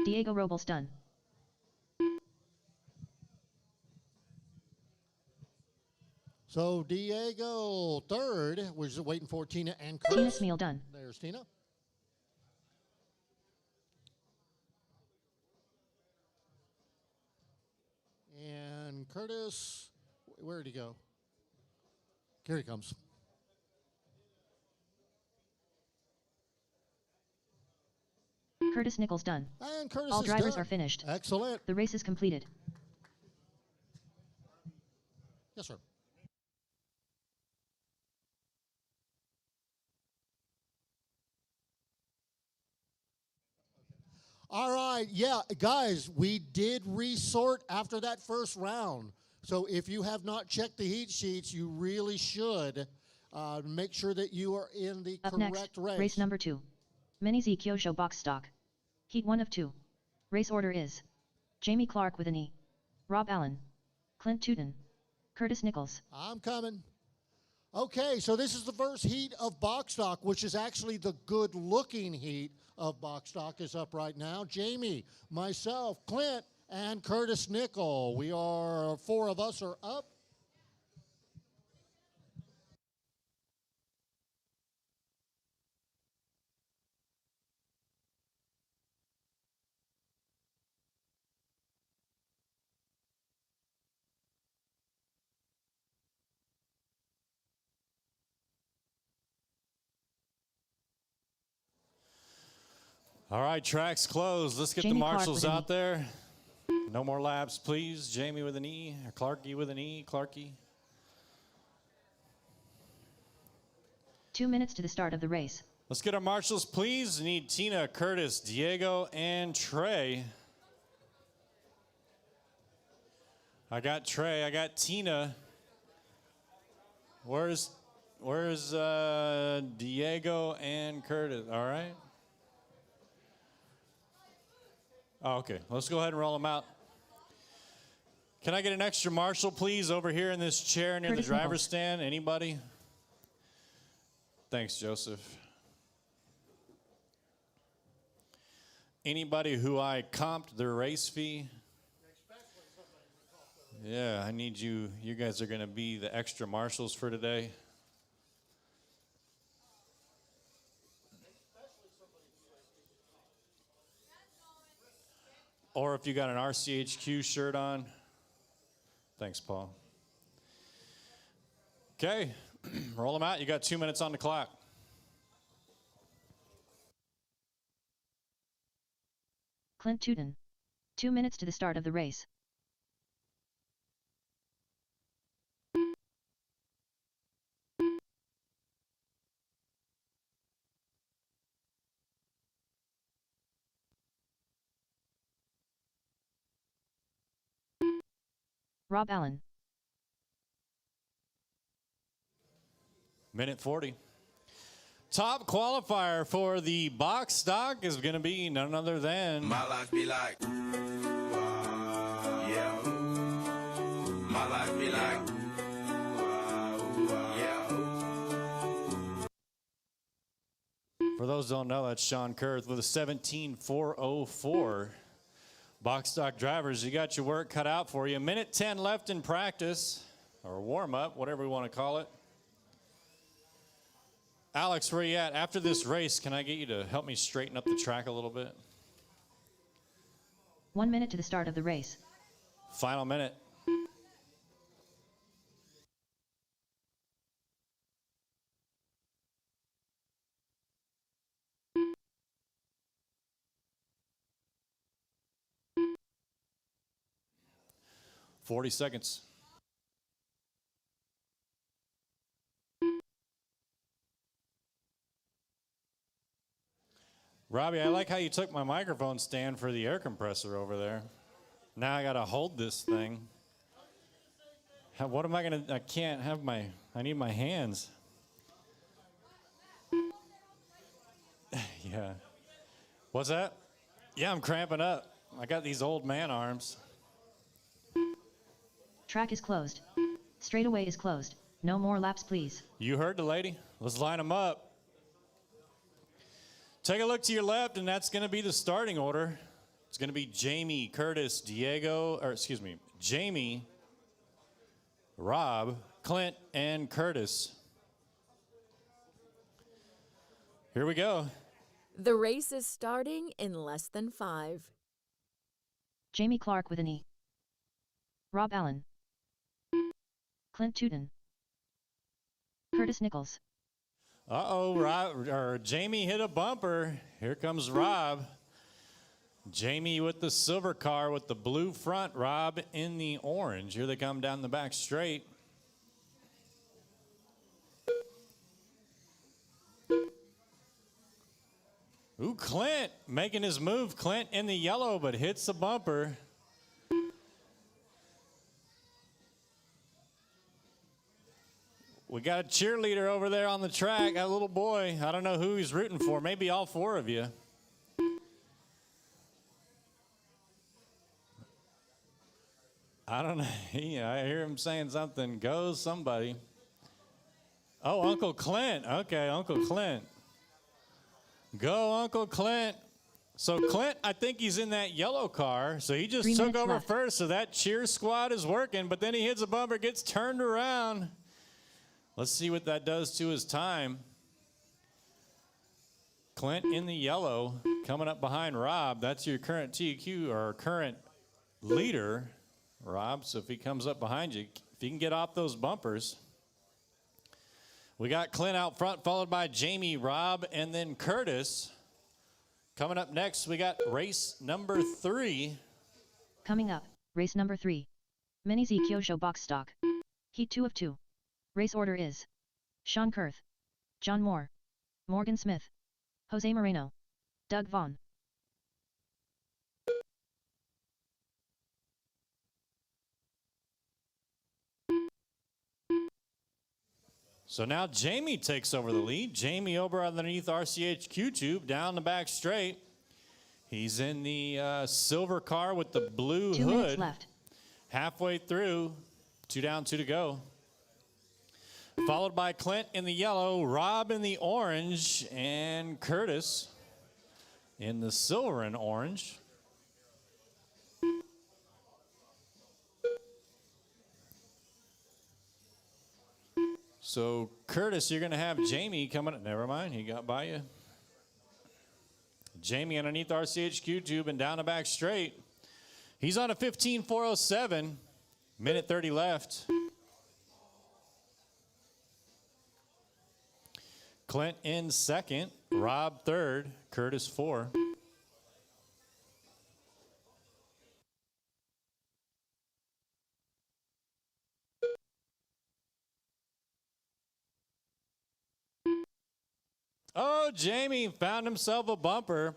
Speaker 4: Diego Robles done.
Speaker 2: So Diego third. We're just waiting for Tina and Curtis.
Speaker 4: Tina Smeal done.
Speaker 2: There's Tina. And Curtis, where did he go? Here he comes.
Speaker 4: Curtis Nichols done.
Speaker 2: And Curtis
Speaker 4: All
Speaker 2: is
Speaker 4: drivers
Speaker 2: done.
Speaker 4: are finished.
Speaker 2: Excellent.
Speaker 4: The race is completed.
Speaker 2: Yes, sir. All right, yeah, guys, we did resort after that first round. So if you have not checked the heat sheets, you really should. Make sure that you are in the
Speaker 4: Up
Speaker 2: correct
Speaker 4: next,
Speaker 2: race.
Speaker 4: race number 2. Mini Z Kyosho box stock. Heat 1 of 2. Race order is Jamie Clark with an E, Rob Allen, Clint Tootin, Curtis Nichols.
Speaker 2: I'm coming. Okay, so this is the first heat of box stock, which is actually the good-looking heat of box stock is up right now. Jamie, myself, Clint, and Curtis Nickel. We are, 4 of us are up.
Speaker 1: All right, track's closed. Let's get
Speaker 4: Jamie
Speaker 1: the
Speaker 4: Clark
Speaker 1: marshals
Speaker 4: with an
Speaker 1: out
Speaker 4: E.
Speaker 1: there. No more laps, please. Jamie with an E, or Clarky with an E, Clarky.
Speaker 4: 2 minutes to the start of the race.
Speaker 1: Let's get our marshals, please. We need Tina, Curtis, Diego, and Trey. I got Trey. I got Tina. Where's Diego and Curtis? All right. Oh, okay. Let's go ahead and roll them out. Can I get an extra marshal, please, over here in this chair near
Speaker 4: Curtis
Speaker 1: the driver's
Speaker 4: Nichols.
Speaker 1: stand? Anybody? Thanks, Joseph. Anybody who I comped their race fee? Yeah, I need you. You guys are going to be the extra marshals for today. Or if you got an RCHQ shirt on. Thanks, Paul. Okay, roll them out. You got 2 minutes on the clock.
Speaker 4: Clint Tootin. 2 minutes to the start of the race. Rob Allen.
Speaker 1: Minute 40. Top qualifier for the box stock is going to be none other than
Speaker 7: My life be like, yeah. My life be like, yeah.
Speaker 1: For those who don't know, that's Sean Kurth with a 17.404. Box stock drivers, you got your work cut out for you. Minute 10 left in practice, or warm up, whatever we want to call it. Alex, where you at? After this race, can I get you to help me straighten up the track a little bit?
Speaker 4: 1 minute to the start of the race.
Speaker 1: Final minute. Forty seconds. Robbie, I like how you took my microphone stand for the air compressor over there. Now I gotta hold this thing. What am I gonna, I can't have my, I need my hands. Yeah. What's that? Yeah, I'm cramping up. I got these old man arms.
Speaker 4: Track is closed. Straightaway is closed. No more laps, please.
Speaker 1: You heard the lady. Let's line them up. Take a look to your left, and that's going to be the starting order. It's going to be Jamie, Curtis, Diego, or excuse me, Jamie, Rob, Clint, and Curtis. Here we go.
Speaker 5: The race is starting in less than 5.
Speaker 4: Jamie Clark with an E. Rob Allen. Clint Tootin. Curtis Nichols.
Speaker 1: Uh-oh, Jamie hit a bumper. Here comes Rob. Jamie with the silver car with the blue front, Rob in the orange. Here they come down the back straight. Ooh, Clint making his move. Clint in the yellow, but hits the bumper. We We got a cheerleader over there on the track, that little boy. I don't know who he's rooting for. Maybe all four of you. I don't know. Yeah, I hear him saying something. Go somebody. Oh, Uncle Clint. Okay, Uncle Clint. Go, Uncle Clint. So Clint, I think he's in that yellow car. So he just
Speaker 4: 3
Speaker 1: took
Speaker 4: minutes
Speaker 1: over
Speaker 4: left.
Speaker 1: first. So that cheer squad is working. But then he hits a bumper, gets turned around. Let's see what that does to his time. Clint in the yellow, coming up behind Rob. That's your current TQ or current leader, Rob. So if he comes up behind you, if you can get off those bumpers. We got Clint out front, followed by Jamie, Rob, and then Curtis. Coming up next, we got race number 3.
Speaker 4: Coming up, race number 3. Mini Z Kyosho Box Stock. Heat 2 of 2. Race order is Sean Kurth, John Moore, Morgan Smith, Jose Moreno, Doug Vaughn.
Speaker 1: So now Jamie takes over the lead. Jamie over underneath RCHQ tube, down the back straight. He's in the silver car with the blue
Speaker 4: 2
Speaker 1: hood.
Speaker 4: minutes left.
Speaker 1: Halfway through, 2 down, 2 to go. Followed by Clint in the yellow, Rob in the orange, and Curtis in the silver and orange. So, Curtis, you're going to have Jamie coming. Never mind, he got by you. Jamie underneath RCHQ tube and down the back straight. He's on a 15.407. Minute 30 left. Clint in second. Rob third. Curtis 4. Oh, Jamie found himself a bumper.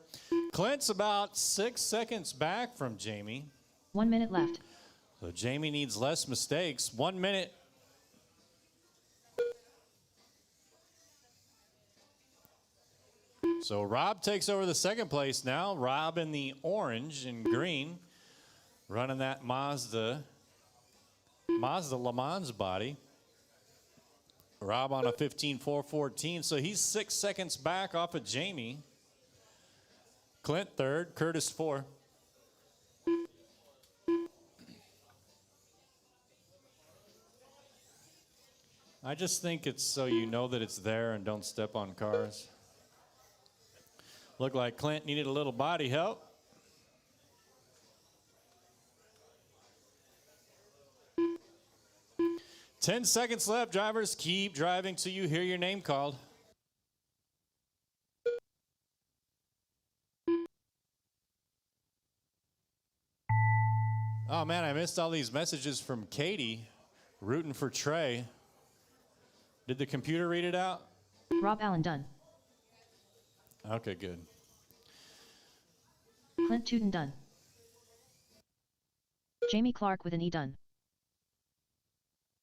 Speaker 1: Clint's about 6 seconds back from Jamie.
Speaker 4: 1 minute left.
Speaker 1: So Jamie needs less mistakes. 1 minute. So Rob takes over the second place now. Rob in the orange and green, running that Mazda Le Mans body. Rob on a 15.414, so he's 6 seconds back off of Jamie. Clint third, Curtis 4. I just think it's so you know that it's there and don't step on cars. Looked like Clint needed a little body help. Ten seconds left, drivers. Keep driving till you hear your name called. Oh man, I missed all these messages from Katie, rooting for Trey. Did the computer read it out?
Speaker 4: Rob Allen done.
Speaker 1: Okay, good.
Speaker 4: Clint Tootin done. Jamie Clark with an E done.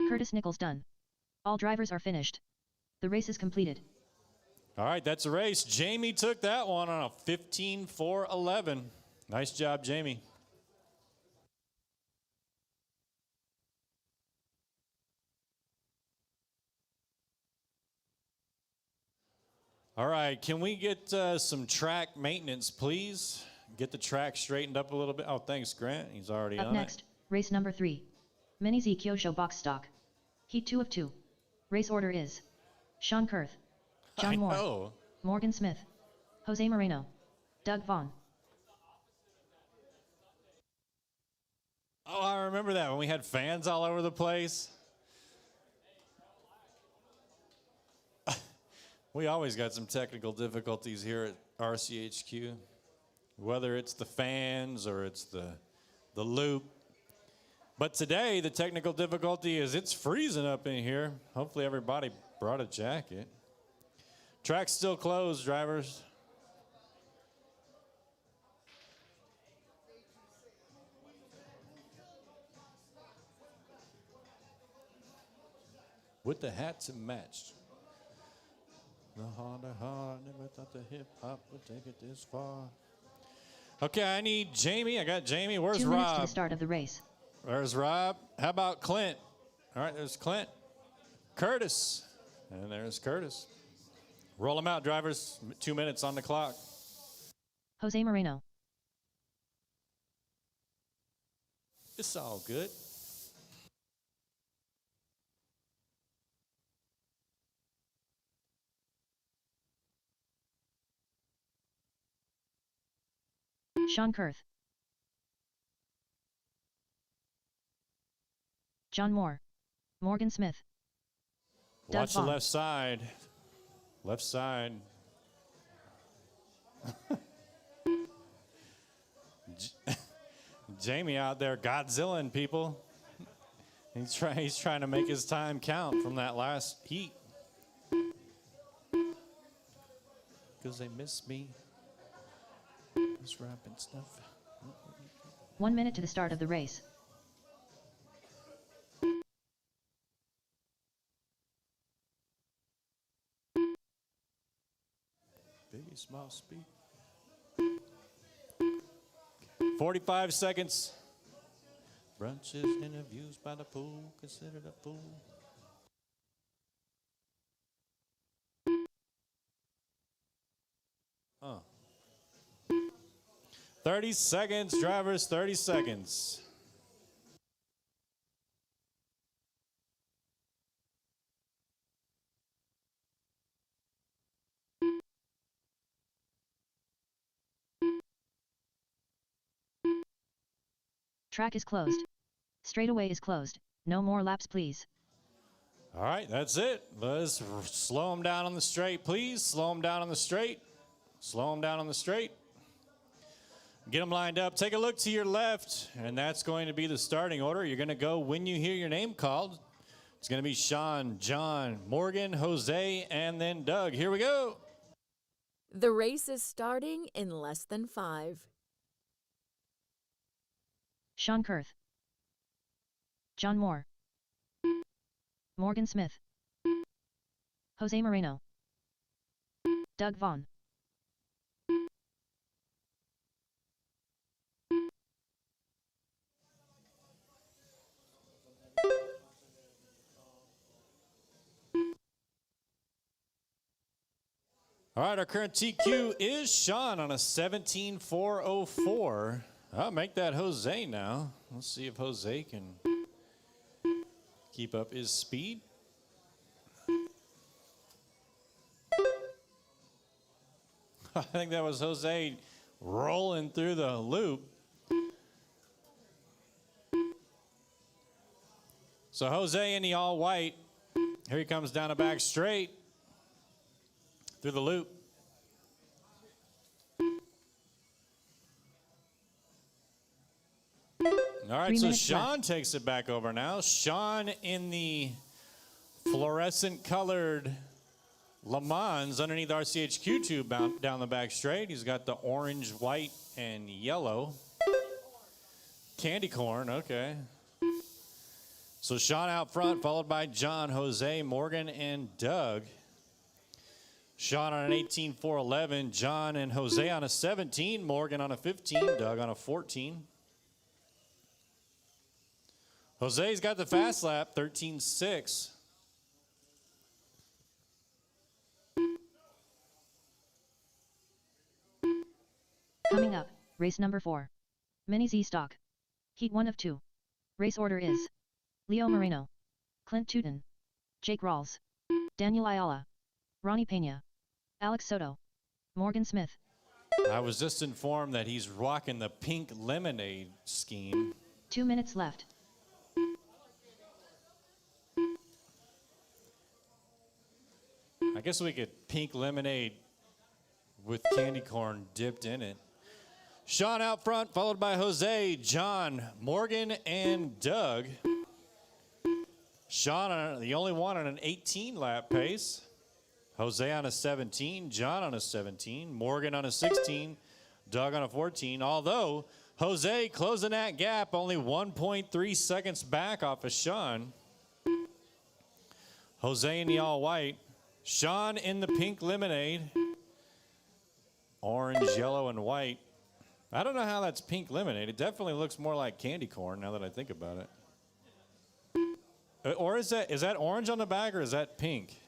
Speaker 4: Curtis Nichols done. All drivers are finished. The race is completed.
Speaker 1: All right, that's a race. Jamie took that one on a 15.411. Nice job, Jamie. All right, can we get some track maintenance, please? Get the track straightened up a little bit. Oh, thanks, Grant. He's already
Speaker 4: Up
Speaker 1: on
Speaker 4: next,
Speaker 1: it.
Speaker 4: race number 3. Mini Z Kyosho Box Stock. Heat 2 of 2. Race order is Sean Kurth, John
Speaker 1: I
Speaker 4: Moore,
Speaker 1: know.
Speaker 4: Morgan Smith, Jose Moreno, Doug Vaughn.
Speaker 1: Oh, I remember that when we had fans all over the place. We always got some technical difficulties here at RCHQ, whether it's the fans or it's the loop. But today, the technical difficulty is it's freezing up in here. Hopefully everybody brought a jacket. Track's still closed, drivers. with the hats and matched. The heart, never thought the hip hop would take it this far. Okay, I need Jamie. I got Jamie. Where's
Speaker 4: 2 minutes to
Speaker 1: Rob?
Speaker 4: the start of the race.
Speaker 1: Where's Rob? How about Clint? All right, there's Clint. Curtis. And there's Curtis. Roll them out, drivers. 2 minutes on the clock.
Speaker 4: Jose Moreno.
Speaker 1: It's all good.
Speaker 4: Sean Kurth. John Moore. Morgan Smith. Doug
Speaker 1: Watch the
Speaker 4: Vaughn.
Speaker 1: left side. Left side. Jamie out there Godzilla people. He's trying to make his time count from that last heat. Because they miss me. This rapping stuff.
Speaker 4: 1 minute to the start of the race.
Speaker 1: Biggie, small speed. 45 seconds. Brunches, interviews by the pool, considered a fool. Huh. 30 seconds, drivers, 30 seconds.
Speaker 4: Track is closed. Straightaway is closed. No more laps, please.
Speaker 1: All right, that's it. Let's slow them down on the straight, please. Slow them down on the straight. Slow them down on the straight. Get them lined up. Take a look to your left, and that's going to be the starting order. You're going to go when you hear your name called. It's going to be Sean, John, Morgan, Jose, and then Doug. Here we go.
Speaker 5: The race is starting in less than 5.
Speaker 4: Sean Kurth. John Moore. Morgan Smith. Jose Moreno. Doug Vaughn.
Speaker 1: All right, our current TQ is Sean on a 17.404. I'll make that Jose now. Let's see if Jose can keep up his speed. I think that was Jose rolling through the loop. So Jose in the all white. Here he comes down the back straight through the loop. All right,
Speaker 4: 3
Speaker 1: so
Speaker 4: minutes
Speaker 1: Sean
Speaker 4: left.
Speaker 1: takes it back over now. Sean in the fluorescent colored Le Mans underneath RCHQ tube down the back straight. He's got the orange, white, and yellow. Candy corn, okay. So Sean out front, followed by John, Jose, Morgan, and Doug. Sean on an 18.411, John and Jose on a 17, Morgan on a 15, Doug on a 14. Jose's got the fast lap, 13.6.
Speaker 4: Coming up, race number 4. Mini Z Stock. Heat 1 of 2. Race order is Leo Moreno, Clint Tootin, Jake Rawls, Daniel Ayala, Ronnie Pena, Alex Soto, Morgan Smith.
Speaker 1: I was just informed that he's rocking the pink lemonade scheme.
Speaker 4: 2 minutes left.
Speaker 1: I guess we could pink lemonade with candy corn dipped in it. Sean out front, followed by Jose, John, Morgan, and Doug. Sean, the only one on an 18-lap pace. Jose on a 17, John on a 17, Morgan on a 16, Doug on a 14. Although Jose closing that gap only 1.3 seconds back off of Sean. Jose in the all white. Sean in the pink lemonade. Orange, yellow, and white. I don't know how that's pink lemonade. It definitely looks more like candy corn now that I think about it. Or is that orange on the back or is that pink?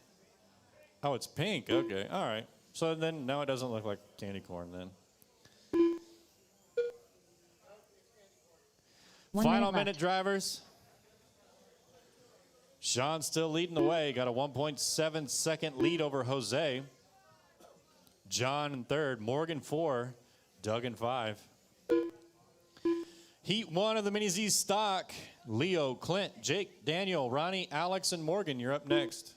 Speaker 1: Oh, it's pink. Okay. All right. So then, no, it doesn't look like candy corn then. Final minute, drivers. Sean still leading the way. Got a 1.7 second lead over Jose. John in third. Morgan 4. Doug in 5. Heat 1 of the Mini Z stock. Leo, Clint, Jake, Daniel, Ronnie, Alex, and Morgan. You're up next.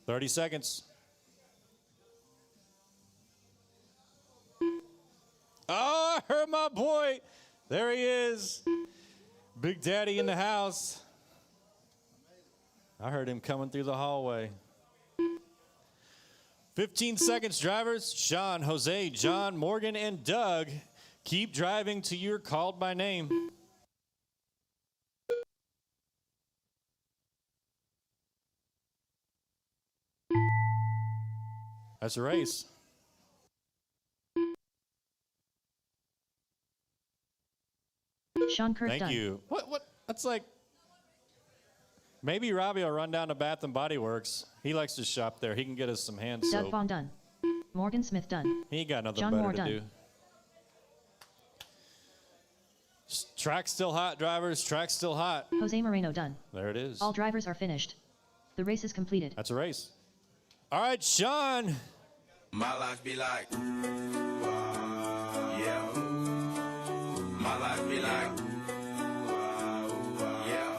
Speaker 1: "30 seconds. Oh, I heard my boy. There he is. Big Daddy in the house. I heard him coming through the hallway. 15 seconds, drivers. Sean, Jose, John, Morgan, and Doug. Keep driving till you're called by name. That's a race.
Speaker 4: Sean Kurth
Speaker 1: Thank
Speaker 4: done.
Speaker 1: you. What? That's like, maybe Robbie will run down to Bath and Body Works. He likes to shop there. He can get us some hand
Speaker 4: Doug
Speaker 1: soap.
Speaker 4: Vaughn done. Morgan Smith done.
Speaker 1: He ain't got nothing
Speaker 4: John
Speaker 1: better
Speaker 4: Moore
Speaker 1: to
Speaker 4: done.
Speaker 1: do. Track's still hot, drivers. Track's still hot.
Speaker 4: Jose Moreno done.
Speaker 1: There it is.
Speaker 4: All drivers are finished. The race is completed.
Speaker 1: That's a race. All right, Sean.
Speaker 7: My life be like, yeah. My life be like, yeah.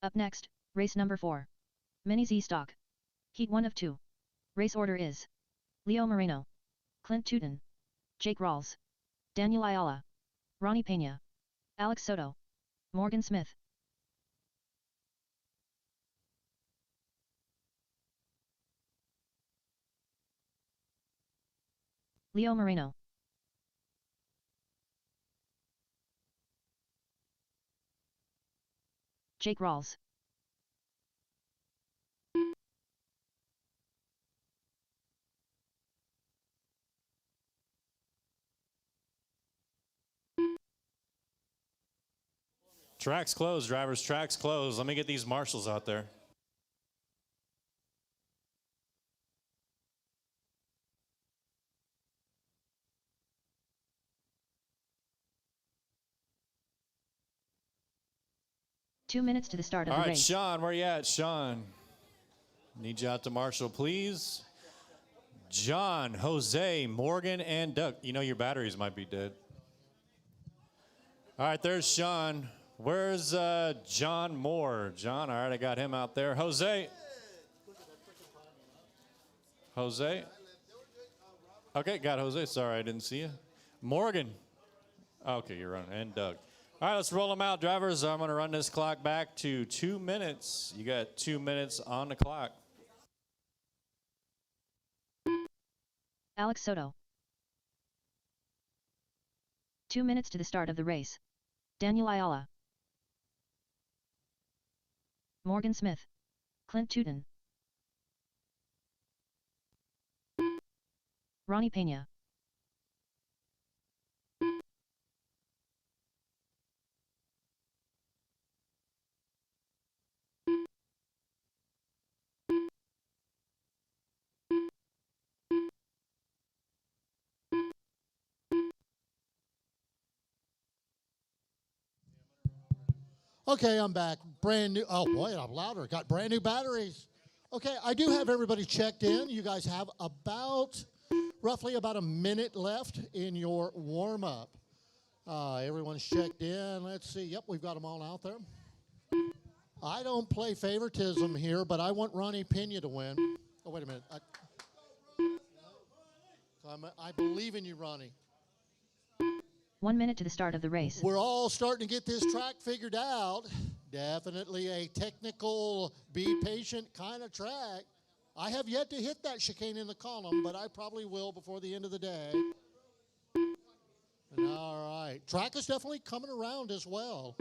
Speaker 4: Up next, race number 4. Mini Z stock. Heat 1 of 2. Race order is Leo Moreno, Clint Tootin, Jake Rawls, Daniel Ayala, Ronnie Pena, Alex Soto, Morgan Smith. Leo Moreno. Jake Rawls.
Speaker 1: Track's closed, drivers. Track's closed. Let me get these marshals out there.
Speaker 4: Two minutes to the start of
Speaker 1: All
Speaker 4: the
Speaker 1: right,
Speaker 4: race.
Speaker 1: Sean, where you at, Sean? Need you out to marshal, please. John, Jose, Morgan, and Doug. You know your batteries might be dead. All right, there's Sean. Where's John Moore? John, all right, I got him out there. Jose. Jose. Okay, got Jose. Sorry, I didn't see you. Morgan. Okay, you're running. And Doug. All right, let's roll them out, drivers. I'm going to run this clock back to 2 minutes. You got 2 minutes on the clock.
Speaker 4: Alex Soto. 2 minutes to the start of the race. Daniel Ayala. Morgan Smith. Clint Tootin. Ronnie Pena.
Speaker 2: Okay, I'm back. Brand new. Oh, boy, I'm louder. Got brand new batteries. Okay, I do have everybody checked in. You guys have roughly about a minute left in your warm-up. Everyone's checked in. Let's see. Yep, we've got them all out there. I don't play favoritism here, but I want Ronnie Pena to win. Oh, wait a minute. I believe in you, Ronnie.
Speaker 4: 1 minute to the start of the race.
Speaker 2: We're all starting to get this track figured out. Definitely a technical, be patient kind of track. I have yet to hit that chicane in the column, but I probably will before the end of the day. And all right. Track is definitely coming around as well.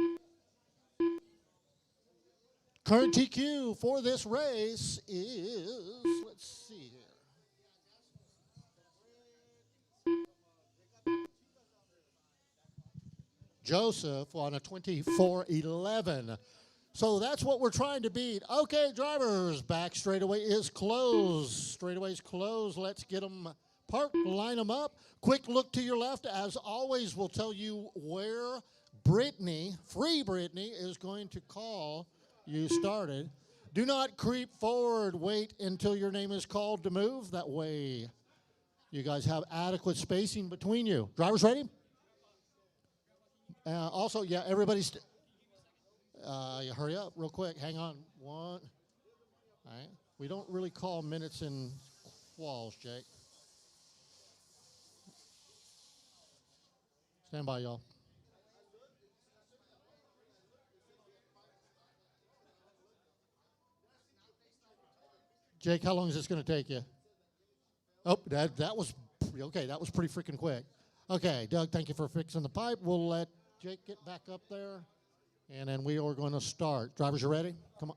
Speaker 2: Current TQ for this race is, let's see here. Joseph on a 24:11. So that's what we're trying to beat. Okay, drivers, back straightaway is closed. Straightaway is closed. Let's get them parked, line them up. Quick look to your left. As always, we'll tell you where Brittany, free Brittany, is going to call you started. Do not creep forward. Wait until your name is called to move. That way you guys have adequate spacing between you. Drivers ready? Also, yeah, everybody's... you hurry up real quick. Hang on. One. All right. We don't really call minutes in quals, Jake. Stand by, y'all. Jake, how long is this going to take you? Oh, that was okay. That was pretty freaking quick. Okay, Doug, thank you for fixing the pipe. We'll let Jake get back up there, and then we are going to start. Drivers, you ready? Come on.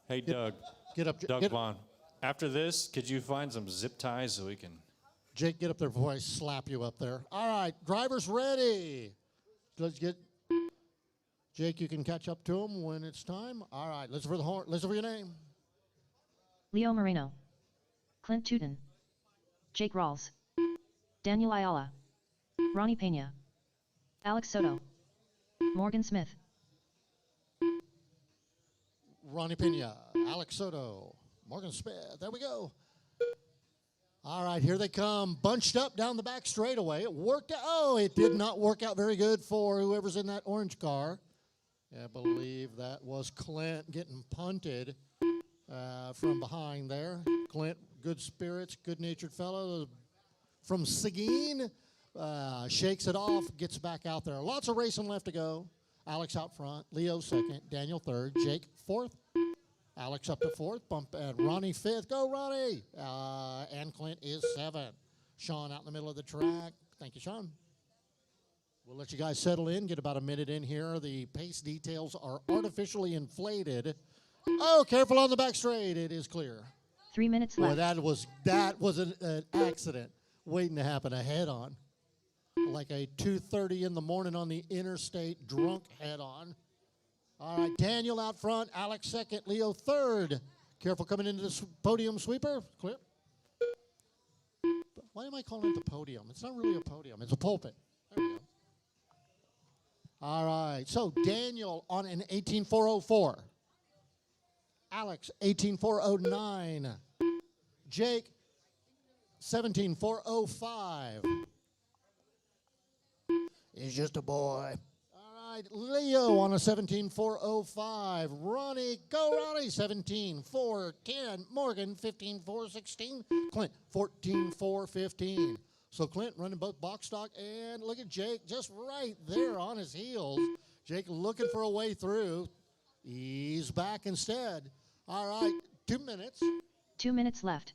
Speaker 1: Hey, Doug.
Speaker 2: Get up.
Speaker 1: Doug Vaughn. After this, could you find some zip ties so we can...
Speaker 2: Jake, get up there before I slap you up there. All right, drivers ready. Let's get... Jake, you can catch up to him when it's time. All right, listen for the horn. Listen for your name.
Speaker 4: Leo Moreno, Clint Tootin, Jake Rawls, Daniel Ayala, Ronnie Pena, Alex Soto, Morgan Smith,
Speaker 2: Ronnie Pena, Alex Soto, Morgan Smith. There we go. All right, here they come, bunched up down the back straightaway. It worked out. Oh, it did not work out very good for whoever's in that orange car. I believe that was Clint getting punted from behind there. Clint, good spirits, good-natured fellow from Seguin. Shakes it off, gets back out there. Lots of racing left to go. Alex out front, Leo second, Daniel third, Jake fourth, Alex up to fourth, bump and Ronnie fifth. Go, Ronnie! And Clint is seventh. Sean out in the middle of the track. Thank you, Sean. We'll let you guys settle in, get about a minute in here. The pace details are artificially inflated. Oh, careful on the back straight. It is clear.
Speaker 4: 3 minutes
Speaker 2: Boy,
Speaker 4: left.
Speaker 2: that was an accident waiting to happen, a head-on. Like a 2:30 in the morning on the interstate, drunk head-on. All right, Daniel out front, Alex second, Leo third. Careful coming into the podium sweeper. Clear. Why am I calling it the podium? It's not really a podium. It's a pulpit. There we go. All right, so Daniel on an 18.404. Alex, 18.409. Jake, 17.405. He's just a boy. All right, Leo on a 17.405. Ronnie, go Ronnie, 17.410. Morgan, 15.416. Clint, 14.415. So Clint running both box stock, and look at Jake just right there on his heels. Jake looking for a way through. He's back instead. All right, 2 minutes.
Speaker 4: 2 minutes left.